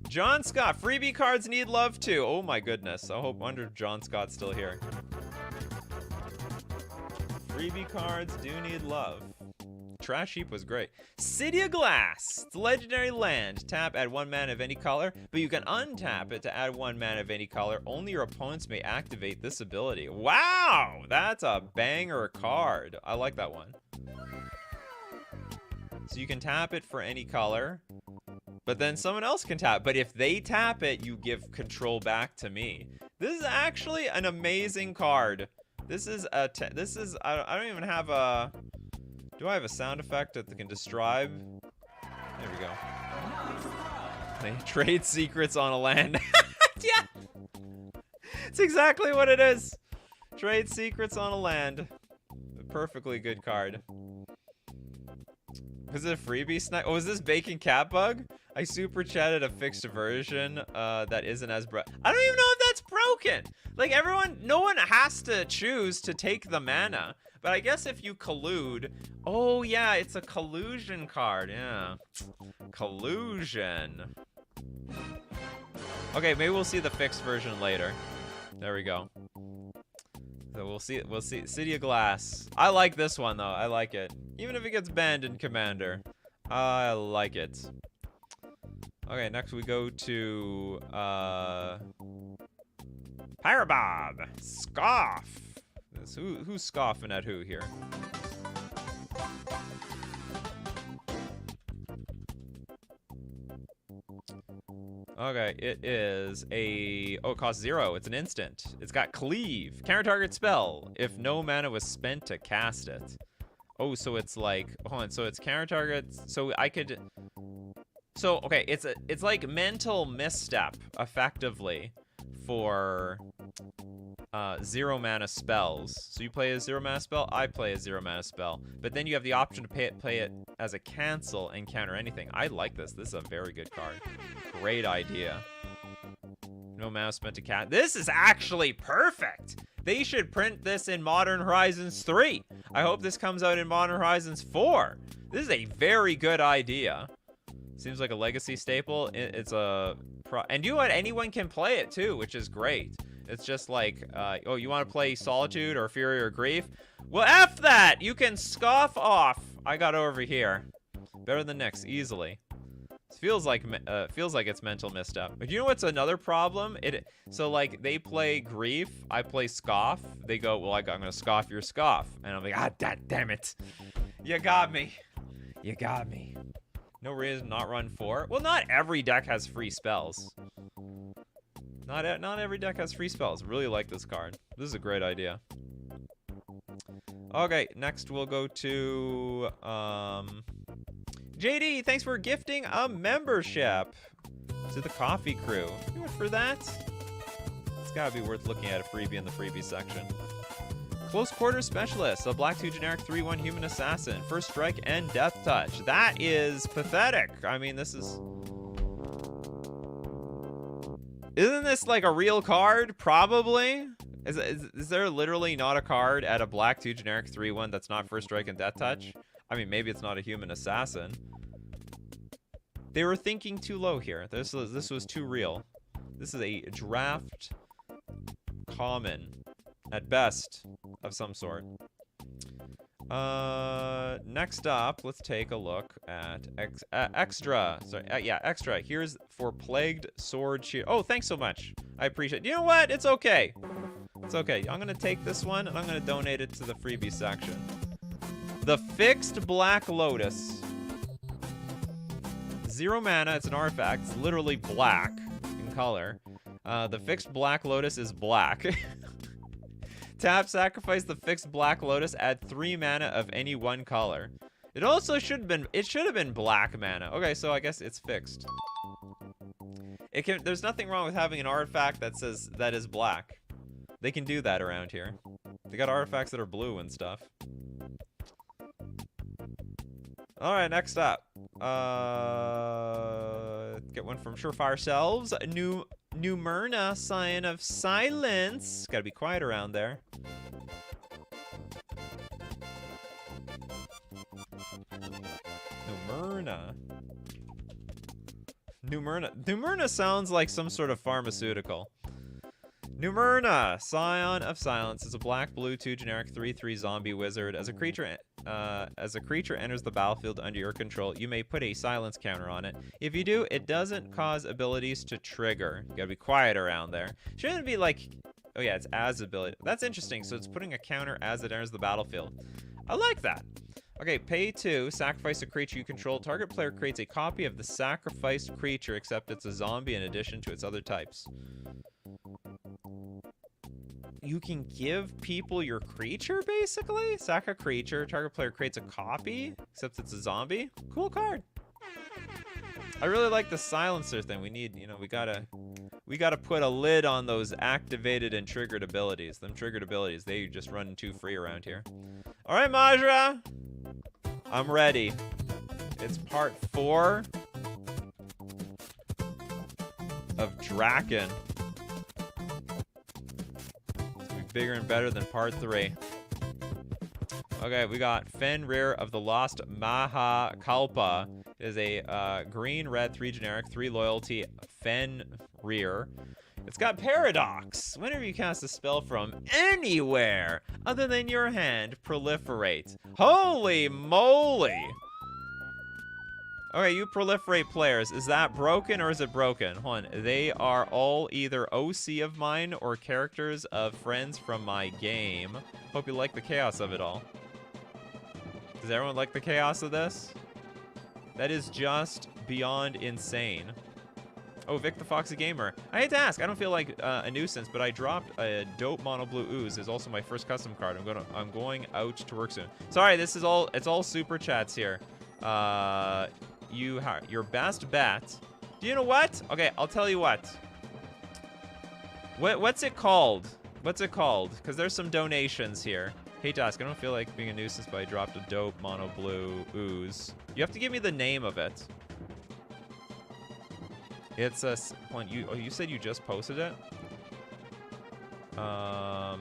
John Scott. Freebie cards need love too. Oh my goodness. I wonder if John Scott's still here. Freebie cards do need love. Trash Heap was great. City of Glass. It's a legendary land. Tap, add 1 mana of any color, but you can untap it to add 1 mana of any color. Only your opponents may activate this ability. Wow! That's a banger card. I like that one. So you can tap it for any color, but then someone else can tap. But if they tap it, you give control back to me. This is actually an amazing card. This is I don't even have a... Do I have a sound effect that can describe? There we go. They trade secrets on a land. Yeah! It's exactly what it is. Trade secrets on a land. A perfectly good card. Was it a freebie snipe? Oh, is this Bacon Cat Bug? I super chatted a fixed version that isn't as I don't even know if that's broken. Like no one has to choose to take the mana. But I guess if you collude, oh yeah, it's a collusion card, yeah. Collusion. Okay, maybe we'll see the fixed version later. There we go. So we'll see. City of Glass. I like this one though, I like it. Even if it gets banned in Commander. I like it. Okay, next we go to, Pyrobob. Scoff. Who's scoffing at who here? Okay, it is a... Oh, it costs 0. It's an instant. It's got Cleave. Counter target spell. If no mana was spent to cast it. Oh, so it's like... Hold on. So it's counter target... So I could... So, okay, it's like mental misstep, effectively, for... 0 mana spells. So you play a 0 mana spell, I play a 0 mana spell. But then you have the option to play it as a cancel and counter anything. I like this. This is a very good card. Great idea. No mana spent to cast. This is actually perfect. They should print this in Modern Horizons 3. I hope this comes out in Modern Horizons 4. This is a very good idea. Seems like a legacy staple. It's a... And you know what? Anyone can play it too, which is great. It's just like, oh, you want to play Solitude or Fury or Grief? Well, F that! You can scoff off. I got over here. Better than Nyx, easily. It feels like it's mental misstep. But you know what's another problem? So, like, they play Grief, I play Scoff. They go, well, I'm going to scoff your Scoff. And I'm like, ah, damn it. You got me. You got me. No reason not run 4. Well, not every deck has free spells. Not every deck has free spells. Really like this card. This is a great idea. Okay, next we'll go to JD. Thanks for gifting a membership to the Coffee Crew. You went for that? It's gotta be worth looking at a freebie in the freebie section. Close Quarters Specialist, a black 2 generic 3/1 human assassin, first strike and death touch. That is pathetic. I mean, this is... Isn't this like a real card? Probably. Is there literally not a card at a black 2 generic 3/1 that's not first strike and death touch? I mean, maybe it's not a human assassin. They were thinking too low here. This was too real. This is a draft common at best of some sort. Next up, let's take a look at extra. Sorry, yeah, extra. Here's for Plagued Sword Shield. Oh, thanks so much. I appreciate it. You know what? It's okay. It's okay. I'm gonna take this one and I'm gonna donate it to the freebie section. The Fixed Black Lotus. 0 mana. It's an artifact. It's literally black in color. The Fixed Black Lotus is black. Tap, sacrifice the Fixed Black Lotus, add 3 mana of any one color. It also should have been black mana. Okay, so I guess it's fixed. There's nothing wrong with having an artifact that says that is black. They can do that around here. They got artifacts that are blue and stuff. All right, next up. Get one from Surefire Selves. Numerna, Sign of Silence. Gotta be quiet around there. Numerna sounds like some sort of pharmaceutical. Numerna, Scion of Silence, is a black-blue 2 generic 3/3 zombie wizard. As a creature enters the battlefield under your control, you may put a silence counter on it. If you do, it doesn't cause abilities to trigger. You gotta be quiet around there. Shouldn't it be like... Oh yeah, it's as ability. That's interesting. So it's putting a counter as it enters the battlefield. I like that. Okay, pay 2, sacrifice a creature you control. Target player creates a copy of the sacrificed creature, except it's a zombie in addition to its other types. You can give people your creature, basically? Sack a creature, target player creates a copy, except it's a zombie. Cool card. I really like the silencer thing. We need, you know, we gotta put a lid on those activated and triggered abilities. Them triggered abilities, they just run too free around here. All right, Majra. I'm ready. It's part 4 of Draken. It's gonna be bigger and better than part 3. Okay, we got Fenrir of the Lost Mahakalpa. It is a green-red 3 generic, 3 loyalty Fenrir. It's got Paradox. Whenever you cast a spell from anywhere other than your hand, proliferate. Holy moly! Okay, you proliferate players. Is that broken or is it broken? Hold on. They are all either OC of mine or characters of friends from my game. Hope you like the chaos of it all. Does everyone like the chaos of this? That is just beyond insane. Oh, Vic the Foxy Gamer. I hate to ask. I don't feel like a nuisance, but I dropped a dope mono blue ooze. It's also my first custom card. I'm going out to work soon. Sorry, it's all super chats here. Your best bet. Do you know what? Okay, I'll tell you what. What's it called? What's it called? Because there's some donations here. Hate to ask. I don't feel like being a nuisance, but I dropped a dope mono blue ooze. You have to give me the name of it. It's a... you said you just posted it? I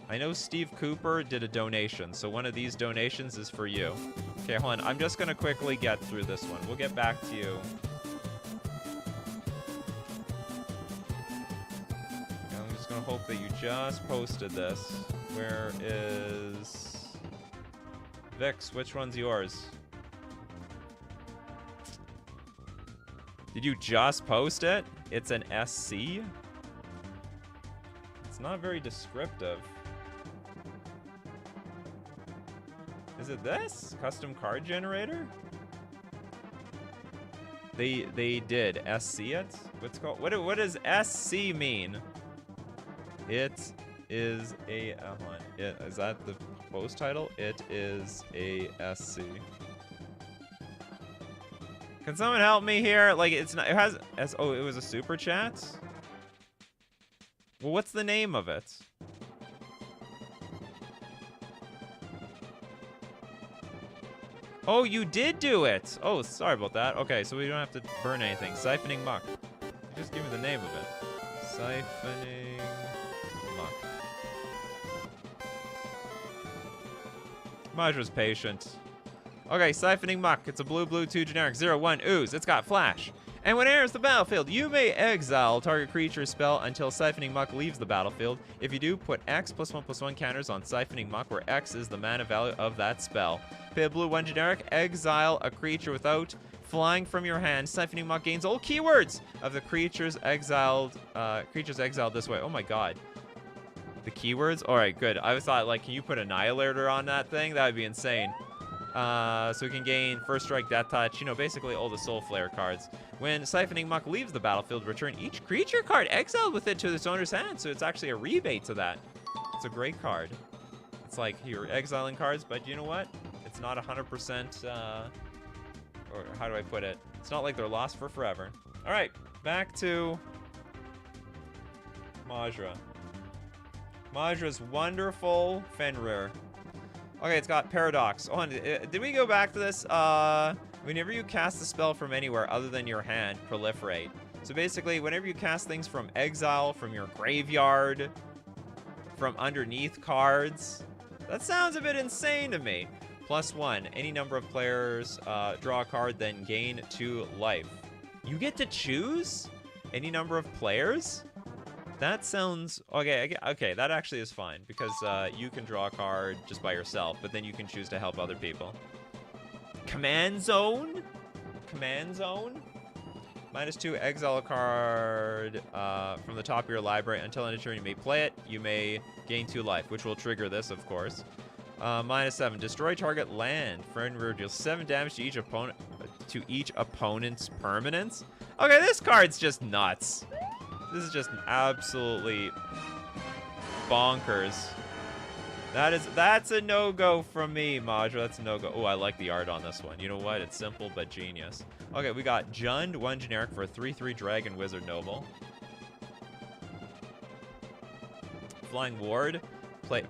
know Steve Cooper did a donation, so one of these donations is for you. Okay, hold on. I'm just going to quickly get through this one. We'll get back to you. I'm just going to hope that you just posted this. Where is... Vix, which one's yours? Did you just post it? It's an SC? It's not very descriptive. Is it this? Custom card generator? They did. SC it? What's called? What does SC mean? It is a hold on. Is that the post title? It is a SC. Can someone help me here? Like it's not. It has. Oh, it was a super chat. Well, what's the name of it? Oh, you did do it. Oh, sorry about that. Okay, so we don't have to burn anything. Siphoning Muck. Just give me the name of it. Siphoning Muck. Majra's patient. Okay, Siphoning Muck. It's a blue 2 generic 0/1 ooze. It's got flash. And when it enters the battlefield, you may exile target creature's spell until Siphoning Muck leaves the battlefield. If you do, put X +1/+1 counters on Siphoning Muck, where X is the mana value of that spell. Pay a blue 1 generic, exile a creature without flying from your hand. Siphoning Muck gains all keywords of the creatures exiled this way. Oh my god. The keywords? Alright, good. I thought, like, can you put Annihilator on that thing? That would be insane. So we can gain First Strike, Death Touch, you know, basically all the Soul Flare cards. When Siphoning Muck leaves the battlefield, return each creature card exiled with it to its owner's hand. So it's actually a rebate to that. It's a great card. It's like you're exiling cards, but you know what? It's not 100%, or how do I put it? It's not like they're lost for forever. All right, back to Majra. Majra's wonderful Fenrir. Okay, it's got Paradox. Oh, did we go back to this? Whenever you cast a spell from anywhere other than your hand, proliferate. So basically, whenever you cast things from exile, from your graveyard, from underneath cards, that sounds a bit insane to me. +1, any number of players draw a card, then gain 2 life. You get to choose any number of players? That sounds okay. Okay, that actually is fine because you can draw a card just by yourself, but then you can choose to help other people. Command Zone? Command Zone? -2, exile a card from the top of your library. Until end of turn, you may play it. You may gain 2 life, which will trigger this, of course. -7, destroy target land. Fenrir deals 7 damage to each opponent's permanents. Okay, this card's just nuts. This is just absolutely bonkers. That's a no-go from me, Majra. That's a no-go. Oh, I like the art on this one. You know what? It's simple but genius. Okay, we got Jund, 1 generic for a 3/3 Dragon Wizard Noble. Flying Ward,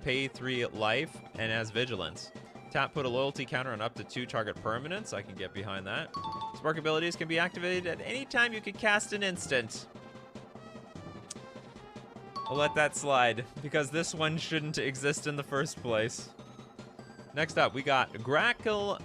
pay 3 life, and has Vigilance. Tap, put a loyalty counter on up to 2 target permanents. I can get behind that. Spark abilities can be activated at any time you can cast an instant. I'll let that slide, because this one shouldn't exist in the first place. Next up, we got Grackle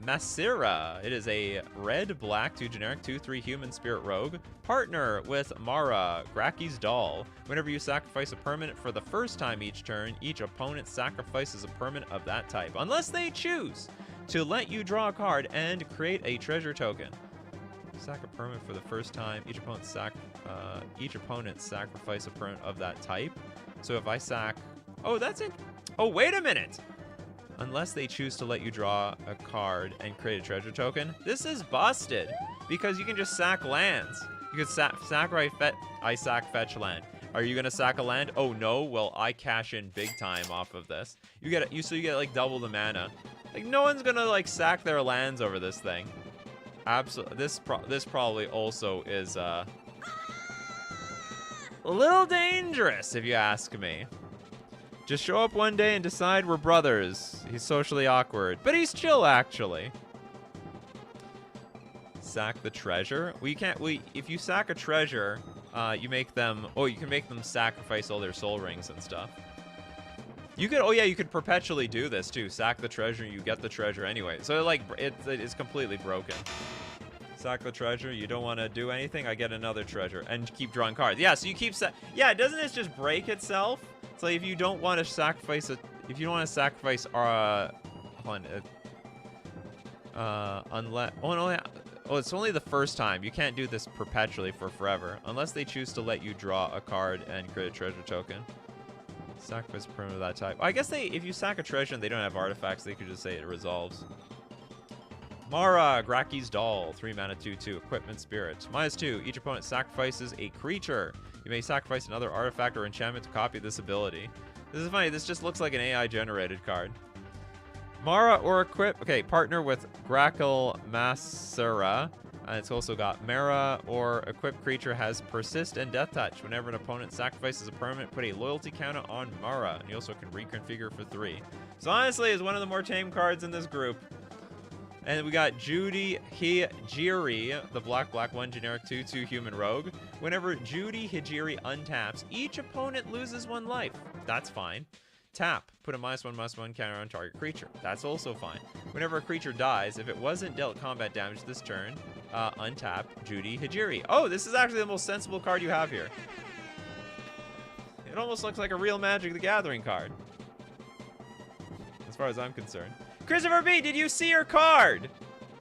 Masira. It is a red-black 2 generic 2/3 human spirit rogue. Partner with Mara, Gracky's doll. Whenever you sacrifice a permanent for the first time each turn, each opponent sacrifices a permanent of that type, unless they choose to let you draw a card and create a treasure token. Sack a permanent for the first time. Each opponent sacrifice a permanent of that type. So if I sack... Oh, that's it. Oh, wait a minute. Unless they choose to let you draw a card and create a treasure token. This is busted because you can just sack lands. You can sack right I sack fetch land. Are you gonna sack a land? Oh no. Well, I cash in big time off of this. You get like double the mana. Like no one's gonna like sack their lands over this thing. Absolutely. This probably also is a little dangerous if you ask me. Just show up one day and decide we're brothers. He's socially awkward, but he's chill actually. Sack the treasure. Well, you can't. If you sack a treasure, you make them. Oh, you can make them sacrifice all their soul rings and stuff. You could. Oh yeah, you could perpetually do this too. Sack the treasure, you get the treasure anyway. So like, it's completely broken. Sack the treasure. You don't want to do anything. I get another treasure and keep drawing cards. Yeah. So you keep. Yeah. Doesn't it just break itself? So if you don't want to sacrifice it, if you don't want to sacrifice unless it's only the first time. You can't do this perpetually for forever unless they choose to let you draw a card and create a treasure token. Sacrifice a permanent of that type. I guess if you sack a treasure and they don't have artifacts, they could just say it resolves. Mara, Graki's Doll, 3 mana, 2/2, Equipment Spirit. -2, each opponent sacrifices a creature. You may sacrifice another artifact or enchantment to copy this ability. This is funny, this just looks like an AI-generated card. Mara or equip, okay, partner with Grackle Masera. It's also got Mara or equipped creature has Persist and Death Touch. Whenever an opponent sacrifices a permanent, put a loyalty counter on Mara. And you also can reconfigure for 3. So honestly, it's one of the more tame cards in this group. And we got Judy Hijiri, the black 1 generic 2/2 human rogue. Whenever Judy Hijiri untaps, each opponent loses 1 life. That's fine. Tap, put a -1/+1 counter on target creature. That's also fine. Whenever a creature dies, if it wasn't dealt combat damage this turn, untap Judy Hijiri. Oh, this is actually the most sensible card you have here. It almost looks like a real Magic the Gathering card, as far as I'm concerned. Christopher B, did you see your card?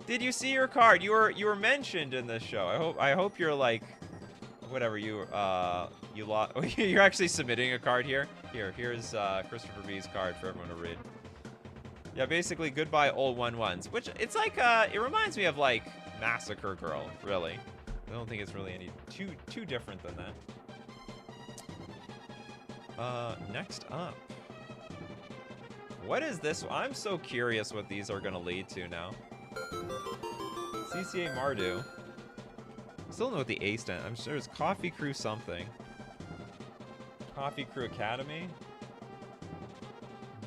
Did you see your card? You were mentioned in this show. I hope you're like, whatever you lost. You're actually submitting a card here. Here's Christopher B's card for everyone to read. Yeah, basically goodbye old 1/1s, which it's like it reminds me of like Massacre Girl, really. I don't think it's really any too different than that. Next up. What is this? I'm so curious what these are going to lead to now. CCA Mardu. Still don't know what the A stand. I'm sure it's Coffee Crew something. Coffee Crew Academy.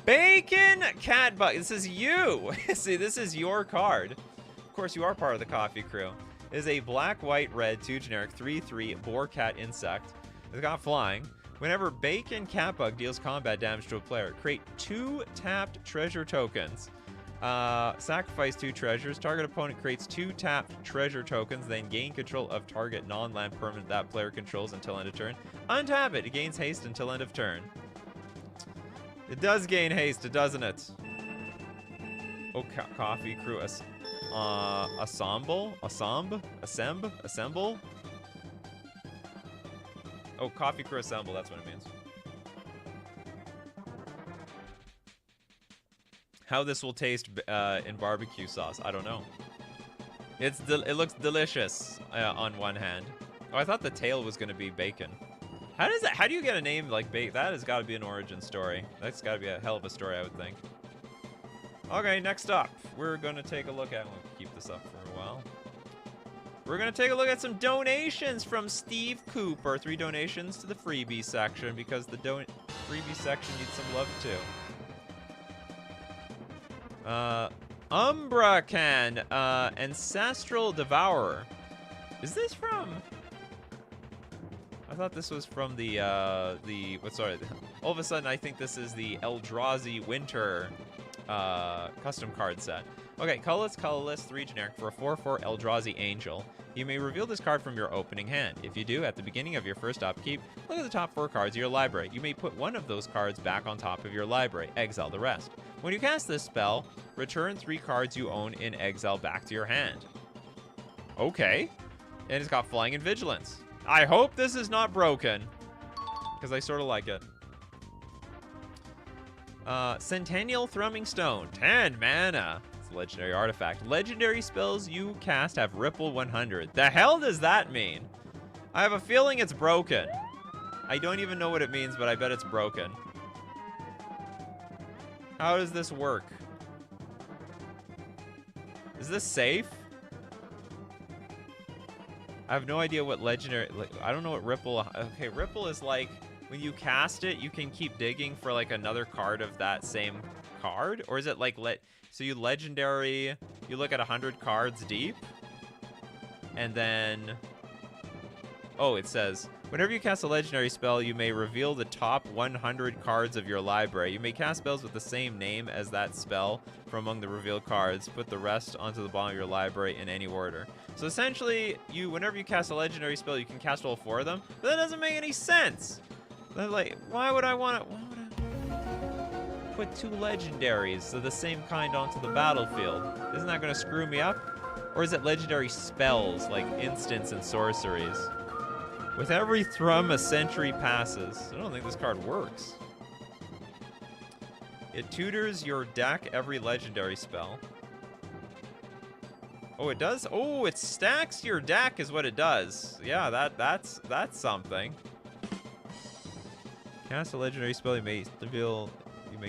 Bacon Catbug. This is you. See, this is your card. Of course, you are part of the Coffee Crew. It is a black, white, red, 2 generic, 3/3 boar cat insect. It's got flying. Whenever Bacon Catbug deals combat damage to a player, create 2 tapped treasure tokens. Sacrifice 2 treasures. Target opponent creates 2 tapped treasure tokens, then gain control of target non-land permanent that player controls until end of turn. Untap it. It gains haste until end of turn. It does gain haste, doesn't it? Oh, Coffee Crew Assemble? Oh, Coffee Crew Assemble, that's what it means. How this will taste in barbecue sauce, I don't know. It looks delicious on one hand. Oh, I thought the tail was going to be bacon. How do you get a name like bacon? That has got to be an origin story. That's got to be a hell of a story, I would think. Okay, next up, we're going to take a look at, we'll keep this up for a while. We're going to take a look at some donations from Steve Cooper. 3 donations to the freebie section because the freebie section needs some love too. Umbracan, Ancestral Devourer. Is this from... I thought this was from the sorry. All of a sudden, I think this is the Eldrazi Winter custom card set. Okay, colorless, 3 generic for a 4/4 Eldrazi Angel. You may reveal this card from your opening hand. If you do, at the beginning of your first upkeep, look at the top 4 cards of your library. You may put one of those cards back on top of your library. Exile the rest. When you cast this spell, return 3 cards you own in exile back to your hand. Okay. And it's got Flying and Vigilance. I hope this is not broken, because I sort of like it. Centennial Thrumming Stone, 10 mana. It's a legendary artifact. Legendary spells you cast have Ripple 100. The hell does that mean? I have a feeling it's broken. I don't even know what it means, but I bet it's broken. How does this work? Is this safe? I have no idea what legendary... I don't know what Ripple... Okay, Ripple is like... When you cast it, you can keep digging for like another card of that same card? Or is it like... So you legendary... You look at 100 cards deep? And then... Oh, it says... Whenever you cast a legendary spell, you may reveal the top 100 cards of your library. You may cast spells with the same name as that spell from among the revealed cards. Put the rest onto the bottom of your library in any order. So essentially, whenever you cast a legendary spell, you can cast all 4 of them. But that doesn't make any sense. Like, why would I put 2 legendaries of the same kind onto the battlefield? Isn't that going to screw me up? Or is it legendary spells, like instants and sorceries? With every thrum, a century passes. I don't think this card works. It tutors your deck every legendary spell. Oh, it does? Oh, it stacks your deck is what it does. Yeah, that's something. Cast a legendary spell, you may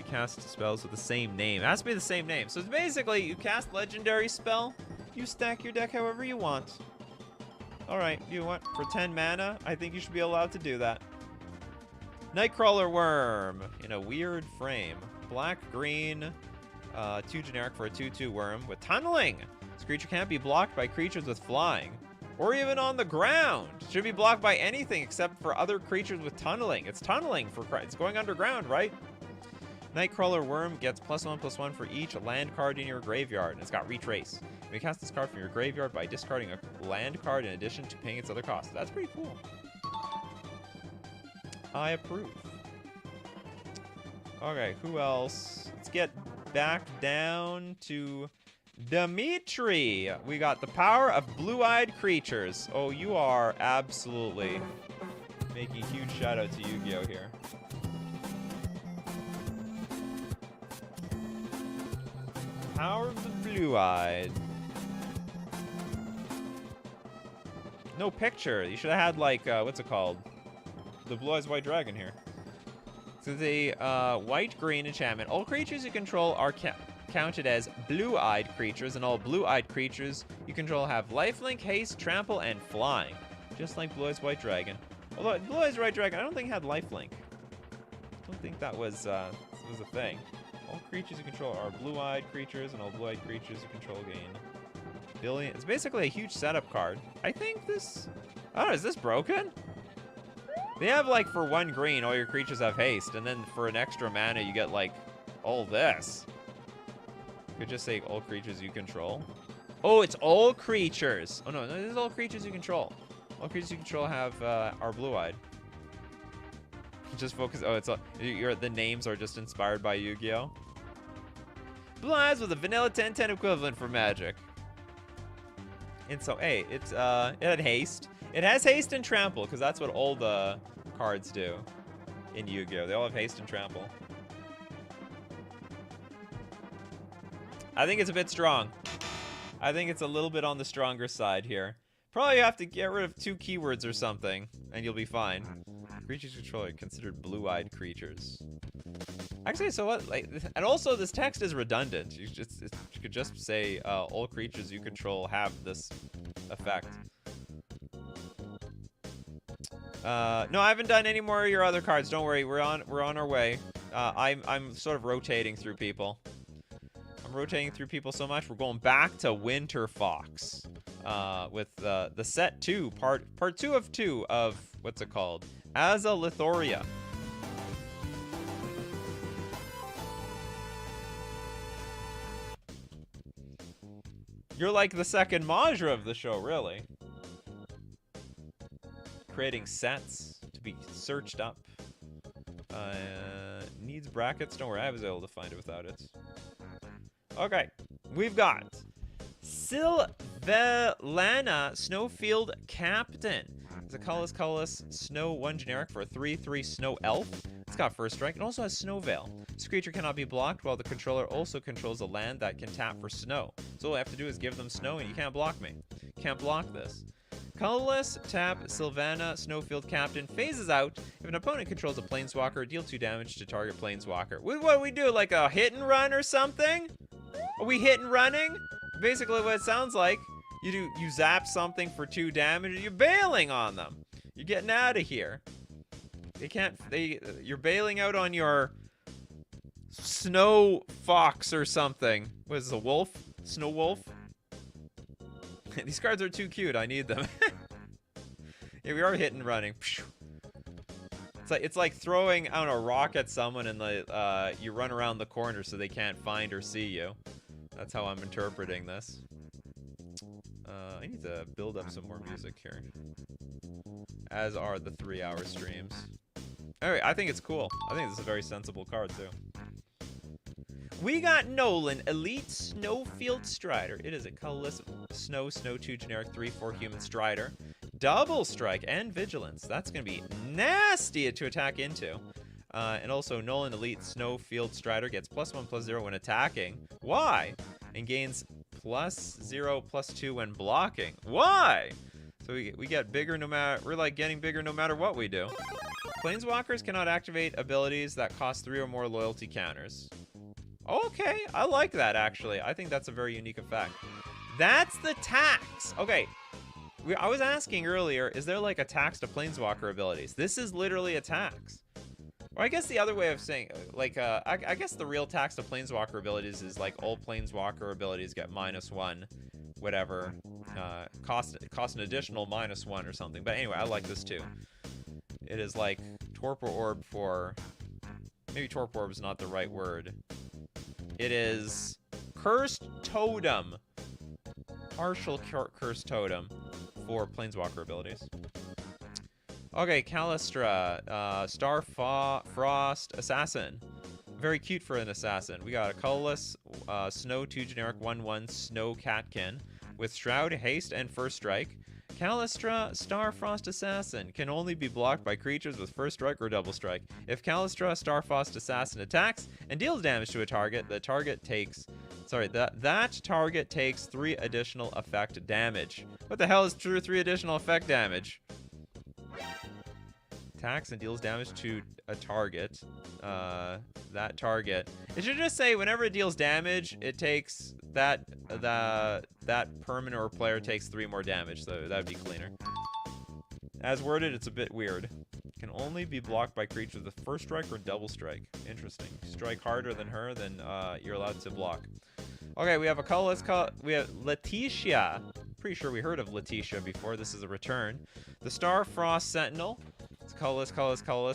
cast spells with the same name. It has to be the same name. So it's basically, you cast legendary spell, you stack your deck however you want. Alright, you want for 10 mana? I think you should be allowed to do that. Nightcrawler Worm in a weird frame. Black, green, 2 generic for a 2/2 worm with tunneling. This creature can't be blocked by creatures with flying. Or even on the ground. Should be blocked by anything except for other creatures with tunneling. It's tunneling for it's going underground, right? Nightcrawler Worm gets +1/+1 for each land card in your graveyard, and it's got Retrace. You may cast this card from your graveyard by discarding a land card in addition to paying its other costs. That's pretty cool. I approve. Okay, who else? Let's get back down to Dimitri. We got the power of blue-eyed creatures. Oh, you are absolutely making a huge shout out to Yu-Gi-Oh here. Power of the blue-eyed. No picture. You should have had like what's it called? The Blue Eyes White Dragon here. So the white-green enchantment. All creatures you control are counted as blue-eyed creatures, and all blue-eyed creatures you control have lifelink, haste, trample, and flying. Just like Blue Eyes White Dragon. Although Blue Eyes White Dragon, I don't think had lifelink. I don't think that was a thing. All creatures you control are blue-eyed creatures, and all blue-eyed creatures you control gain billion. It's basically a huge setup card. I think this. I don't know. Is this broken? They have like for 1 green, all your creatures have haste, and then for an extra mana, you get like all this. You could just say all creatures you control. Oh, it's all creatures. Oh no, this is all creatures you control. All creatures you control have are blue-eyed. Just focus. Oh, it's the names are just inspired by Yu-Gi-Oh. Blue Eyes with a vanilla 10/10 equivalent for Magic. And so, hey, it had haste. It has haste and trample, because that's what all the cards do in Yu-Gi-Oh. They all have haste and trample. I think it's a bit strong. I think it's a little bit on the stronger side here. Probably have to get rid of 2 keywords or something, and you'll be fine. Creatures control are considered blue-eyed creatures. Actually, so what? Like, and also this text is redundant. You could just say all creatures you control have this effect. No, I haven't done any more of your other cards. Don't worry, we're on our way. I'm sort of rotating through people. I'm rotating through people so much. We're going back to Winter Fox with the set 2, part 2 of 2 of what's it called? Azalithoria. You're like the second Majra of the show, really. Creating sets to be searched up. Needs brackets. Don't worry, I was able to find it without it. Okay, we've got Sylvelana Snowfield Captain. It's a colorless snow 1 generic for a 3/3 snow elf. It's got first strike. It also has Snow Veil. This creature cannot be blocked while the controller also controls a land that can tap for snow. So all I have to do is give them snow and you can't block me. Can't block this. Colorless, tap Sylvana Snowfield Captain phases out. If an opponent controls a planeswalker, deal 2 damage to target planeswalker. What do we do? Like a hit and run or something? Are we hit and running? Basically what it sounds like. You zap something for 2 damage and you're bailing on them. You're getting out of here. You're bailing out on your snow fox or something. What is this, a wolf? Snow wolf? These cards are too cute. I need them. Yeah, we are hit and running. It's like throwing out a rock at someone and you run around the corner so they can't find or see you. That's how I'm interpreting this. I need to build up some more music here. As are the 3-hour streams. Alright, I think it's cool. I think this is a very sensible card, too. We got Nolan, Elite Snowfield Strider. It is a colorless Snow 2 generic 3/4 human Strider. Double strike and vigilance. That's going to be nasty to attack into. And also Nolan Elite Snowfield Strider gets +1/+0 when attacking. Why? And gains +0, +2 when blocking. Why? So we get bigger no matter, we're like getting bigger no matter what we do. Planeswalkers cannot activate abilities that cost 3 or more loyalty counters. Okay, I like that actually. I think that's a very unique effect. That's the tax. Okay, I was asking earlier, is there like a tax to Planeswalker abilities? This is literally a tax. Or I guess the other way of saying, like, I guess the real tax to Planeswalker abilities is like all Planeswalker abilities get -1, whatever. Cost an additional -1 or something. But anyway, I like this too. It is like Torpor Orb for... Maybe Torpor Orb is not the right word. It is Cursed Totem. Partial Cursed Totem for Planeswalker abilities. Okay, Kallistra, Star Frost Assassin. Very cute for an assassin. We got a colorless Snow 2 generic 1/1 Snow Catkin with Shroud, Haste, and First Strike. Kallistra Starfrost Assassin can only be blocked by creatures with First Strike or Double Strike. If Kallistra Starfrost Assassin attacks and deals damage to a target, the target takes... Sorry, that target takes 3 additional effect damage. What the hell is 3 additional effect damage? Attacks and deals damage to a target. That target. It should just say whenever it deals damage, it takes that permanent or player takes 3 more damage. So that would be cleaner. As worded, it's a bit weird. Can only be blocked by creatures with First Strike or Double Strike. Interesting. Strike harder than her, then you're allowed to block. Okay, we have a colorless. We have Letitia. Pretty sure we heard of Letitia before. This is a return. The Starfrost Sentinel. It's colorless.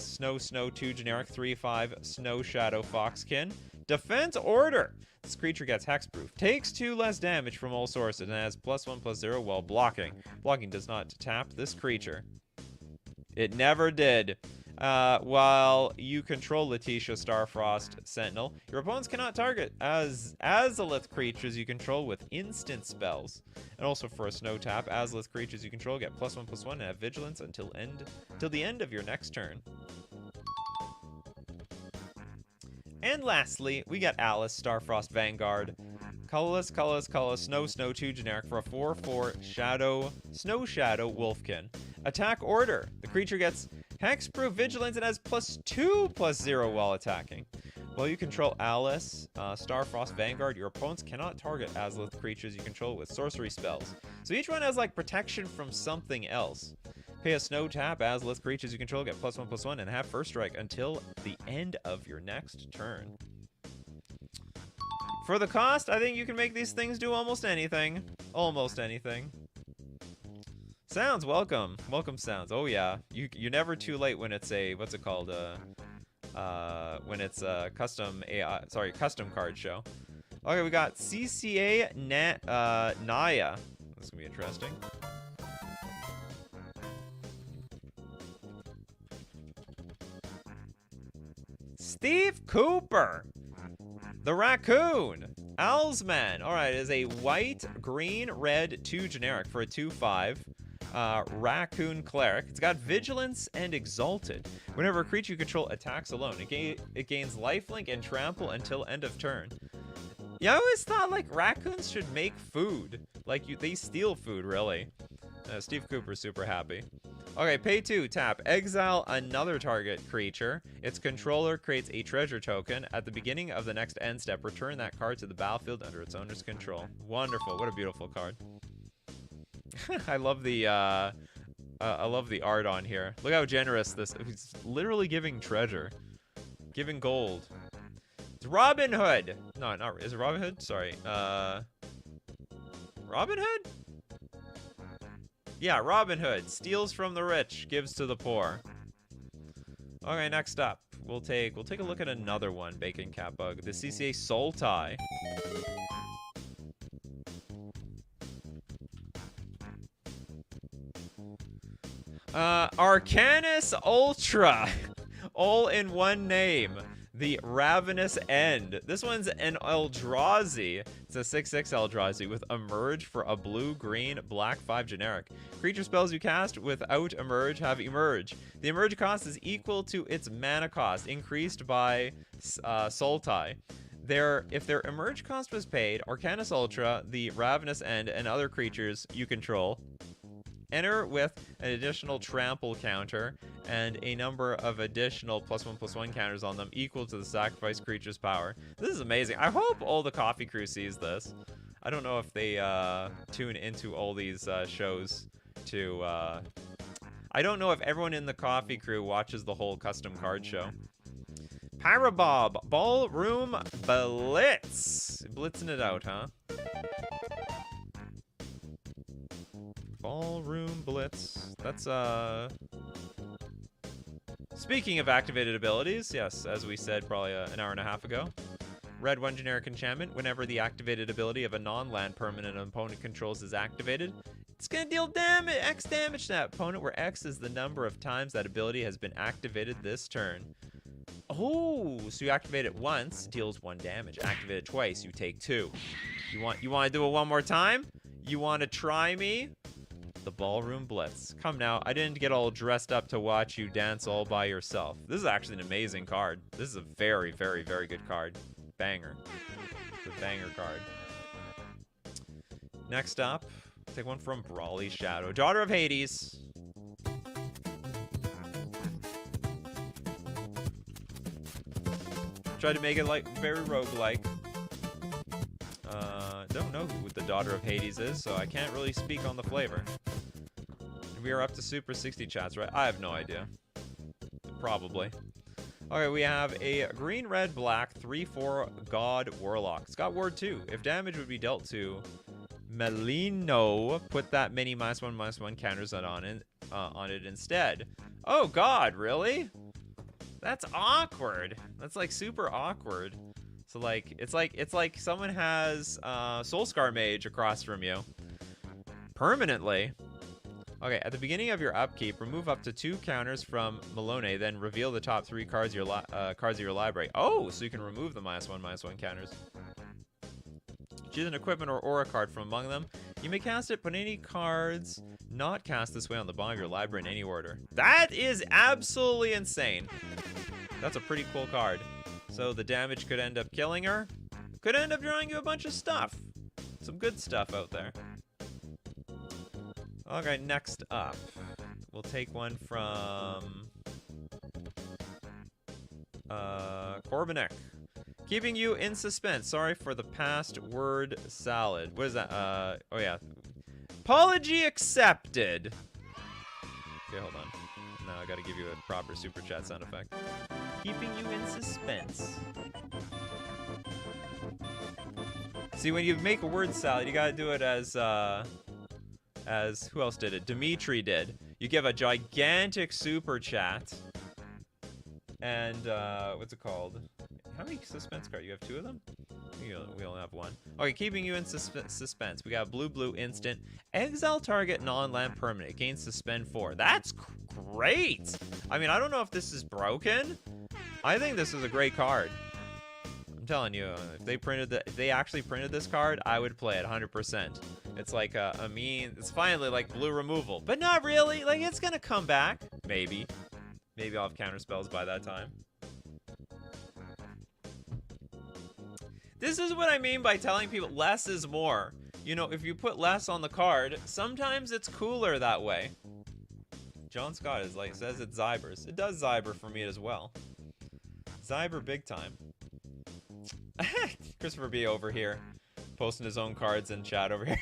Snow 2 generic 3/5 Snow Shadow Foxkin. Defense Order. This creature gets hexproof. Takes 2 less damage from all sources and has +1/+0 while blocking. Blocking does not tap this creature. It never did. While you control Letitia Starfrost Sentinel, your opponents cannot target Azalith creatures you control with instant spells. And also for a snow tap, Azalith creatures you control get +1/+1 and have vigilance until the end of your next turn. And lastly, we got Alice Starfrost Vanguard. Colorless, Snow 2 generic for a 4/4 Snow Shadow Wolfkin. Attack Order. The creature gets Hexproof Vigilance and has +2/+0 while attacking. While you control Alice, Starfrost Vanguard, your opponents cannot target Azalith creatures you control with sorcery spells. So each one has like protection from something else. Pay a snow tap, Azalith creatures you control get +1/+1 and have First Strike until the end of your next turn. For the cost, I think you can make these things do almost anything. Almost anything. Sounds, welcome. Welcome sounds. Oh yeah. You're never too late when it's a, what's it called? When it's a custom card show. Okay, we got CCA Naya. This is gonna be interesting. Steve Cooper. The Raccoon. Owlsman. Alright, it is a white, green, red 2 generic for a 2/5. Raccoon Cleric. It's got Vigilance and Exalted. Whenever a creature you control attacks alone, it gains lifelink and trample until end of turn. Yeah, I always thought like raccoons should make food. Like they steal food, really. Steve Cooper's super happy. Okay, pay 2, tap. Exile another target creature. Its controller creates a treasure token. At the beginning of the next end step, return that card to the battlefield under its owner's control. Wonderful. What a beautiful card. I love the art on here. Look how generous this. He's literally giving treasure, giving gold. It's Robin Hood. No, not is it Robin Hood? Sorry. Robin Hood? Yeah, Robin Hood steals from the rich, gives to the poor. Okay, next up, we'll take a look at another one. Bacon Cat Bug, the CCA Sultai. Arcanus Ultra, all in one name. The Ravenous End. This one's an Eldrazi. It's a 6/6 Eldrazi with Emerge for a blue-green black 5 generic. Creature spells you cast without Emerge have Emerge. The Emerge cost is equal to its mana cost, increased by Sultai. If their emerge cost was paid, Arcanus Ultra, the Ravenous End, and other creatures you control enter with an additional trample counter and a number of additional +1/+1 counters on them equal to the sacrificed creature's power. This is amazing. I hope all the Coffee Crew sees this. I don't know if they tune into all these shows to... I don't know if everyone in the Coffee Crew watches the whole custom card show. Parabob, Ballroom Blitz. Blitzing it out, huh? Ballroom Blitz. That's, Speaking of activated abilities, yes, as we said probably an hour and a half ago. Red 1 generic enchantment. Whenever the activated ability of a non-land permanent an opponent controls is activated, it's gonna deal damage, X damage to that opponent, where X is the number of times that ability has been activated this turn. Oh, so you activate it once, deals 1 damage. Activate it twice, you take 2. You want to do it one more time? You want to try me? The Ballroom Blitz. Come now, I didn't get all dressed up to watch you dance all by yourself. This is actually an amazing card. This is a very, very, very good card. Banger. It's a banger card. Next up, take one from Brawly's Shadow. Daughter of Hades. Tried to make it like very roguelike. Don't know who the Daughter of Hades is, so I can't really speak on the flavor. We are up to Super 60 chats, right? I have no idea. Probably. Okay, we have a green, red, black, 3/4 God Warlock. It's got Ward 2. If damage would be dealt to Melino, put that many -1/-1 counters on it instead. Oh God, really? That's awkward. That's like super awkward. So like it's like someone has Soulscar Mage across from you permanently. Okay, at the beginning of your upkeep, remove up to 2 counters from Malone, then reveal the top 3 cards of your library. Oh, so you can remove the -1/-1 counters. Choose an equipment or aura card from among them. You may cast it, put any cards not cast this way on the bottom of your library in any order. That is absolutely insane. That's a pretty cool card. So the damage could end up killing her. Could end up drawing you a bunch of stuff. Some good stuff out there. Okay, next up. We'll take one from... Corbinek. Keeping you in suspense. Sorry for the past word salad. What is that? Oh yeah. Apology accepted. Okay, hold on. No, I gotta give you a proper super chat sound effect. Keeping you in suspense. See, when you make a word salad, you gotta do it as who else did it? Dimitri did. You give a gigantic super chat. And, what's it called? How many suspense cards? You have 2 of them? We only have 1. Okay, keeping you in suspense. We got blue instant. Exile target non-land permanent. Gain suspend 4. That's great! I mean, I don't know if this is broken. I think this is a great card. I'm telling you, if they actually printed this card, I would play it 100%. It's like it's finally like blue removal, but not really. Like, it's gonna come back. Maybe I'll have counter spells by that time. This is what I mean by telling people less is more. You know, if you put less on the card, sometimes it's cooler that way. John Scott says it's Zybers. It does Zyber for me as well. Zyber big time. Christopher B over here, posting his own cards in chat over here.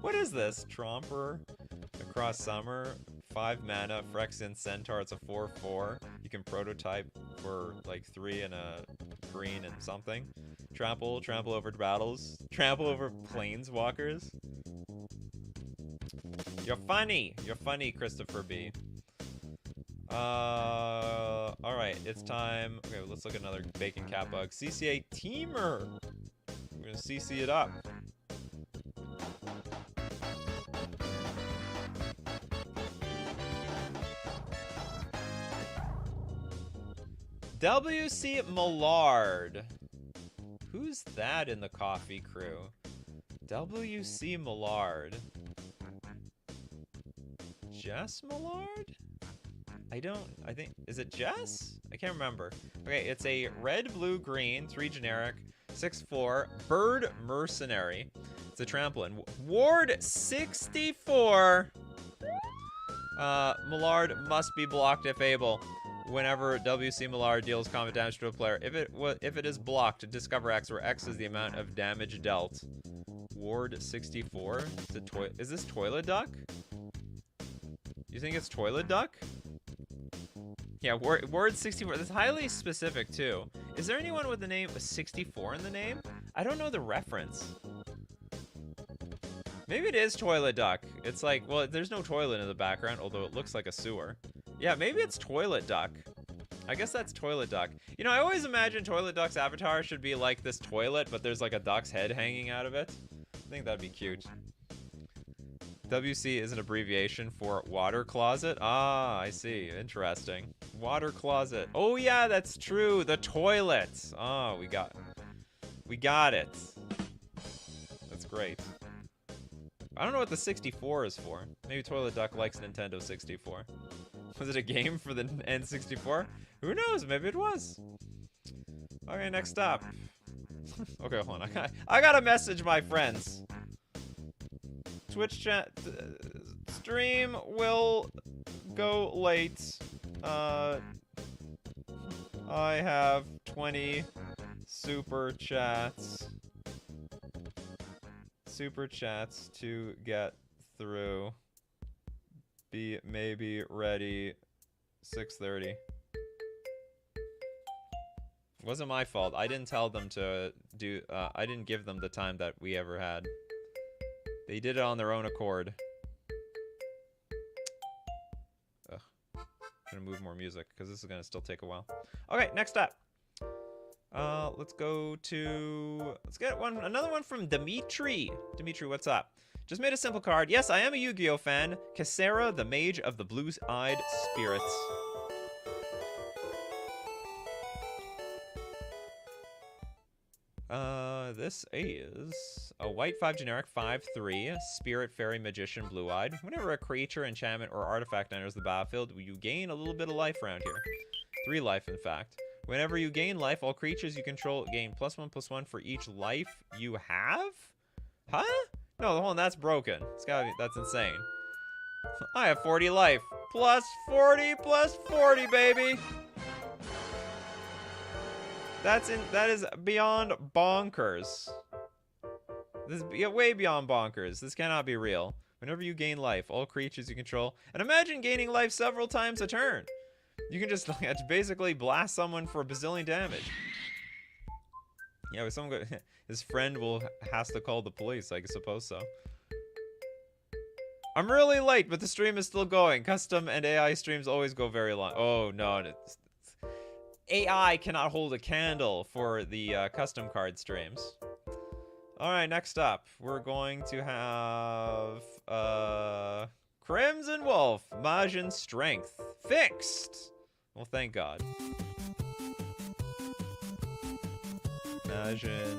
What is this? Tromper, Across Summer, 5 mana, Phyrexian Centaur. It's a 4/4. You can prototype for like 3 and a green and something. Trample over battles. Trample over planeswalkers. You're funny, Christopher B. Alright, it's time. Okay, let's look at another Bacon Cat Bug. CCA Teamer! We're gonna CC it up. WC Millard. Who's that in the Coffee Crew? WC Millard. Jess Millard? I think, is it Jess? I can't remember. Okay, it's a red, blue, green, 3 generic, 6/4, bird mercenary. It's a trampoline. Ward 64. Millard must be blocked if able. Whenever WC Millard deals combat damage to a player, if it is blocked, discover X, where X is the amount of damage dealt. Ward 64. Is this Toilet Duck? You think it's Toilet Duck? Yeah, Ward 64. That's highly specific too. Is there anyone with the name 64 in the name? I don't know the reference. Maybe it is Toilet Duck. It's like, well, there's no toilet in the background, although it looks like a sewer. Yeah, maybe it's Toilet Duck. I guess that's Toilet Duck. You know, I always imagine Toilet Duck's avatar should be like this toilet, but there's like a duck's head hanging out of it. I think that'd be cute. WC is an abbreviation for water closet. Ah, I see. Interesting. Water closet. Oh yeah, that's true. The toilet. Oh, we got it. That's great. I don't know what the 64 is for. Maybe Toilet Duck likes Nintendo 64. Was it a game for the N64? Who knows? Maybe it was. Okay, next up. Okay, hold on. I gotta message my friends. Twitch chat. Stream will go late. I have 20 super chats. Super chats to get through. Be maybe ready 6:30. Wasn't my fault. I didn't tell them to do I didn't give them the time that we ever had. They did it on their own accord. Ugh. I'm gonna move more music because this is gonna still take a while. Okay, next up. Let's get another one from Dimitri. Dimitri, what's up? Just made a simple card. Yes, I am a Yu-Gi-Oh fan. Cassera, the Mage of the Blue-Eyed Spirits. This is a white 5 generic 5/3 Spirit Fairy Magician Blue-Eyed. Whenever a creature, enchantment, or artifact enters the battlefield, you gain a little bit of life around here. 3 life, in fact. Whenever you gain life, all creatures you control gain +1/+1 for each life you have? Huh? No, hold on, that's broken. That's insane. I have 40 life. +40, baby! That is beyond bonkers. This is way beyond bonkers. This cannot be real. Whenever you gain life, all creatures you control. And imagine gaining life several times a turn. You can just basically blast someone for a bazillion damage. Yeah, but his friend has to call the police, I suppose so. I'm really late, but the stream is still going. Custom and AI streams always go very long. Oh, no. AI cannot hold a candle for the custom card streams. All right, next up, we're going to have Crimson Wolf, Majin Strength, fixed. Well, thank God. Majin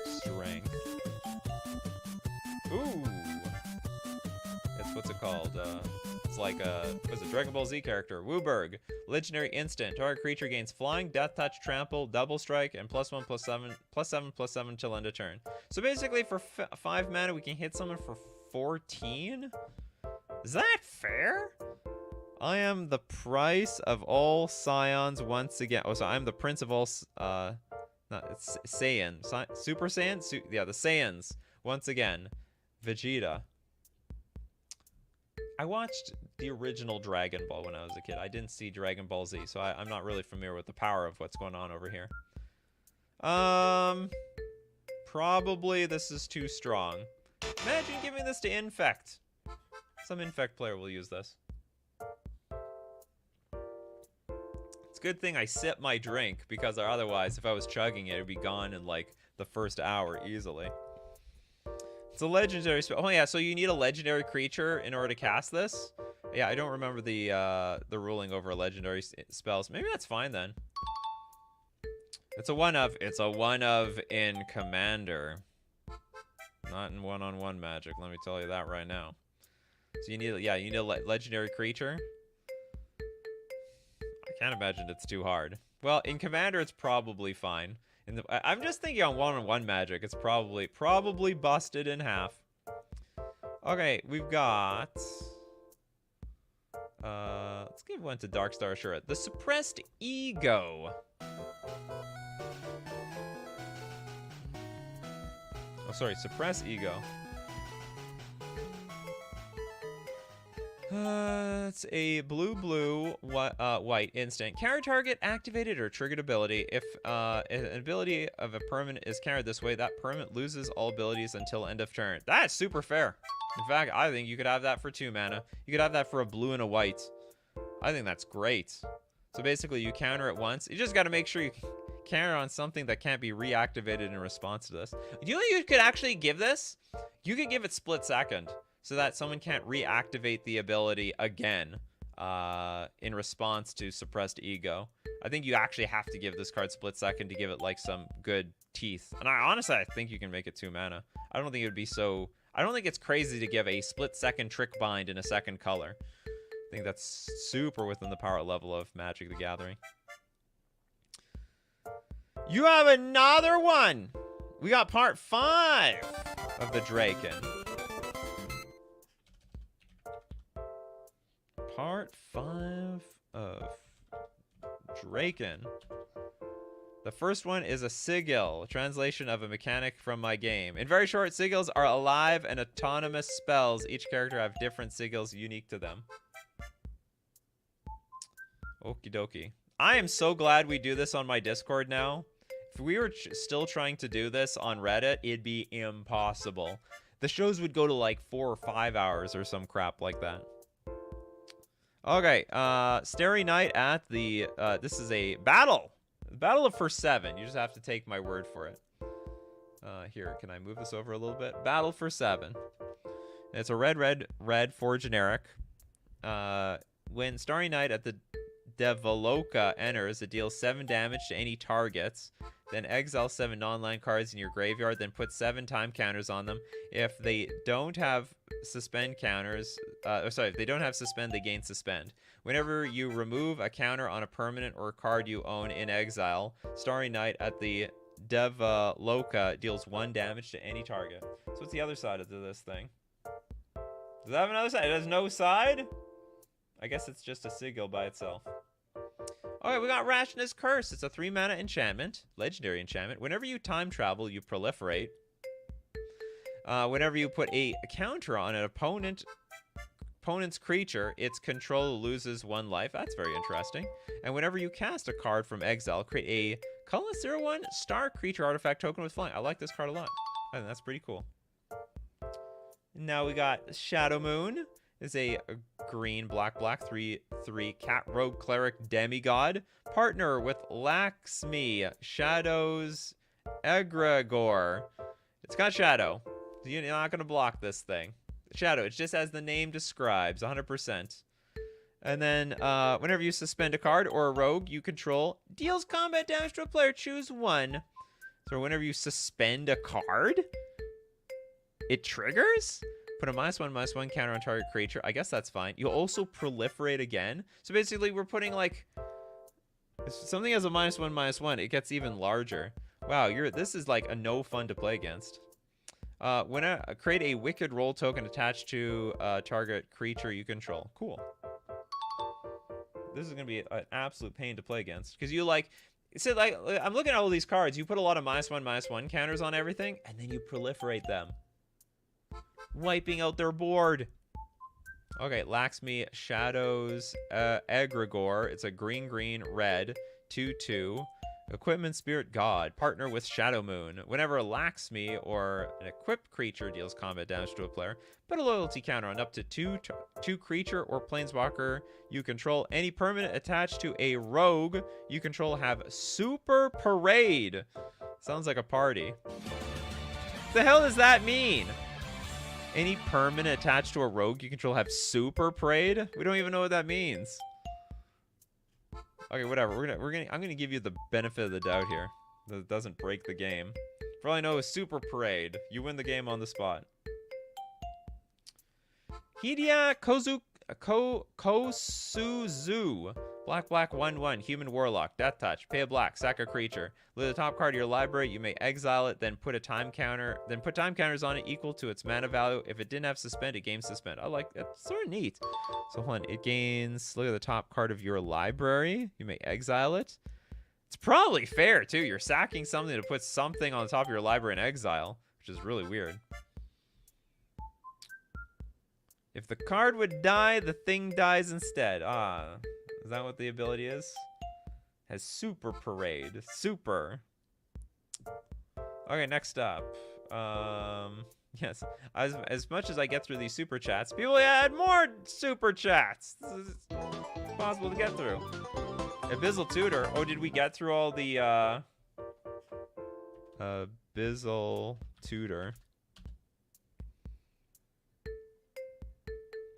Strength. Ooh. What's it called? It's like what's it? Dragon Ball Z character. Wooburg. Legendary instant. Target creature gains flying, death touch, trample, double strike, and +1/+7/+7/+7 till end of turn. So basically, for 5 mana, we can hit someone for 14. Is that fair? I am the price of all Scions once again. Oh, so I'm the prince of all. It's Saiyan. Super Saiyan. Yeah, the Saiyans once again. Vegeta. I watched the original Dragon Ball when I was a kid. I didn't see Dragon Ball Z, so I'm not really familiar with the power of what's going on over here. Probably this is too strong. Imagine giving this to Infect. Some Infect player will use this. It's a good thing I sip my drink, because otherwise, if I was chugging it, it'd be gone in like the first hour easily. It's a legendary spell. Oh yeah, so you need a legendary creature in order to cast this? Yeah, I don't remember the ruling over legendary spells. Maybe that's fine then. It's a one of in Commander. Not in one-on-one Magic, let me tell you that right now. So you need a legendary creature. I Can't imagine it's too hard. Well, in Commander, it's probably fine. I'm just thinking on one-on-one Magic, it's probably busted in half. Okay, we've got... let's give one to Darkstar Ashura. The Suppressed Ego. Oh, sorry, Suppressed Ego. It's a blue, white instant. Counter target activated or triggered ability. If an ability of a permanent is countered this way, that permanent loses all abilities until end of turn. That's super fair. In fact, I think you could have that for 2 mana. You could have that for a blue and a white. I think that's great. So basically, you counter it once. You just got to make sure you counter on something that can't be reactivated in response to this. You know, you could actually give this. You could give it split second, so that someone can't reactivate the ability again in response to Suppressed Ego. I think you actually have to give this card split second to give it like some good teeth. And honestly, I think you can make it 2 mana. I don't think it would be so... I don't think it's crazy to give a split second Trick Bind in a second color. I think that's super within the power level of Magic the Gathering. You have another one! We got part 5 of the Draken. Part 5 of Draken. The first one is a sigil, a translation of a mechanic from my game. In very short, sigils are alive and autonomous spells. Each character have different sigils unique to them. Okie dokie. I am so glad we do this on my Discord now. If we were still trying to do this on Reddit, it'd be impossible. The shows would go to like 4 or 5 hours or some crap like that. Okay, Starry Night at the, this is a battle. Battle for 7. You just have to take my word for it. Here, can I move this over a little bit? Battle for 7. It's a red for generic. When Starry Night at the Devaloka enters, it deals 7 damage to any targets. Then exile 7 non-land cards in your graveyard, then put 7 time counters on them. If they don't have suspend counters, if they don't have suspend, they gain suspend. Whenever you remove a counter on a permanent or card you own in exile, Starry Night at the Devaloka deals 1 damage to any target. So what's the other side of this thing? Does it have another side? It has no side? I guess it's just a sigil by itself. Okay, we got Rashness Curse. It's a 3 mana enchantment, legendary enchantment. Whenever you time travel, you proliferate. Whenever you put a counter on an opponent's creature, its control loses 1 life. That's very interesting. And whenever you cast a card from exile, create a colorless 0/1 star creature artifact token with flying. I like this card a lot. I think that's pretty cool. Now we got Shadow Moon. Is a green, black, 3/3 cat rogue cleric demigod. Partner with Laxmi, Shadow's Egregore. It's got Shadow. You're not going to block this thing. Shadow, it's just as the name describes, 100%. And then whenever you suspend a card or a rogue you control, deals combat damage to a player, choose 1. So whenever you suspend a card, it triggers? Put a -1/-1 counter on target creature. I guess that's fine. You also proliferate again. So basically, we're putting like... If something has a -1/-1, it gets even larger. Wow, this is like a no fun to play against. Create a Wicked Roll token attached to target creature you control. Cool. This is going to be an absolute pain to play against. Because you like... So like, I'm looking at all these cards. You put a lot of -1/-1 counters on everything, and then you proliferate them, wiping out their board. Okay, Laxmi, Shadows, Egregore. It's a green, red, 2/2. Equipment Spirit God. Partner with Shadow Moon. Whenever a Laxmi or an equipped creature deals combat damage to a player, put a loyalty counter on up to 2 creature or planeswalker you control. Any permanent attached to a rogue you control have Super Parade. Sounds like a party. What the hell does that mean? Any permanent attached to a rogue you control have Super Parade? We don't even know what that means. Okay, whatever. I'm gonna give you the benefit of the doubt here. That doesn't break the game. For all I know, is Super Parade. You win the game on the spot. Hidia Kosuzu. Black, 1/1, human warlock, death touch, pay a black, sack a creature. Look at the top card of your library, you may exile it, then put a time counter, then put time counters on it equal to its mana value. If it didn't have suspend, it gains suspend. I like that. Sort of neat. So hold on, it gains, look at the top card of your library, you may exile it. It's probably fair too. You're sacking something to put something on the top of your library in exile, which is really weird. If the card would die, the thing dies instead. Ah, is that what the ability is? Has super parade. Super. Okay, next up. Yes. As much as I get through these super chats, people add more super chats. This is possible to get through. Abyssal Tutor. Oh, did we get through all the Abyssal Tutor?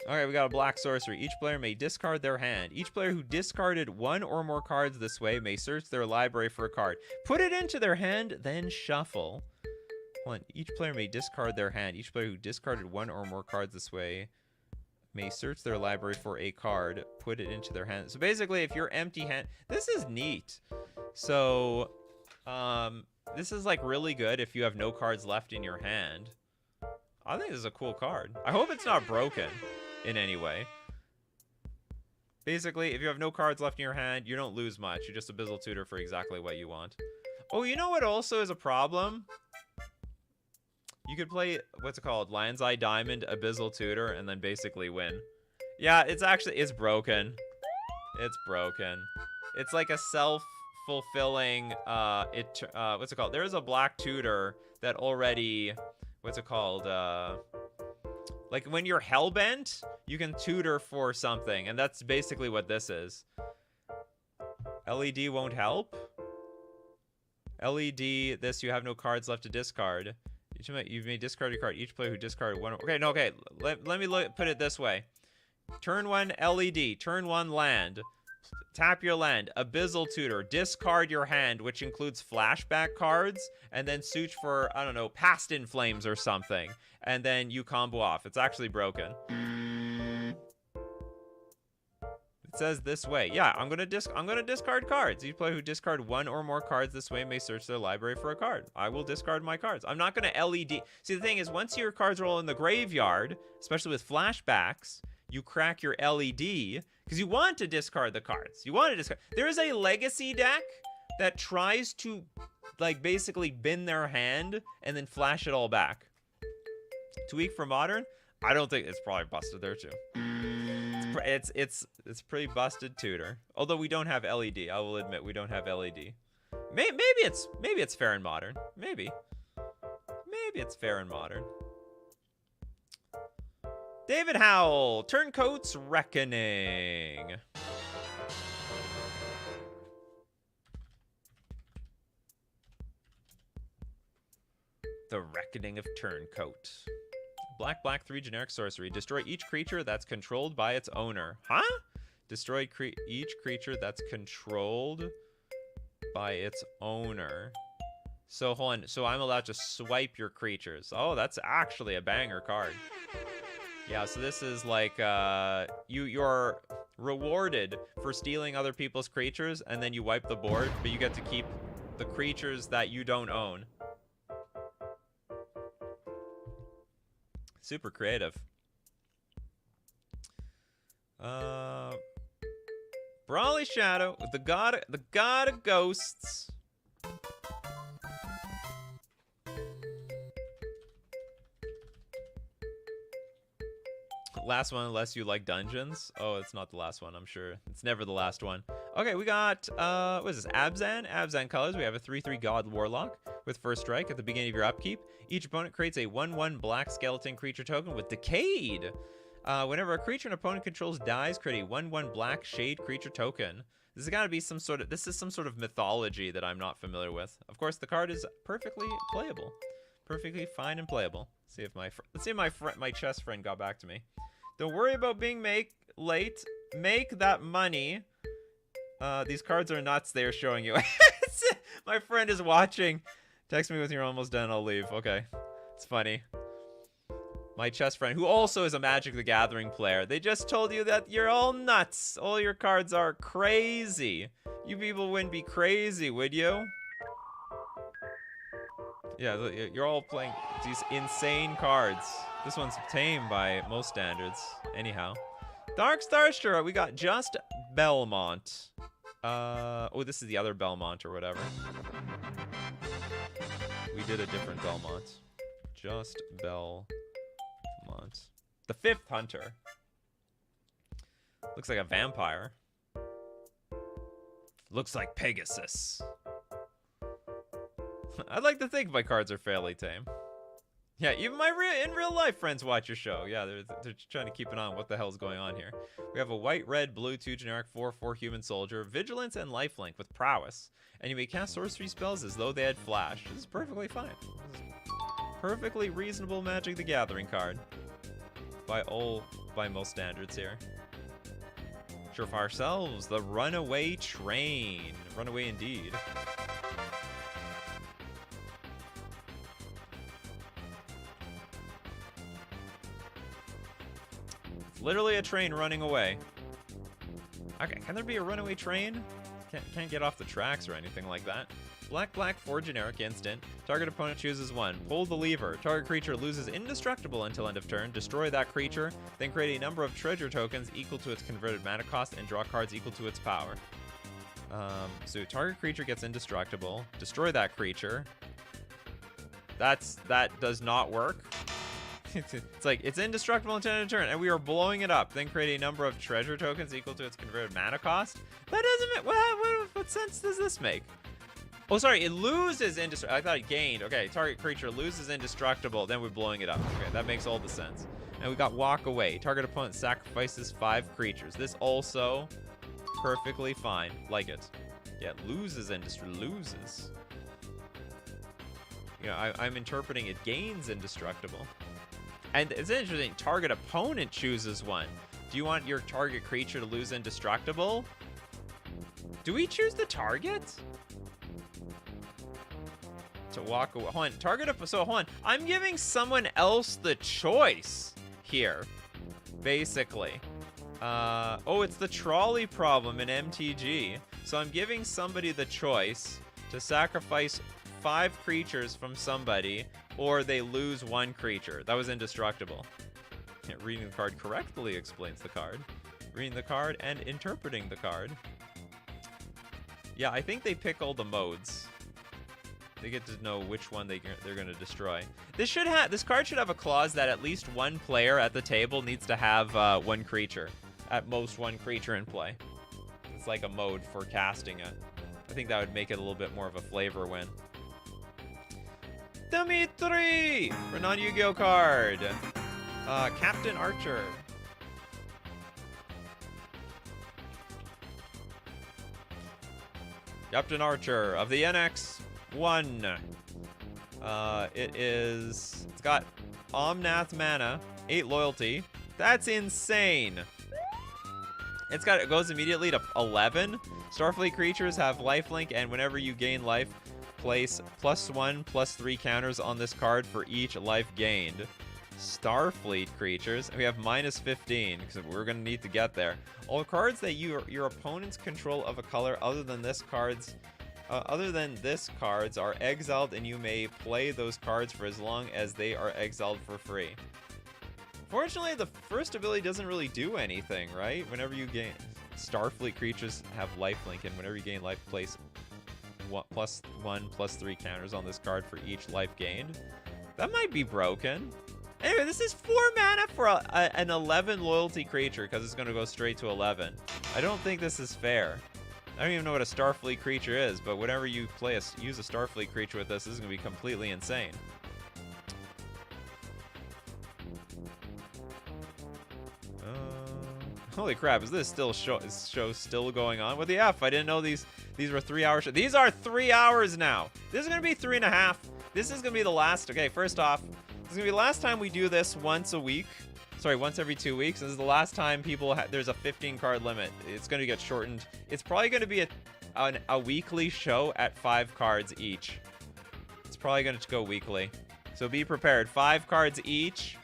Okay, we got a black sorcery. Each player may discard their hand. Each player who discarded one or more cards this way may search their library for a card. Put it into their hand, then shuffle. Hold on. Each player may discard their hand. Each player who discarded one or more cards this way may search their library for a card. Put it into their hand. So basically, if you're empty hand... This is neat. So, this is like really good if you have no cards left in your hand. I think this is a cool card. I hope it's not broken in any way. Basically, if you have no cards left in your hand, you don't lose much. You just Abyssal Tutor for exactly what you want. Oh, you know what also is a problem? You could play, what's it called? Land's Eye Diamond, Abyssal Tutor, and then basically win. Yeah, it's broken. It's broken. It's like a self-fulfilling, what's it called? There's a black tutor that already, what's it called? Like when you're hellbent, you can tutor for something, and that's basically what this is. LED won't help. LED, this, you have no cards left to discard. You may discard your card. Each player who discarded one. Okay, no, okay. Let me put it this way. Turn 1 LED. Turn 1 land. Tap your land. Abyssal Tutor. Discard your hand, which includes flashback cards, and then search for, I don't know, Past in Flames or something. And then you combo off. It's actually broken. It says this way. Yeah, I'm gonna discard cards. Each player who discard one or more cards this way may search their library for a card. I will discard my cards. I'm not gonna LED. See, the thing is, once your cards roll in the graveyard, especially with flashbacks, you crack your LED because you want to discard the cards. You want to discard. There is a legacy deck that tries to, like, basically bin their hand and then flash it all back. Too weak for modern? I don't think it's probably busted there too. It's pretty busted tutor. Although we don't have LED, I will admit we don't have LED. Maybe it's fair and modern. Maybe it's fair and modern. David Howell, Turncoat's Reckoning. The Reckoning of Turncoat. Black, 3 generic sorcery. Destroy each creature that's controlled by its owner. Huh? Destroy each creature that's controlled by its owner. So hold on. So I'm allowed to swipe your creatures. Oh, that's actually a banger card. Yeah, so this is like you're rewarded for stealing other people's creatures, and then you wipe the board, but you get to keep the creatures that you don't own. Super creative. Brawly Shadow, the god of ghosts. Last one, unless you like dungeons. Oh, it's not the last one, I'm sure. It's never the last one. Okay, we got, what is this? Abzan. Abzan colors. We have a 3/3 God Warlock with first strike at the beginning of your upkeep. Each opponent creates a 1/1 black skeleton creature token with Decayed. Whenever a creature an opponent controls dies, create a 1/1 black shade creature token. This has got to be some sort of mythology that I'm not familiar with. Of course, the card is perfectly playable. Perfectly fine and playable. Let's see if my chess friend got back to me. Don't worry about being late. Make that money. These cards are nuts. They're showing you. My friend is watching. Text me when you're almost done. I'll leave. Okay. It's funny. my chess friend, who also is a Magic the Gathering player. They just told you that you're all nuts. All your cards are crazy. You people wouldn't be crazy, would you? Yeah, you're all playing these insane cards. This one's tame by most standards. Anyhow. Dark Starstruck, we got just Belmont. Oh, this is the other Belmont or whatever. We did a different Belmont. Just Belmont. The 5th Hunter. Looks like a vampire. Looks like Pegasus. I'd like to think my cards are fairly tame. Yeah, even my in real life friends watch your show. Yeah, they're trying to keep an eye on what the hell's going on here. We have a white, red, blue, 2 generic, 4/4 human soldier, vigilance and lifelink with prowess, and you may cast sorcery spells as though they had flash. This is perfectly fine. This is perfectly reasonable Magic the Gathering card by most standards here. Sure, for ourselves, the Runaway Train. Runaway indeed. Literally a train running away. Okay, can there be a runaway train? Can't get off the tracks or anything like that. Black, 4 generic instant. Target opponent chooses 1. Pull the lever. Target creature loses indestructible until end of turn. Destroy that creature. Then create a number of treasure tokens equal to its converted mana cost and draw cards equal to its power. So target creature gets indestructible. Destroy that creature. That does not work. It's like, it's indestructible until end of turn, and we are blowing it up. Then create a number of treasure tokens equal to its converted mana cost. That doesn't make, what sense does this make? Oh, sorry, it loses indestructible. I thought it gained. Okay, target creature loses indestructible, then we're blowing it up. Okay, that makes all the sense. And we got walk away. Target opponent sacrifices 5 creatures. This also perfectly fine. Like it. Yeah, it loses loses. You know, I'm interpreting it gains indestructible. And it's interesting, target opponent chooses 1. Do you want your target creature to lose indestructible? Do we choose the target? To walk away. Hold on, hold on. I'm giving someone else the choice here, basically. Oh, it's the trolley problem in MTG. So I'm giving somebody the choice to sacrifice 5 creatures from somebody, or they lose 1 creature. That was indestructible. Reading the card correctly explains the card. Reading the card and interpreting the card. Yeah, I think they pick all the modes. They get to know which one they're going to destroy. This card should have a clause that at least 1 player at the table needs to have 1 creature. At most 1 creature in play. It's like a mode for casting it. I think that would make it a little bit more of a flavor win. Dimitri! For non-Yu-Gi-Oh card. Captain Archer. Captain Archer of the NX1. It's got Omnath mana, 8 loyalty. That's insane. It goes immediately to 11. Starfleet creatures have lifelink, and whenever you gain life, place +1/+3 counters on this card for each life gained. Starfleet creatures, and we have -15 because we're going to need to get there. All cards that your opponent's control of a color other than this cards are exiled, and you may play those cards for as long as they are exiled for free. Fortunately, the first ability doesn't really do anything, right? Whenever you gain Starfleet creatures have lifelink, and whenever you gain life, place +1/+3 counters on this card for each life gained. That might be broken. Anyway, this is 4 mana for an 11 loyalty creature because it's going to go straight to 11. I don't think this is fair. I don't even know what a Starfleet creature is, but whenever you use a Starfleet creature with this is going to be completely insane. Holy crap, is this show still going on? What the F? I didn't know these were 3 hours. These are 3 hours now. This is going to be 3.5. This is going to be the last. Okay, first off, this is going to be the last time we do this once a week. Sorry, once every 2 weeks. This is the last time there's a 15 card limit. It's going to get shortened. It's probably going to be a weekly show at 5 cards each. It's probably going to go weekly. So be prepared. 5 cards each.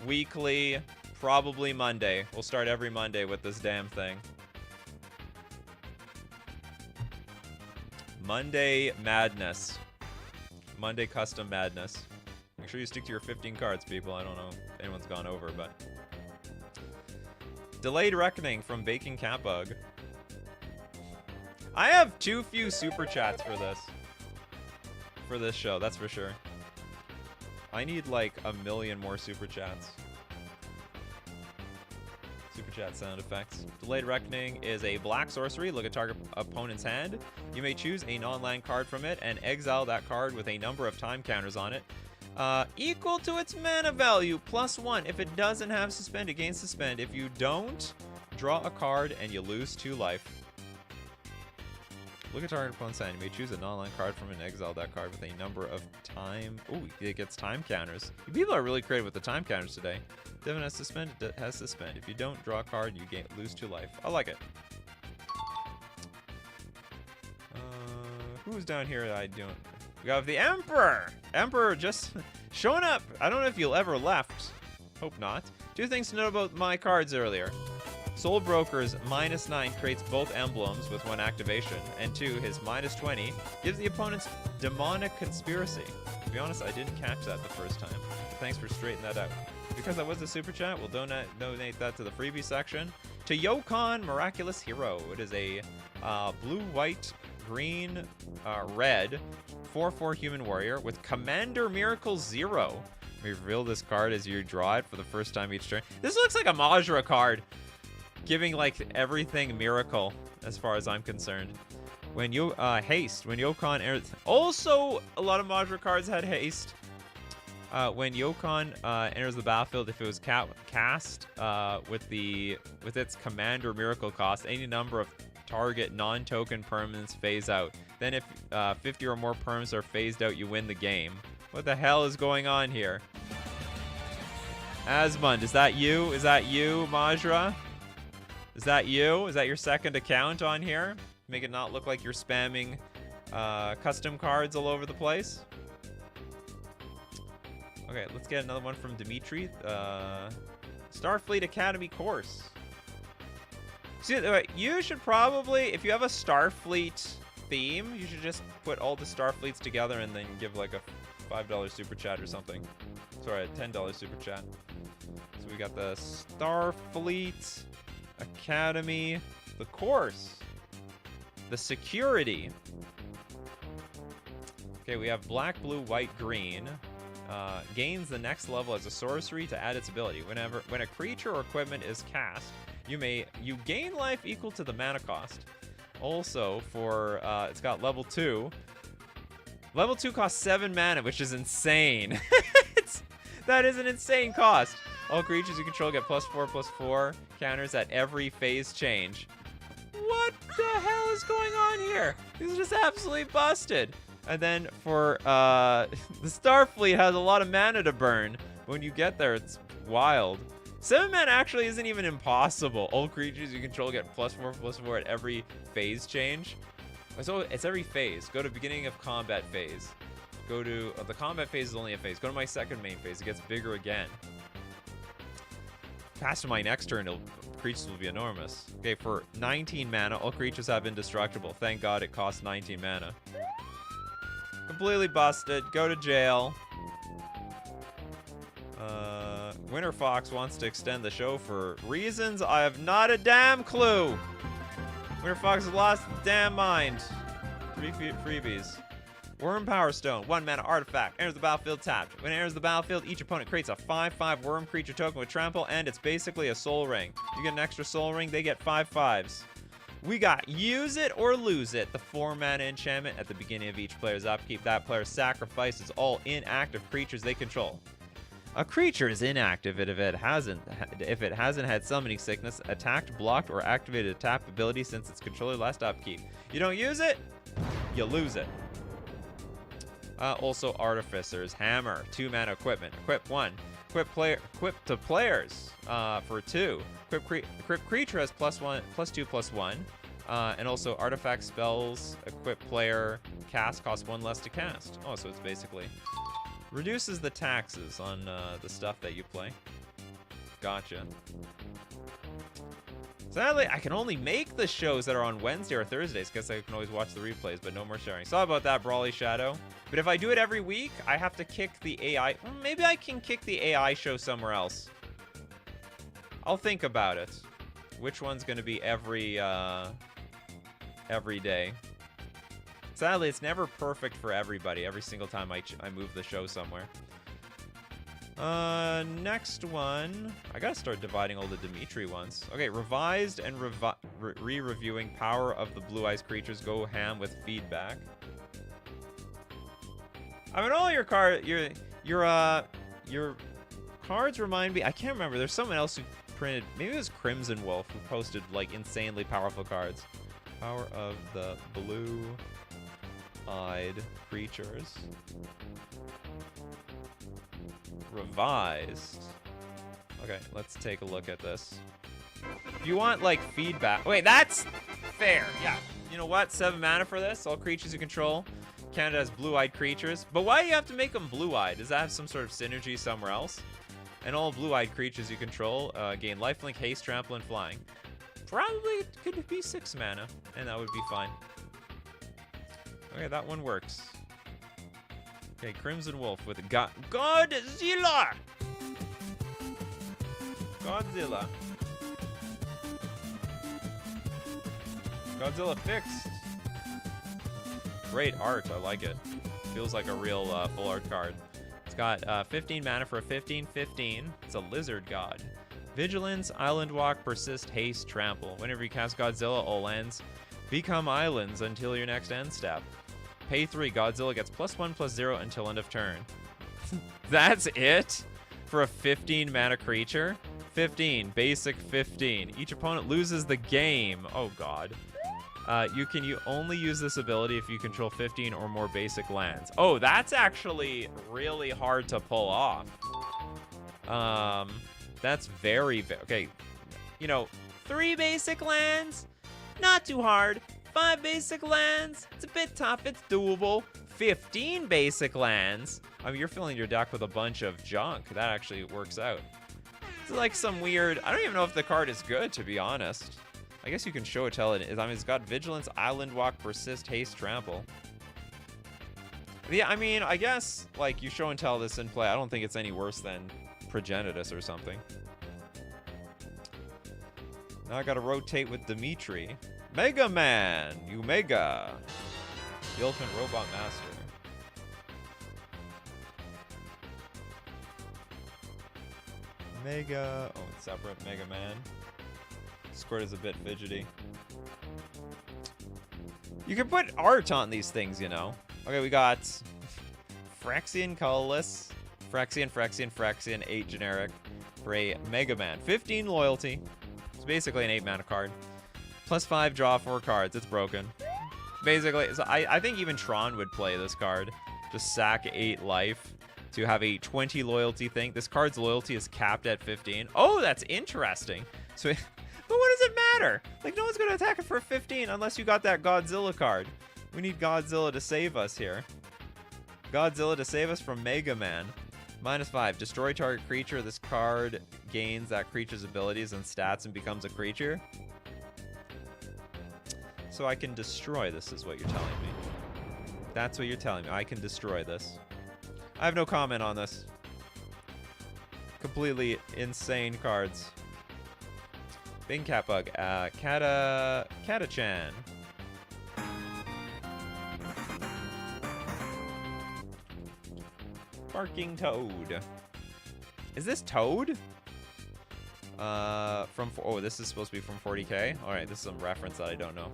weekly, probably Monday. We'll start every Monday with this damn thing. Monday Madness. Monday Custom Madness. Make sure you stick to your 15 cards, people. I don't know if anyone's gone over, but... Delayed Reckoning from Baking Catbug. I have too few super chats for this. For this show, that's for sure. I need like 1 million more super chats. Super chat sound effects. Delayed Reckoning is a black sorcery. Look at target opponent's hand. You may choose a non-land card from it and exile that card with a number of time counters on it. Equal to its mana value, +1. If it doesn't have suspend, it gains suspend. If you don't, draw a card and you lose 2 life. Look at target opponent's hand. You may choose a non-land card from it and exile that card with a number of time... Ooh, it gets time counters. You people are really creative with the time counters today. Devin has suspend, it has suspend. If you don't draw a card, you lose 2 life. I like it. Who's down here that I don't... We got the Emperor! Emperor just showing up. I don't know if you'll ever left. Hope not. 2 things to note about my cards earlier. Soul Broker's -9 creates both emblems with 1 activation, and 2, his -20 gives the opponent's demonic conspiracy. To be honest, I didn't catch that the first time. Thanks for straightening that out. Because that was a super chat, we'll donate that to the freebie section. To Yokon Miraculous Hero. It is a blue, white, green, red 4/4 human warrior with Commander Miracle 0. We reveal this card as you draw it for the first time each turn. This looks like a Majra card, giving like everything miracle as far as I'm concerned. When you haste, when Yokon enters, also a lot of Majra cards had haste. When Yokon enters the battlefield, if it was cast with its Commander Miracle cost, any number of target non-token permanents phase out. Then if 50 or more perms are phased out, you win the game. What the hell is going on here? Asmund, is that you? Is that you, Majra? Is that you? Is that your second account on here? Make it not look like you're spamming custom cards all over the place. Okay, let's get another one from Dimitri. Starfleet Academy course. See, you should probably, if you have a Starfleet theme, you should just put all the Starfleets together and then give like a $5 super chat or something. Sorry, a $10 super chat. So we got the Starfleet Academy, the course, the security. Okay, we have black, blue, white, green. Gains the next level as a sorcery to add its ability. When a creature or equipment is cast, you gain life equal to the mana cost. Also, for it's got level 2. Level 2 costs 7 mana, which is insane. That is an insane cost. All creatures you control get +4/+4 counters at every phase change. What the hell is going on here? This is just absolutely busted. And then for the Starfleet has a lot of mana to burn. When you get there, it's wild. 7 mana actually isn't even impossible. All creatures you control get +4/+4 at every phase change. So it's every phase. Go to beginning of combat phase. Go to the combat phase is only a phase. Go to my second main phase. It gets bigger again. Past my next turn, creatures will be enormous. Okay, for 19 mana, all creatures have indestructible. Thank God it costs 19 mana. Completely busted. Go to jail. Winter Fox wants to extend the show for reasons I have not a damn clue. Winter Fox has lost his damn mind. 3 freebies. Worm Power Stone, 1 mana artifact. Enters the battlefield tapped. When it enters the battlefield, each opponent creates a 5/5 worm creature token with trample, and it's basically a soul ring. You get an extra soul ring, they get 5/5s. We got Use It or Lose It, the 4 mana enchantment at the beginning of each player's upkeep. That player sacrifices all inactive creatures they control. A creature is inactive if it hasn't had summoning sickness, attacked, blocked, or activated a tap ability since its controller last upkeep. You don't use it, you lose it. Also, Artificer's Hammer, 2 mana equipment. Equip 1. Equip to players for 2. Equip creature has +2/+1. And also artifact spells, equip player, cast costs 1 less to cast. Oh, so it's basically Reduces the taxes on the stuff that you play. Gotcha. Sadly, I can only make the shows that are on Wednesday or Thursdays because I can always watch the replays, but no more sharing. Sorry about that, Brawly Shadow. But if I do it every week, I have to kick the AI. Well, maybe I can kick the AI show somewhere else. I'll think about it. Which one's going to be every day? Sadly, it's never perfect for everybody every single time I move the show somewhere. Next one. I gotta start dividing all the Dimitri ones. Okay, revised and re-reviewing Power of the Blue Eyes Creatures go ham with feedback. I mean, all your cards remind me. I can't remember. There's someone else who printed. Maybe it was Crimson Wolf who posted like insanely powerful cards. Power of the Blue-Eyed Creatures. Revised. Okay, let's take a look at this. If you want like feedback. Wait, that's fair. Yeah. You know what? 7 mana for this. All creatures you control. Canada has blue-eyed creatures. But why do you have to make them blue-eyed? Does that have some sort of synergy somewhere else? And all blue-eyed creatures you control gain lifelink, haste, trample, and flying. Probably it could be 6 mana, and that would be fine. Okay, that one works. Okay, Crimson Wolf with Godzilla! Godzilla. Godzilla fixed. Great art, I like it. Feels like a real full art card. It's got 15 mana for a 15/15. It's a lizard god. Vigilance, Island Walk, Persist, Haste, Trample. Whenever you cast Godzilla, all lands become islands until your next end step. Pay 3, Godzilla gets +1/+0 until end of turn. That's it? For a 15 mana creature? 15, basic 15. Each opponent loses the game. Oh god. You only use this ability if you control 15 or more basic lands. Oh, that's actually really hard to pull off. That's very, okay. You know, 3 basic lands, not too hard. 5 basic lands, it's a bit tough, it's doable. 15 basic lands, I mean, you're filling your deck with a bunch of junk. That actually works out. It's like some weird, I don't even know if the card is good, to be honest. I guess you can show it, tell it. I mean, it's got Vigilance, Island Walk, Persist, Haste, Trample. Yeah, I mean, I guess, like, you show and tell this in play. I don't think it's any worse than Progenitus or something. Now I gotta rotate with Dimitri. Mega Man! You Mega! The Ultimate Robot Master. Mega... Oh, it's separate. Mega Man. Squirt is a bit fidgety. You can put art on these things, you know. Okay, we got Phyrexian Colorless, Phyrexian, 8 generic for a Mega Man. 15 loyalty. It's basically an 8 mana card. +5, draw 4 cards. It's broken. Basically, so I think even Tron would play this card. Just sack 8 life to have a 20 loyalty thing. This card's loyalty is capped at 15. Oh, that's interesting. So... But what does it matter? Like, no one's going to attack it for 15 unless you got that Godzilla card. We need Godzilla to save us here. Godzilla to save us from Mega Man. -5. Destroy target creature. This card gains that creature's abilities and stats and becomes a creature. So I can destroy this is what you're telling me. That's what you're telling me. I can destroy this. I have no comment on this. Completely insane cards. Bing Cat Bug, Kata-chan. Barking Toad. Is this Toad? Oh, this is supposed to be from 40k. All right, this is some reference that I don't know.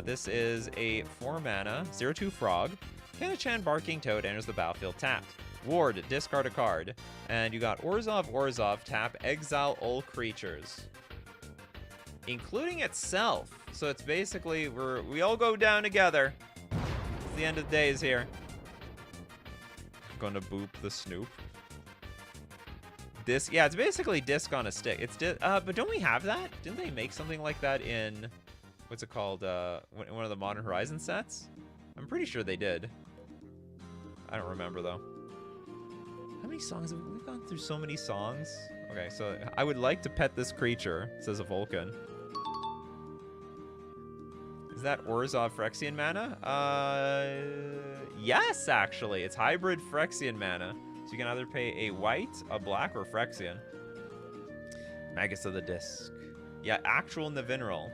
This is a 4 mana, 0/2 frog. Kata-chan Barking Toad enters the battlefield tapped. Ward, discard a card. And you got Orzhov, tap, exile all creatures. Including itself. So it's basically, we all go down together. It's the end of the days here. Gonna boop the Snoop. Yeah, it's basically disc on a stick. But don't we have that? Didn't they make something like that in, what's it called? One of the Modern Horizon sets? I'm pretty sure they did. I don't remember though. How many songs? We've gone through so many songs. Okay, so I would like to pet this creature, says a Vulcan. Is that Orzhov Phyrexian mana? Yes, actually. It's hybrid Phyrexian mana. So you can either pay a white, a black, or Phyrexian. Magus of the Disc. Yeah, actual Navinral.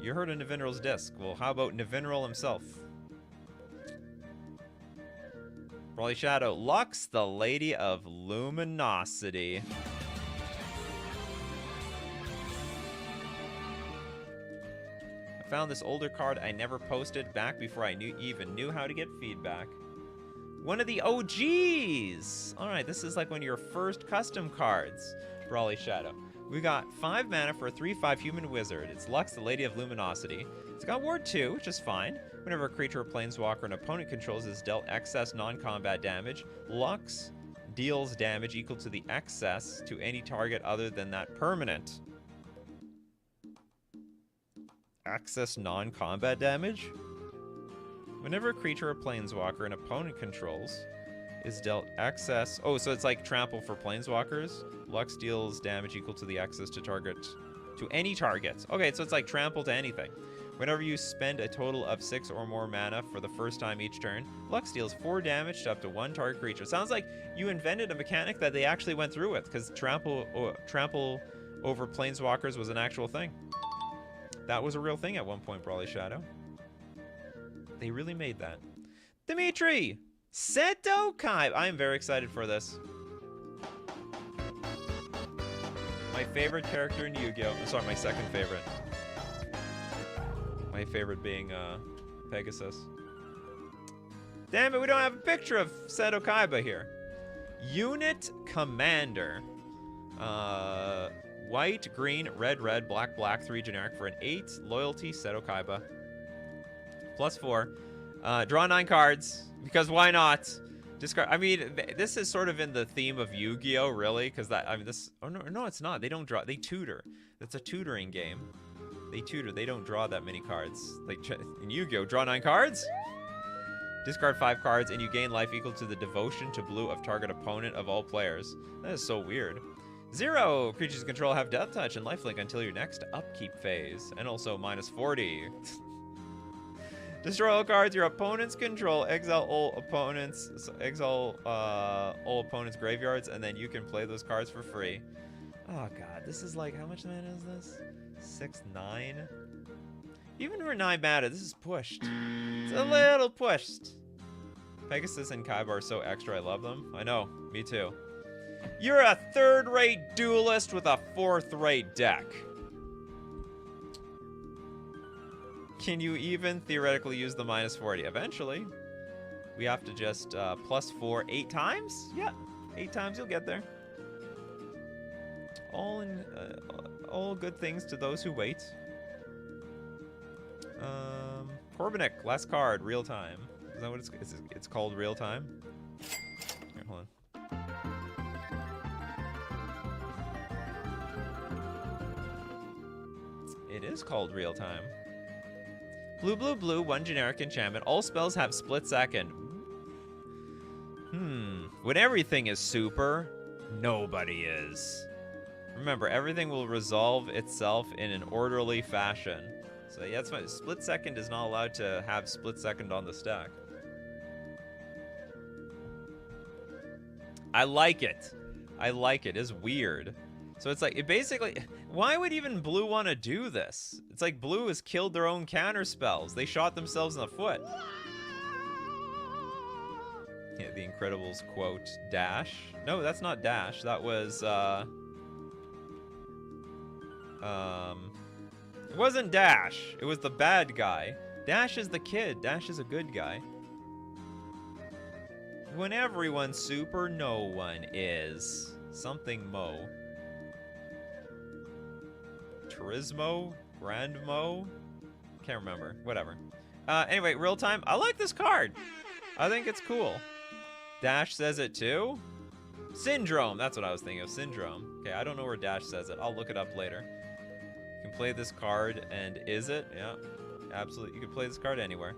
You heard of Navinral's Disc. Well, how about Navinral himself? Brawly Shadow. Lux, the Lady of Luminosity. I found this older card I never posted back before I even knew how to get feedback. One of the OGs! Alright, this is like one of your first custom cards. Brawly Shadow. We got 5 mana for a 3/5 human wizard. It's Lux, the Lady of Luminosity. It's got Ward 2, which is fine. Whenever a creature or planeswalker an opponent controls is dealt excess non-combat damage, Lux deals damage equal to the excess to any target other than that permanent. Excess non-combat damage? Whenever a creature or planeswalker an opponent controls is dealt excess... Oh, so it's like trample for planeswalkers. Lux deals damage equal to the excess to any target. Okay, so it's like trample to anything. Whenever you spend a total of 6 or more mana for the first time each turn, Lux deals 4 damage to up to 1 target creature. Sounds like you invented a mechanic that they actually went through with, because trample over planeswalkers was an actual thing. That was a real thing at one point, Brawly Shadow. They really made that. Dimitri! Seto Kai! I am very excited for this. My favorite character in Yu-Gi-Oh! Sorry, my second favorite. My favorite being Pegasus. Damn it, we don't have a picture of Seto Kaiba here. Unit Commander. White, green, red, red, black, black, 3 generic for an 8 loyalty Seto Kaiba. +4. Draw 9 cards, because why not? Discard. I mean, this is sort of in the theme of Yu-Gi-Oh, really, because that. I mean, this. Oh no, it's not. They don't draw. They tutor. It's a tutoring game. They tutor. They don't draw that many cards. Like in Yu-Gi-Oh, draw 9 cards. Discard 5 cards, and you gain life equal to the devotion to blue of target opponent of all players. That is so weird. 0. Creatures you control have death touch and lifelink until your next upkeep phase, and also -40. Destroy all cards your opponents control. Exile all opponents. All opponents' graveyards, and then you can play those cards for free. Oh god, this is like, how much mana is this? 6, 9. Even for 9 mana, this is pushed. It's a little pushed. Pegasus and Kaiba are so extra. I love them. I know, me too. You're a 3rd-rate duelist with a 4th-rate deck. Can you even theoretically use the -40? Eventually. We have to just +4 8 times? Yeah, 8 times you'll get there. All good things to those who wait. Corbinik, last card, real time. Is that what it's called, real time? Here, hold on. It is called real time. Blue, blue, blue, 1 generic enchantment. All spells have split second. When everything is super, nobody is. Remember, everything will resolve itself in an orderly fashion. So yeah, that's fine. Split second is not allowed to have split second on the stack. I like it. I like it. It's weird. So it's like, it basically, why would even blue want to do this? It's like blue has killed their own counter spells. They shot themselves in the foot. Yeah, the Incredibles quote, Dash. No, that's not Dash. That was, it wasn't Dash. It was the bad guy. Dash is the kid. Dash is a good guy. When everyone's super, no one is. Something Mo. Turismo? Grandmo? Can't remember. Whatever. Anyway, real time. I like this card. I think it's cool. Dash says it too? Syndrome. That's what I was thinking of. Syndrome. Okay, I don't know where Dash says it. I'll look it up later. You can play this card, and is it? Yeah, absolutely. You can play this card anywhere.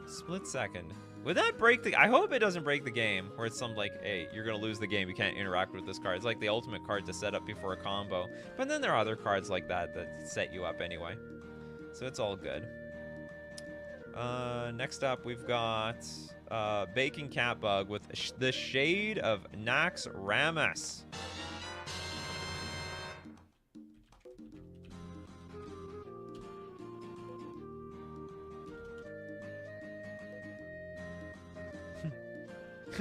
Split second. Would that break the... I hope it doesn't break the game, where it's some like, hey, you're going to lose the game, you can't interact with this card. It's like the ultimate card to set up before a combo. But then there are other cards like that that set you up anyway. So it's all good. Next up, we've got Baking Catbug with the Shade of Nax Ramus.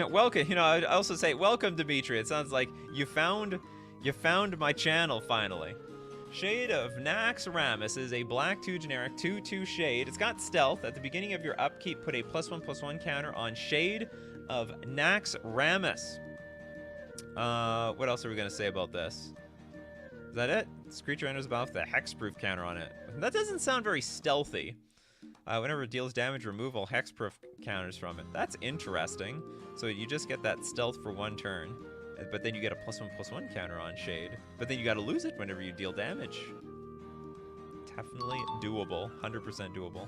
Welcome, you know, I also say welcome, Dimitri. It sounds like you found my channel finally. Shade of Nax Ramus is a black 2 generic 2/2 shade. It's got stealth. At the beginning of your upkeep, put a +1/+1 counter on Shade of Nax Ramus. What else are we gonna say about this? Is that it? This creature enters the battle with a hexproof counter on it. That doesn't sound very stealthy. Whenever it deals damage, remove all hexproof counters from it. That's interesting. So you just get that stealth for 1 turn, but then you get a +1/+1 counter on Shade. But then you gotta lose it whenever you deal damage. Definitely doable. 100% doable.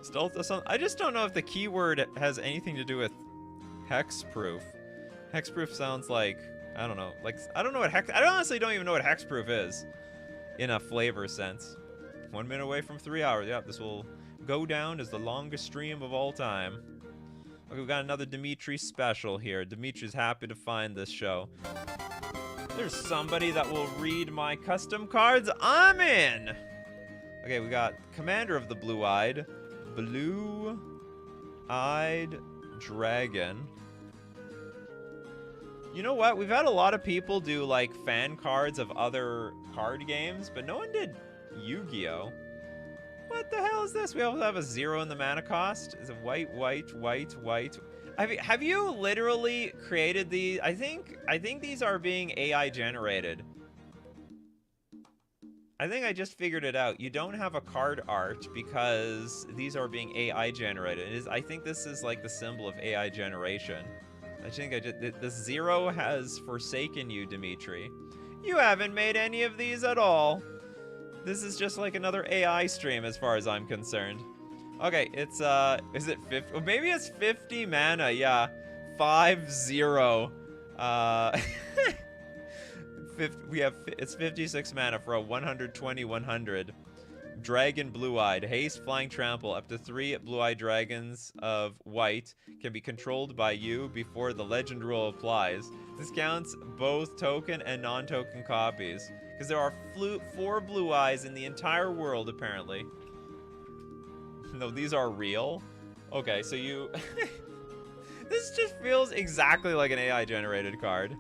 Stealth or something. I just don't know if the keyword has anything to do with hexproof. Hexproof sounds like, I don't know. Like, I don't know what hex... I honestly don't even know what hexproof is in a flavor sense. 1 minute away from 3 hours. Yep, this will go down as the longest stream of all time. Okay, we've got another Dimitri special here. Dimitri's happy to find this show. There's somebody that will read my custom cards. I'm in! Okay, we got Commander of the Blue-Eyed Dragon. You know what? We've had a lot of people do, like, fan cards of other card games, but no one did Yu-Gi-Oh! What the hell is this? We also have a 0 in the mana cost. It's a white, white, white, white. Have you literally created these? I think these are being AI generated. I think I just figured it out. You don't have a card art because these are being AI generated. I think this is like the symbol of AI generation. I think the 0 has forsaken you, Dimitri. You haven't made any of these at all. This is just like another AI stream as far as I'm concerned. Okay, it's, is it 50? Well, maybe it's 50 mana, yeah. 5-0. 50, it's 56 mana for a 120-100. Dragon Blue-Eyed. Haste, Flying Trample. Up to 3 Blue-Eyed Dragons of white can be controlled by you before the legend rule applies. This counts both token and non-token copies. Because there are 4 blue eyes in the entire world, apparently. No, these are real? Okay, so you... This just feels exactly like an AI-generated card.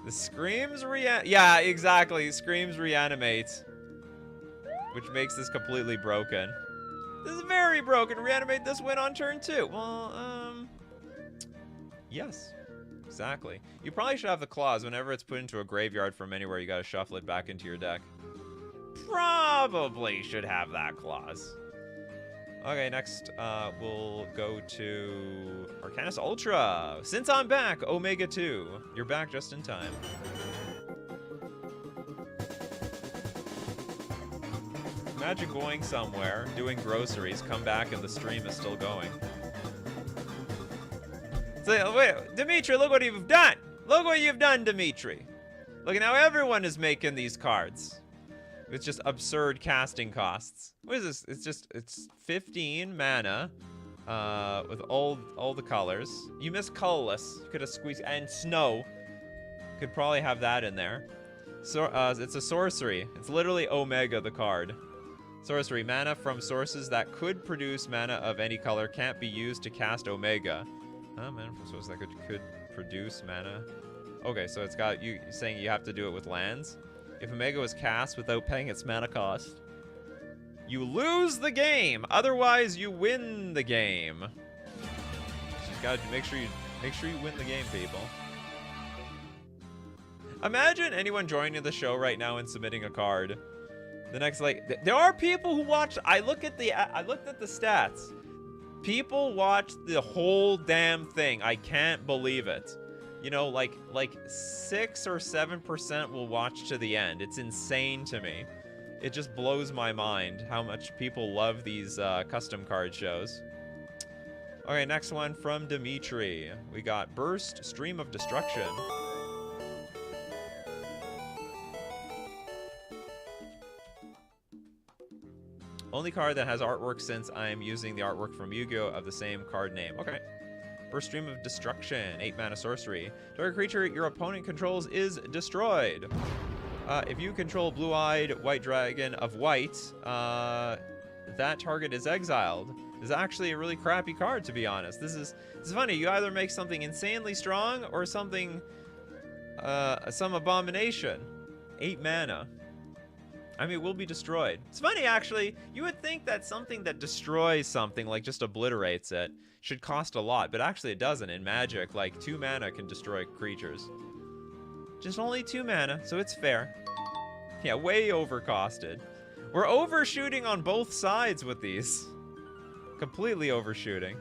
The Screams yeah, exactly. Screams Reanimate. Which makes this completely broken. This is very broken. Reanimate this win on turn 2. Well, yes. Exactly. You probably should have the clause. Whenever it's put into a graveyard from anywhere, you gotta shuffle it back into your deck. Probably should have that clause. Okay, next we'll go to Arcanus Ultra. Since I'm back, Omega 2. You're back just in time. Imagine going somewhere, doing groceries, come back and the stream is still going. So, wait, Dimitri, look what you've done! Look what you've done, Dimitri! Look at how everyone is making these cards. It's just absurd casting costs. What is this? It's 15 mana, with all the colors. You missed colorless. You could have squeezed, and snow. Could probably have that in there. So, it's a sorcery. It's literally Omega, the card. Sorcery. Mana from sources that could produce mana of any color can't be used to cast Omega. Mana from sources that could produce mana. Okay, so it's got you saying you have to do it with lands. If Omega was cast without paying its mana cost, you lose the game. Otherwise, you win the game. So you gotta make sure you win the game, people. Imagine anyone joining the show right now and submitting a card. The next, like, there are people who watch. I looked at the stats. People watch the whole damn thing. I can't believe it. You know, like 6 or 7% will watch to the end. It's insane to me. It just blows my mind how much people love these custom card shows. Okay, next one from Dimitri. We got Burst, Stream of Destruction. Only card that has artwork since I'm using the artwork from Yu-Gi-Oh! Of the same card name. Okay. Burst, Stream of Destruction, 8 mana sorcery. Target creature your opponent controls is destroyed. If you control Blue-Eyed White Dragon of white, that target is exiled. This is actually a really crappy card, to be honest. This is funny. You either make something insanely strong or something, some abomination. 8 mana. I mean, it will be destroyed. It's funny, actually. You would think that something that destroys something, like just obliterates it, should cost a lot, but actually it doesn't. In Magic, like 2 mana can destroy creatures. Just only 2 mana, so it's fair. Yeah, way overcosted. We're overshooting on both sides with these. Completely overshooting.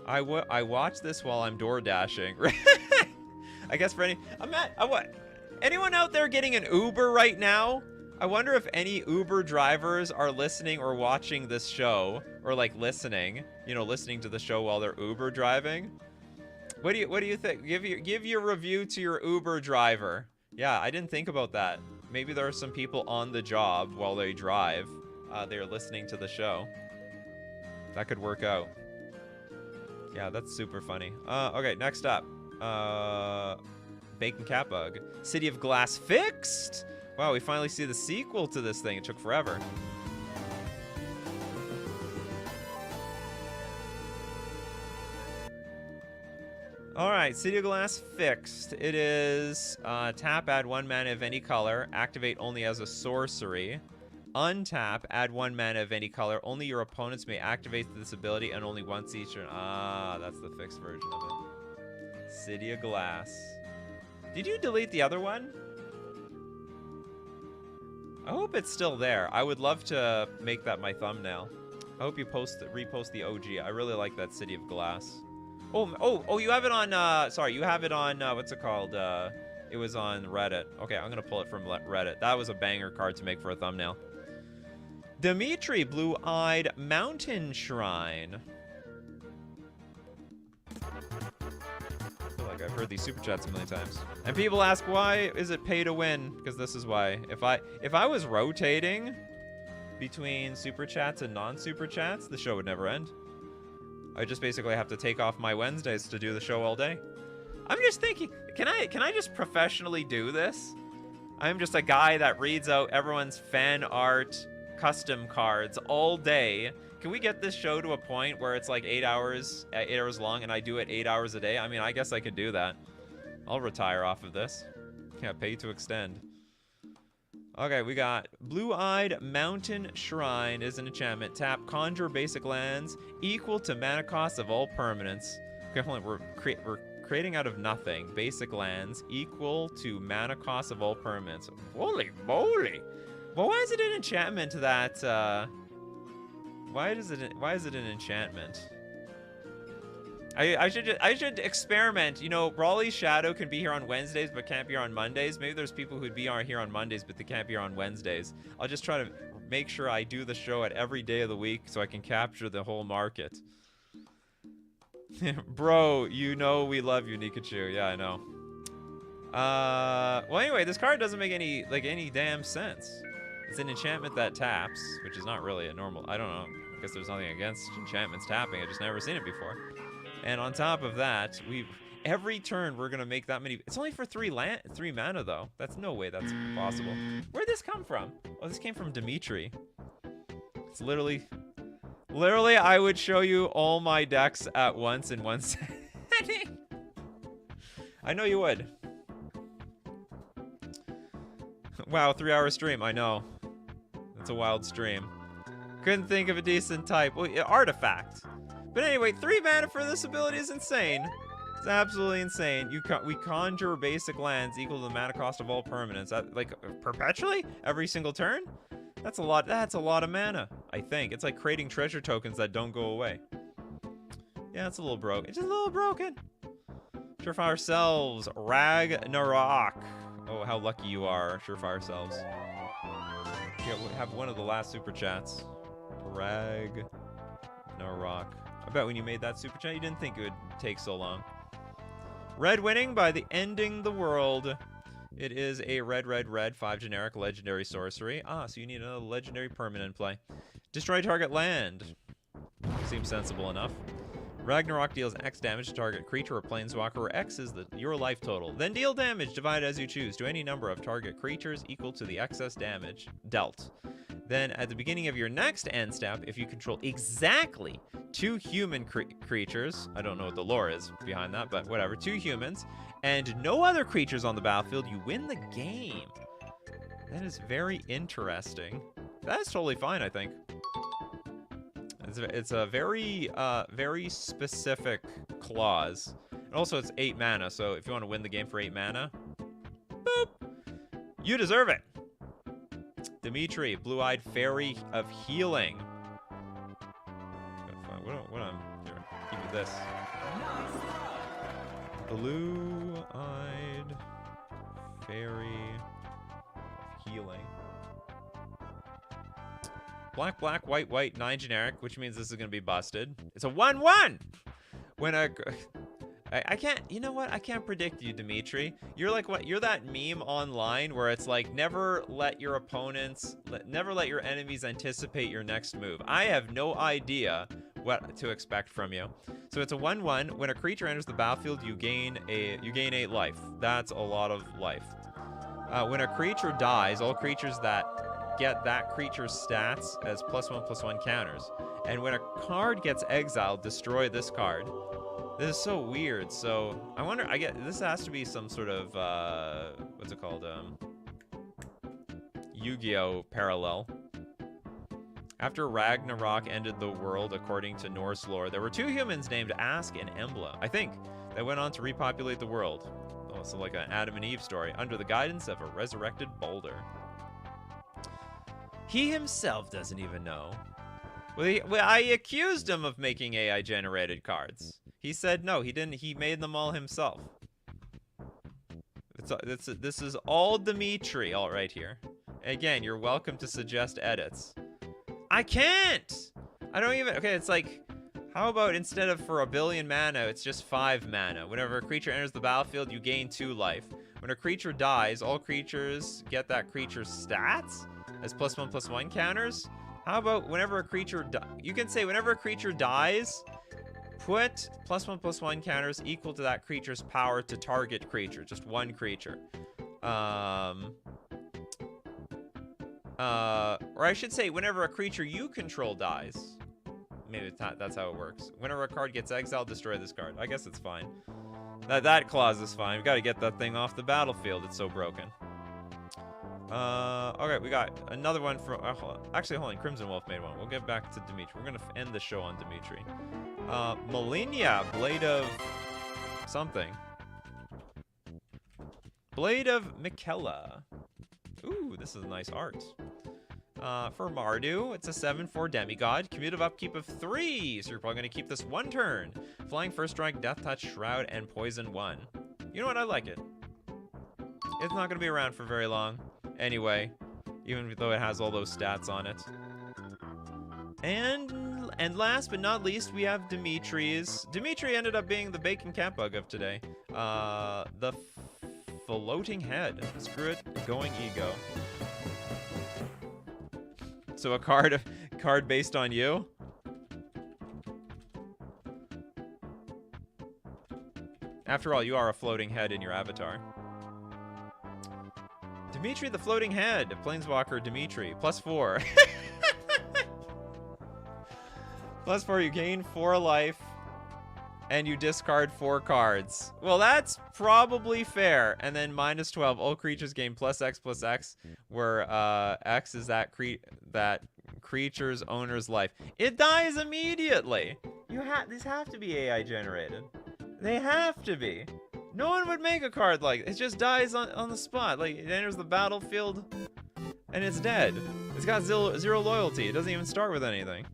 I watch this while I'm door dashing. I guess for any... Anyone out there getting an Uber right now? I wonder if any Uber drivers are listening or watching this show, or like listening, you know, listening to the show while they're Uber driving. What do you think? Give your review to your Uber driver. Yeah, I didn't think about that. Maybe there are some people on the job while they drive. They're listening to the show. That could work out. Yeah, that's super funny. Okay, next up. Bacon Cat Bug. City of Glass fixed? Wow, we finally see the sequel to this thing. It took forever. Alright, City of Glass fixed. It is tap, add 1 mana of any color. Activate only as a sorcery. Untap, add 1 mana of any color. Only your opponents may activate this ability and only once each turn. Ah, that's the fixed version of it. City of Glass. Did you delete the other one? I hope it's still there. I would love to make that my thumbnail. I hope you repost the OG. I really like that City of Glass. Oh, you have it on, sorry, you have it on, what's it called? It was on Reddit. Okay, I'm gonna pull it from Reddit. That was a banger card to make for a thumbnail. Dimitri, Blue-Eyed Mountain Shrine. I've heard these super chats a million times. And people ask, why is it pay to win? Because this is why. If I was rotating between super chats and non-super chats, the show would never end. I just basically have to take off my Wednesdays to do the show all day. I'm just thinking, can I just professionally do this? I'm just a guy that reads out everyone's fan art custom cards all day. Can we get this show to a point where it's like 8 hours long and I do it 8 hours a day? I mean, I guess I could do that. I'll retire off of this. Yeah, pay to extend. Okay, we got Blue-Eyed Mountain Shrine is an enchantment. Tap, conjure basic lands equal to mana cost of all permanents. Okay, hold on, we're creating out of nothing. Basic lands equal to mana cost of all permanents. Holy moly! Well, why is it an enchantment that, why is it an enchantment? I should experiment. You know, Brawly's Shadow can be here on Wednesdays but can't be here on Mondays. Maybe there's people who'd be here on Mondays but they can't be here on Wednesdays. I'll just try to make sure I do the show at every day of the week so I can capture the whole market. Bro, you know we love you, Nikachu. Yeah, I know. Well, anyway, this card doesn't make any damn sense. It's an enchantment that taps, which is not really a normal. I don't know. I guess there's nothing against enchantments tapping. I just never seen it before. And on top of that, every turn we're gonna make that many. It's only for 3 mana though. That's no way that's possible. Where'd this come from? Oh, this came from Dimitri. It's literally, I would show you all my decks at once in one setting. I know you would. Wow, 3-hour stream. I know. That's a wild stream. Couldn't think of a decent type. Well, artifact. But anyway, 3 mana for this ability is insane. It's absolutely insane. We conjure basic lands equal to the mana cost of all permanents. Like, perpetually? Every single turn? That's a lot of mana, I think. It's like creating treasure tokens that don't go away. Yeah, it's a little broke. It's just a little broken. Surefire Selves, Ragnarok. Oh, how lucky you are, Surefire Selves. Yeah, we have one of the last super chats. Ragnarok. I bet when you made that super chat, you didn't think it would take so long. Red winning by the ending the world. It is a red, 5 generic legendary sorcery. Ah, so you need another legendary permanent play. Destroy target land. Seems sensible enough. Ragnarok deals X damage to target creature or planeswalker, where X is your life total. Then deal damage, divide as you choose, to any number of target creatures equal to the excess damage dealt. Then, at the beginning of your next end step, if you control exactly 2 human creatures, I don't know what the lore is behind that, but whatever, 2 humans, and no other creatures on the battlefield, you win the game. That is very interesting. That's totally fine, I think. It's a very, very specific clause. And also, it's 8 mana, so if you want to win the game for 8 mana, boop, you deserve it. Dimitri, blue-eyed fairy of healing. What I'm here? Give me this. Blue-eyed fairy of healing. Black, black, white, white, 9 generic, which means this is gonna be busted. It's a 1/1. When a I can't, you know what? I can't predict you, Dimitri. You're like what? You're that meme online where it's like, never let your enemies anticipate your next move. I have no idea what to expect from you. So it's a 1/1. When a creature enters the battlefield, you gain 8 life. That's a lot of life. When a creature dies, all creatures that get that creature's stats as +1/+1 counters. And when a card gets exiled, destroy this card. This is so weird. So I wonder, this has to be some sort of what's it called? Yu-Gi-Oh parallel. After Ragnarok ended the world, according to Norse lore, there were 2 humans named Ask and Embla, I think, that went on to repopulate the world. Oh, so like an Adam and Eve story, under the guidance of a resurrected boulder. He himself doesn't even know. Well, I accused him of making AI-generated cards. He said no, he didn't. He made them all himself. This is all Dimitri, all right here. Again, you're welcome to suggest edits. I can't! I don't even... Okay, it's like... How about instead of for 1 billion mana, it's just 5 mana. Whenever a creature enters the battlefield, you gain 2 life. When a creature dies, all creatures get that creature's stats as +1/+1 counters. How about whenever a creature... You can say whenever a creature dies... Put +1/+1 counters equal to that creature's power to target creature. Just 1 creature. Or I should say, whenever a creature you control dies. Maybe that's how it works. Whenever a card gets exiled, destroy this card. I guess it's fine. That clause is fine. We gotta get that thing off the battlefield. It's so broken. Okay, we got another one from... actually, hold on. Crimson Wolf made one. We'll get back to Dimitri. We're gonna end the show on Dimitri. Malinia, Blade of... something. Blade of Mikella. Ooh, this is a nice art. For Mardu, it's a 7/4 demigod. Cumulative upkeep of 3. So you're probably going to keep this 1 turn. Flying First Strike, Death Touch, Shroud, and Poison 1. You know what? I like it. It's not going to be around for very long. Anyway, even though it has all those stats on it. And last but not least, we have Dimitri's. Dimitri ended up being the bacon cat bug of today. The floating head. Screw it, going ego. So a card based on you? After all, you are a floating head in your avatar. Dimitri the floating head. Planeswalker Dimitri. +4. +4, you gain 4 life. And you discard 4 cards. Well, that's probably fair. And then -12. All creatures gain +X/+X, where X is that creature's owner's life. It dies immediately. These have to be AI generated. They have to be. No one would make a card like it. It just dies on the spot. Like, it enters the battlefield and it's dead. It's got zero loyalty. It doesn't even start with anything.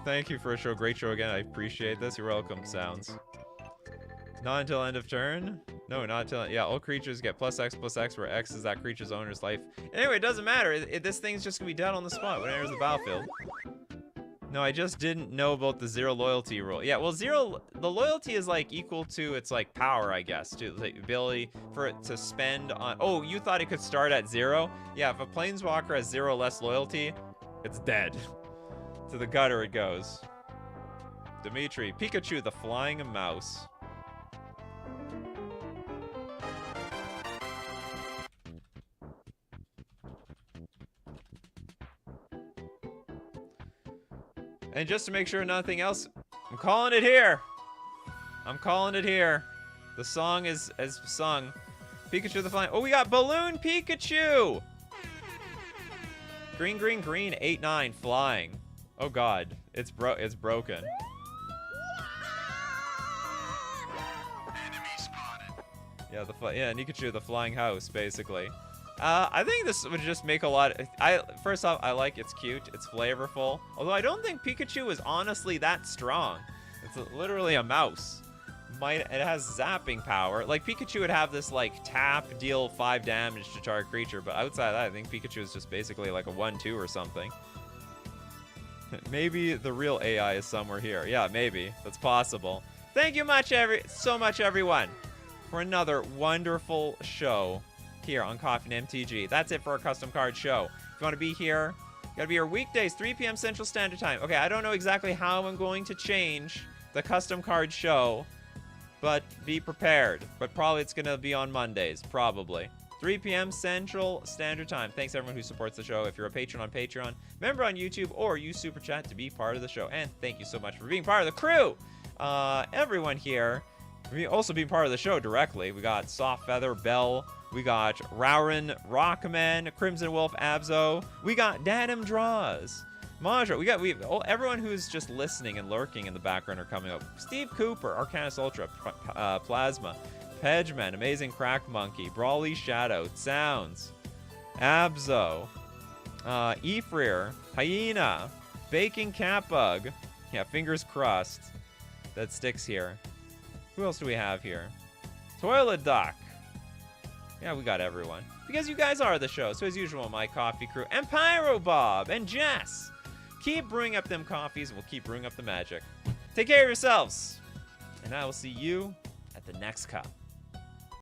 Thank you for a show. Great show again. I appreciate this. You're welcome, Sounds. Not until end of turn. No, not until, yeah, all creatures get +X/+X, where X is that creature's owner's life. Anyway, it doesn't matter. This thing's just gonna be dead on the spot when it enters the battlefield. No, I just didn't know about the 0 loyalty rule. Yeah, well, the loyalty is like equal to its like power, I guess, to the ability for it to spend on. Oh, you thought it could start at 0? Yeah, if a planeswalker has 0 less loyalty, it's dead. To the gutter it goes. Dimitri, Pikachu, the flying mouse. And just to make sure nothing else, I'm calling it here. I'm calling it here. The song is as sung. Pikachu the flying. Oh, we got Balloon Pikachu. Green, green, green. 8/9 flying. Oh God, it's broken. Yeah, Nikachu the flying house basically. I think this would just make a lot. First off, I like it's cute, it's flavorful. Although I don't think Pikachu is honestly that strong. It's literally a mouse. It has zapping power. Like Pikachu would have this like tap, deal 5 damage to target creature, but outside of that, I think Pikachu is just basically like a 1/2 or something. Maybe the real AI is somewhere here. Yeah, maybe that's possible. Thank you so much, everyone, for another wonderful show here on Coffee and MTG. That's it for our custom card show. If you want to be here, you gotta be here weekdays, 3 p.m. Central Standard Time. Okay, I don't know exactly how I'm going to change the custom card show, but be prepared. But probably it's gonna be on Mondays, probably. 3 p.m. Central Standard Time. Thanks everyone who supports the show. If you're a patron on Patreon, member on YouTube, or use Superchat to be part of the show. And thank you so much for being part of the crew. Everyone here, also being part of the show directly. We got Soft Feather, Bell. We got Rowran, Rockman, Crimson Wolf, Abzo. We got Datum Draws, Maja. Everyone who's just listening and lurking in the background are coming up. Steve Cooper, Arcanus Ultra, Plasma, Pedgeman, Amazing Crack Monkey, Brawly Shadow, Sounds, Abzo, Ephreer, Hyena, Baking Catbug. Yeah, fingers crossed that sticks here. Who else do we have here? Toilet Duck. Yeah, we got everyone. Because you guys are the show. So as usual, my coffee crew, and Pyro Bob, and Jess. Keep brewing up them coffees, and we'll keep brewing up the magic. Take care of yourselves. And I will see you at the next cup.